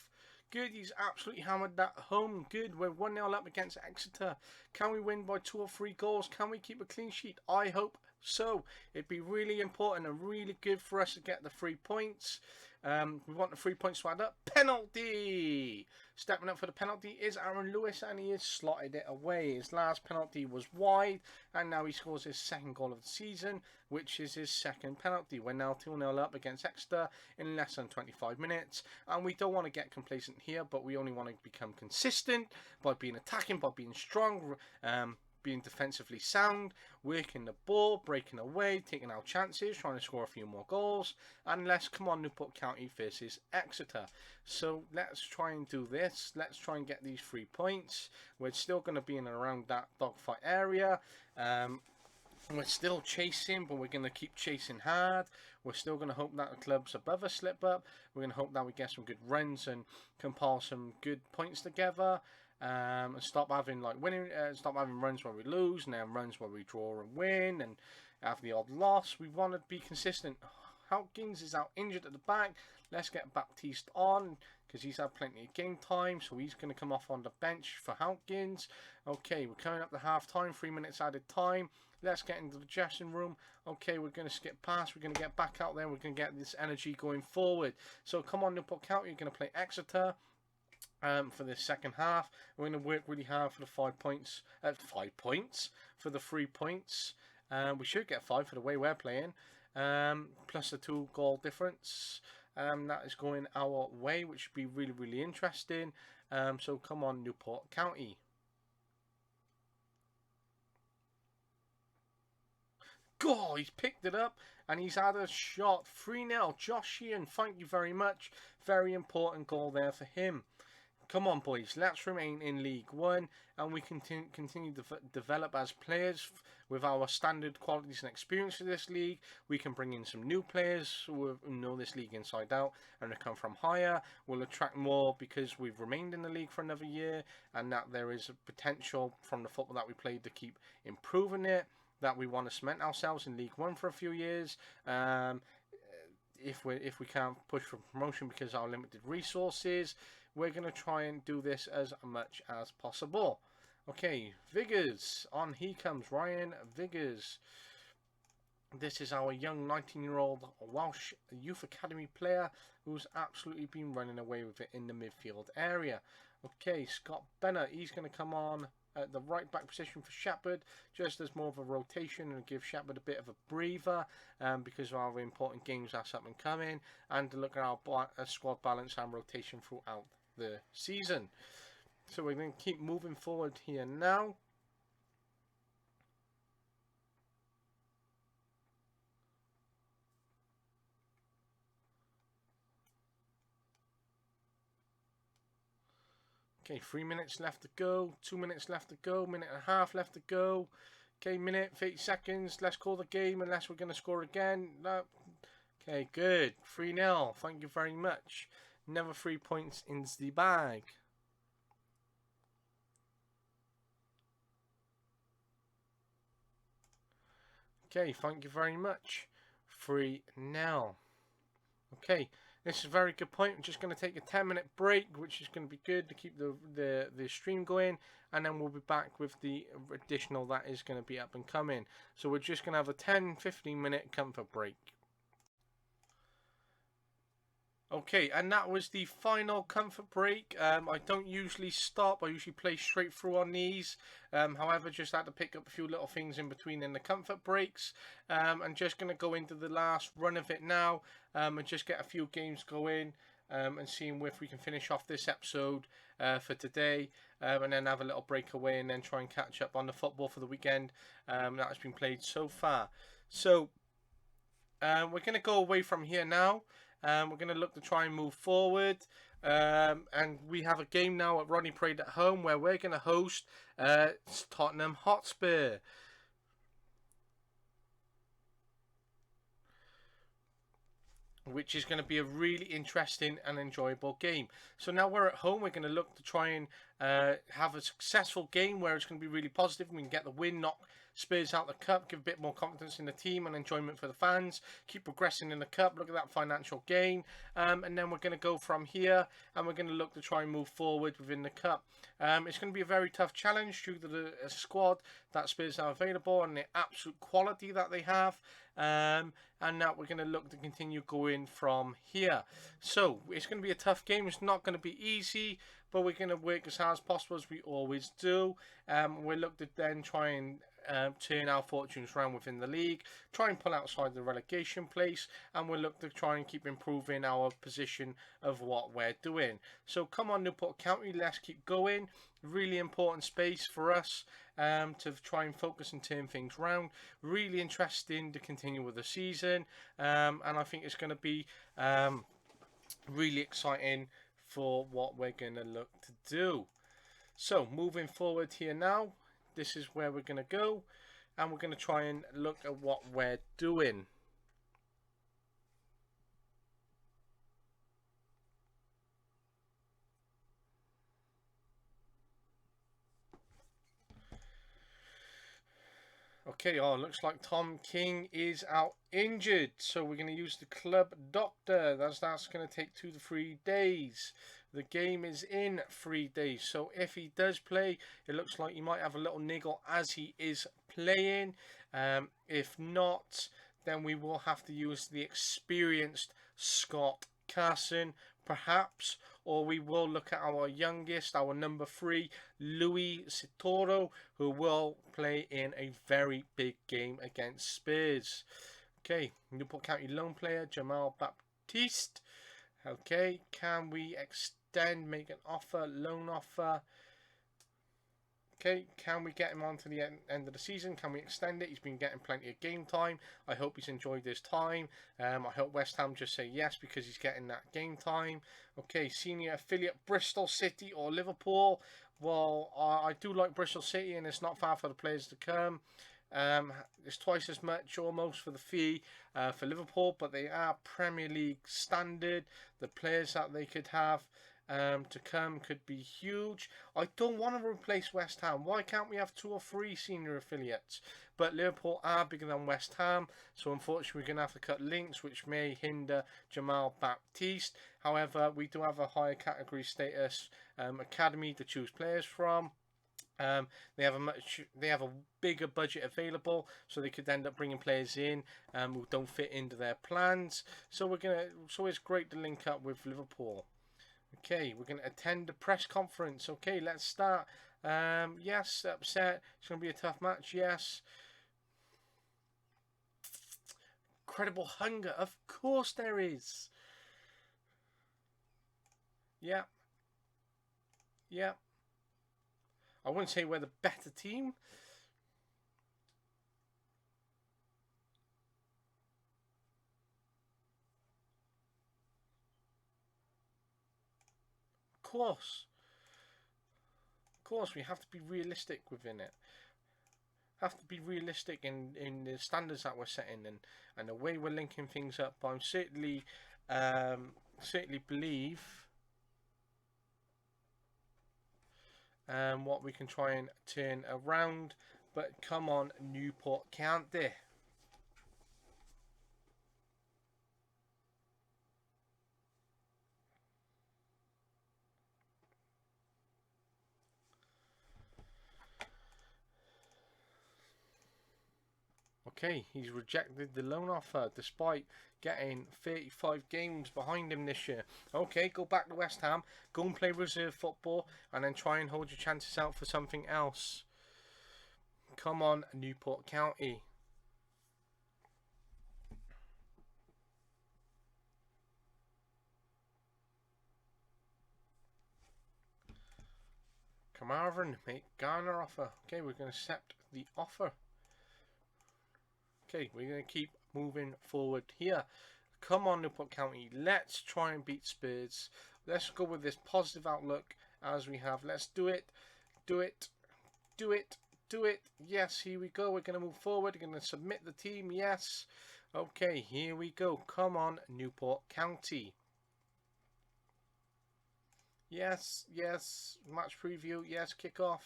Good, he's absolutely hammered that home. Good, we're 1-0 up against Exeter. Can we win by 2 or 3 goals? Can we keep a clean sheet? I hope so. It'd be really important and really good for us to get the 3 points. We want the 3 points to add up. Penalty! Stepping up for the penalty is Aaron Lewis, and he has slotted it away. His last penalty was wide, and now he scores his second goal of the season, which is his second penalty. We're now 2-0 up against Exeter in less than 25 minutes, and we don't want to get complacent here, but we only want to become consistent by being attacking, by being strong, being defensively sound, working the ball, breaking away, taking our chances, trying to score a few more goals. And let's come on, Newport County versus Exeter. So let's try and do this. Let's try and get these 3 points. We're still going to be in and around that dogfight area. We're still chasing, but we're going to keep chasing hard. We're still going to hope that the clubs above us slip up. We're going to hope that we get some good runs and compile some good points together. And stop having stop having runs where we lose, and then runs where we draw and win, and have the odd loss. We want to be consistent. Hawkins is out injured at the back. Let's get Baptiste on, because he's had plenty of game time, so he's going to come off on the bench for Hawkins. Okay, we're coming up to half time, 3 minutes added time. Let's get into the dressing room. Okay, we're going to skip past. We're going to get back out there. We're going to get this energy going forward. So come on, Newport County. You're going to play Exeter. For the second half, we're going to work really hard for the 5 points. 5 points for the 3 points. We should get 5 for the way we're playing, plus the 2 goal difference. That is going our way, which should be really, really interesting. So come on, Newport County. God, he's picked it up and he's had a shot. 3-0. Josh Sheehan, thank you very much. Very important goal there for him. Come on, boys, let's remain in League One, and we continue to develop as players with our standard qualities and experience of this league. We can bring in some new players who know this league inside out and they come from higher. We'll attract more because we've remained in the league for another year, and that there is a potential from the football that we played to keep improving it, that we want to cement ourselves in League One for a few years. If we can't push for promotion because of our limited resources, we're going to try and do this as much as possible. Okay, Viggers. On he comes, Ryan Viggers. This is our young 19-year-old Welsh Youth Academy player who's absolutely been running away with it in the midfield area. Okay, Scott Bennett. He's going to come on at the right back position for Shepherd, just as more of a rotation and give Shepherd a bit of a breather because of our important games that's up and coming, and to look at our squad balance and rotation throughout the season. So we're going to keep moving forward here now. Okay, 3 minutes left to go, 2 minutes left to go, minute and a half left to go. Okay, minute, 30 seconds. Let's call the game unless we're going to score again. No. Okay, good. 3-0. Thank you very much. Another 3 points in the bag. Okay, thank you very much. 3-0. Okay, this is a very good point. I'm just going to take a 10-minute break, which is going to be good to keep the stream going, and then we'll be back with the additional that is going to be up and coming. So we're just going to have a 10-15 minute comfort break. Okay, and that was the final comfort break. I don't usually stop. I usually play straight through on these. However, just had to pick up a few little things in between in the comfort breaks. I'm just going to go into the last run of it now and just get a few games going and seeing if we can finish off this episode for today and then have a little breakaway and then try and catch up on the football for the weekend that has been played so far. So we're going to go away from here now. We're going to look to try and move forward. And we have a game now at Rodney Parade at home where we're going to host Tottenham Hotspur. Which is going to be a really interesting and enjoyable game. So now we're at home, we're going to look to try and have a successful game where it's going to be really positive. We can get the win, knock Spurs out the cup, give a bit more confidence in the team and enjoyment for the fans, keep progressing in the cup, look at that financial gain, and then we're going to go from here and we're going to look to try and move forward within the cup. It's going to be a very tough challenge due to the squad that Spurs have available and the absolute quality that they have, and now we're going to look to continue going from here. So it's going to be a tough game. It's not going to be easy, but we're going to work as hard as possible as we always do. We'll look to then try and turn our fortunes around within the league, try and pull outside the relegation place, and we'll look to try and keep improving our position of what we're doing. So come on, Newport County, let's keep going. Really important space for us to try and focus and turn things around. Really interesting to continue with the season, and I think it's going to be really exciting for what we're going to look to do. So moving forward here now, this is where we're going to go, and we're going to try and look at what we're doing. Okay, looks like Tom King is out injured, so we're going to use the club doctor. That's going to take 2 to 3 days. The game is in 3 days, so if he does play, it looks like he might have a little niggle as he is playing. If not, then we will have to use the experienced Scott Carson, perhaps, or we will look at our youngest, our number 3, Louis Sitoro, who will play in a very big game against Spurs. Okay, Newport County loan player, Jamal Baptiste. Okay, can we extend, make an offer, loan offer? Okay, can we get him on to the end of the season? Can we extend it? He's been getting plenty of game time. I hope he's enjoyed his time. I hope West Ham just say yes because he's getting that game time. Okay, senior affiliate, Bristol City or Liverpool. Well, I do like Bristol City, and it's not far for the players to come. It's twice as much almost for the fee for Liverpool, but they are Premier League standard. The players that they could have to come could be huge. I don't want to replace West Ham. Why can't we have 2 or 3 senior affiliates? But Liverpool are bigger than West Ham, so unfortunately we're going to have to cut links, which may hinder Jamal Baptiste. However, we do have a higher category status academy to choose players from. They have a bigger budget available, so they could end up bringing players in who don't fit into their plans. So it's great to link up with Liverpool. Okay, we're going to attend the press conference. Okay, let's start. Yes, upset. It's going to be a tough match. Yes. Incredible hunger. Of course there is. Yeah. Yeah. I wouldn't say we're the better team. Of course, we have to be realistic within it. Have to be realistic in the standards that we're setting and the way we're linking things up. But I'm certainly believe what we can try and turn around. But come on, Newport County. Okay, he's rejected the loan offer despite getting 35 games behind him this year. Okay, go back to West Ham, go and play reserve football, and then try and hold your chances out for something else. Come on, Newport County. Come over and make Garner offer. Okay, we're going to accept the offer. Okay, we're going to keep moving forward here. Come on, Newport County. Let's try and beat Spurs. Let's go with this positive outlook as we have. Let's do it. Do it. Do it. Do it. Yes, here we go. We're going to move forward. We're going to submit the team. Yes. Okay, here we go. Come on, Newport County. Yes, yes. Match preview. Yes, kickoff.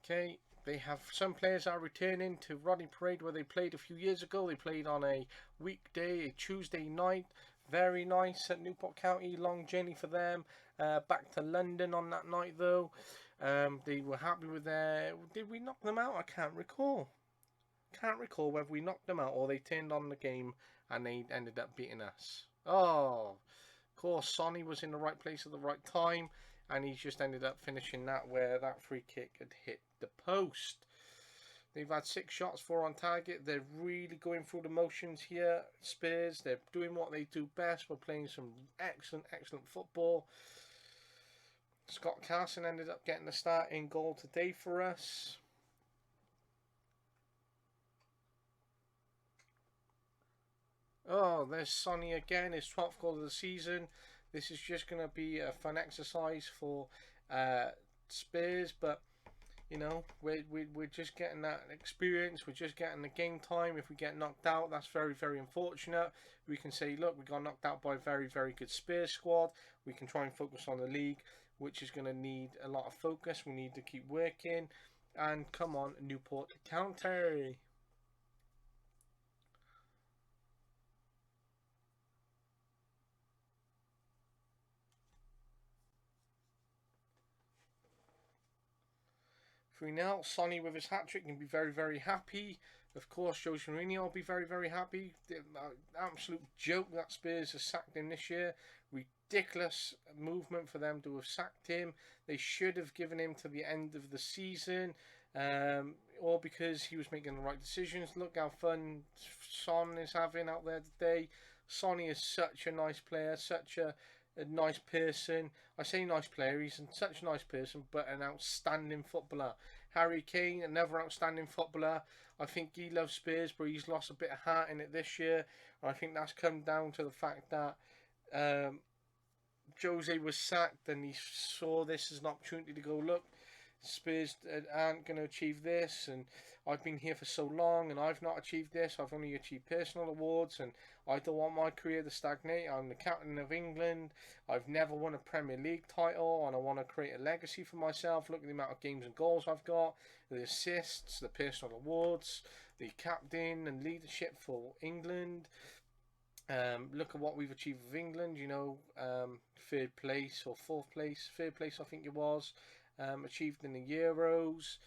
Okay. They have some players are returning to Rodney Parade where they played a few years ago. They played on a weekday, a Tuesday night. Very nice at Newport County. Long journey for them. Back to London on that night though. They were happy with their... Did we knock them out? I can't recall. Can't recall whether we knocked them out or they turned on the game and they ended up beating us. Oh, of course, Sonny was in the right place at the right time. And he's just ended up finishing that where that free kick had hit the post. They've had 6 shots, 4 on target. They're really going through the motions here. Spurs, they're doing what they do best. We're playing some excellent football. Scott Carson ended up getting the start in goal today for us. Oh, there's Sonny again. His 12th goal of the season. This is just going to be a fun exercise for Spurs, but you know, we're just getting that experience. We're just getting the game time. If we get knocked out, that's very unfortunate. We can say, look, we got knocked out by a very good Spurs squad. We can try and focus on the league, which is going to need a lot of focus. We need to keep working, and come on, Newport County. Now, Sonny with his hat-trick can be very happy. Of course, Jose Mourinho will be very happy. The absolute joke that Spurs has sacked him this year. Ridiculous movement for them to have sacked him. They should have given him to the end of the season. Or because he was making the right decisions. Look how fun Son is having out there today. Sonny is such a nice player, such a nice person. I say nice player, he's such a nice person, but an outstanding footballer. Harry Kane, another outstanding footballer. I think he loves Spurs, but he's lost a bit of heart in it this year. And I think that's come down to the fact that Jose was sacked, and he saw this as an opportunity to go, look, Spurs aren't going to achieve this, and I've been here for so long and I've not achieved this. I've only achieved personal awards, and I don't want my career to stagnate. I'm the captain of England. I've never won a Premier League title, and I want to create a legacy for myself. Look at the amount of games and goals I've got, the assists, the personal awards, the captain and leadership for England. Look at what we've achieved with England, third place or fourth place, third place I think it was, achieved in the Euros,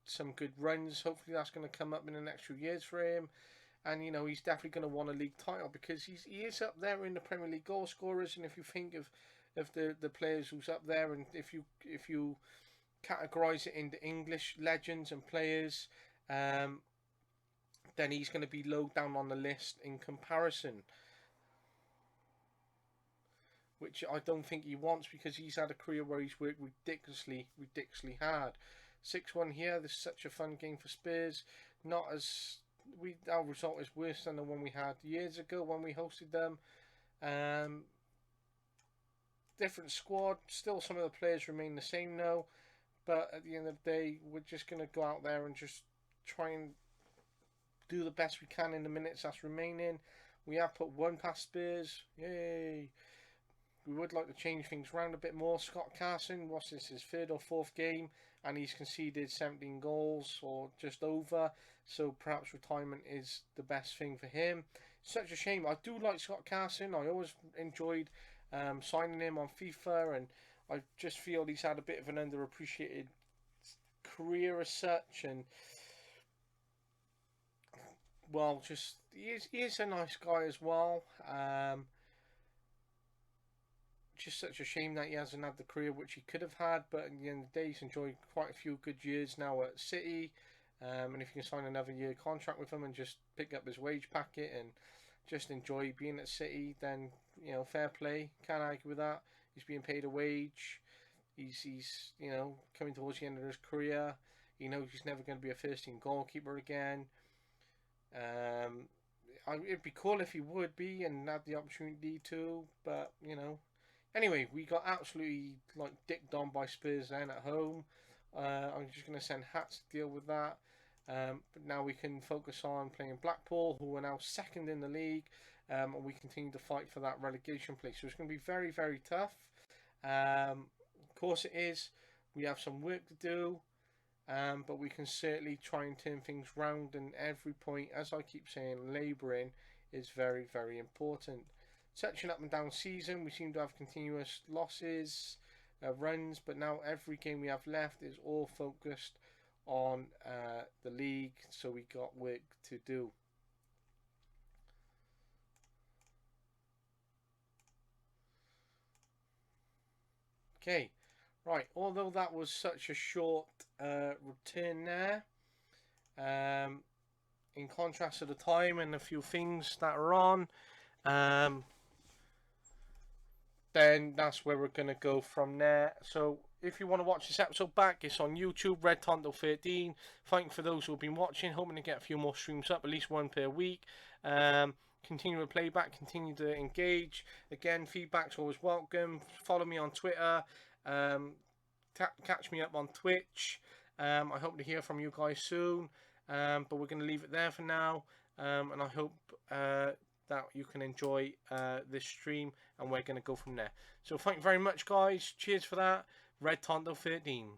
some good runs. Hopefully that's going to come up in the next few years for him, and he's definitely going to want a league title because he is up there in the Premier League goal scorers. And if you think of the players who's up there, and if you categorise it into English legends and players, then he's going to be low down on the list in comparison, which I don't think he wants, because he's had a career where he's worked ridiculously hard. 6-1 here. This is such a fun game for Spurs. Our result is worse than the one we had years ago when we hosted them. Different squad. Still, some of the players remain the same now. But at the end of the day, we're just going to go out there and just try and do the best we can in the minutes that's remaining. We have put one past Spurs. Yay! We would like to change things around a bit more. Scott Carson, what's this, his third or fourth game, and he's conceded 17 goals or just over, so perhaps retirement is the best thing for him. Such a shame. I do like Scott Carson. I always enjoyed signing him on FIFA, and I just feel he's had a bit of an underappreciated career as such, and well, just he is a nice guy as well. Just such a shame that he hasn't had the career which he could have had, but at the end of the day, he's enjoyed quite a few good years now at City, and if you can sign another year contract with him and just pick up his wage packet and just enjoy being at City, then fair play, can't argue with that. He's being paid a wage. He's coming towards the end of his career. He knows he's never going to be a first team goalkeeper again. It'd be cool if he would be and had the opportunity to, but anyway, we got absolutely dicked on by Spurs then at home. I'm just going to send hats to deal with that. But now we can focus on playing Blackpool, who are now second in the league, and we continue to fight for that relegation place. So it's going to be very, very tough. Of course it is. We have some work to do, but we can certainly try and turn things round. And every point, as I keep saying, labouring is very, very important. Such an up and down season. We seem to have continuous losses, runs, but now every game we have left is all focused on the league, so we got work to do. Okay, right, although that was such a short return there, in contrast to the time and a few things that are on, then that's where we're going to go from there. So if you want to watch this episode back, it's on YouTube, Red Tonto 13. Thank you for those who have been watching. Hoping to get a few more streams up, at least one per week. Continue to playback, continue to engage. Again, feedback's always welcome. Follow me on Twitter. Catch me up on Twitch. I hope to hear from you guys soon. But we're going to leave it there for now. And I hope that you can enjoy this stream, and we're going to go from there. So thank you very much, guys. Cheers for that. Red Tonto 13.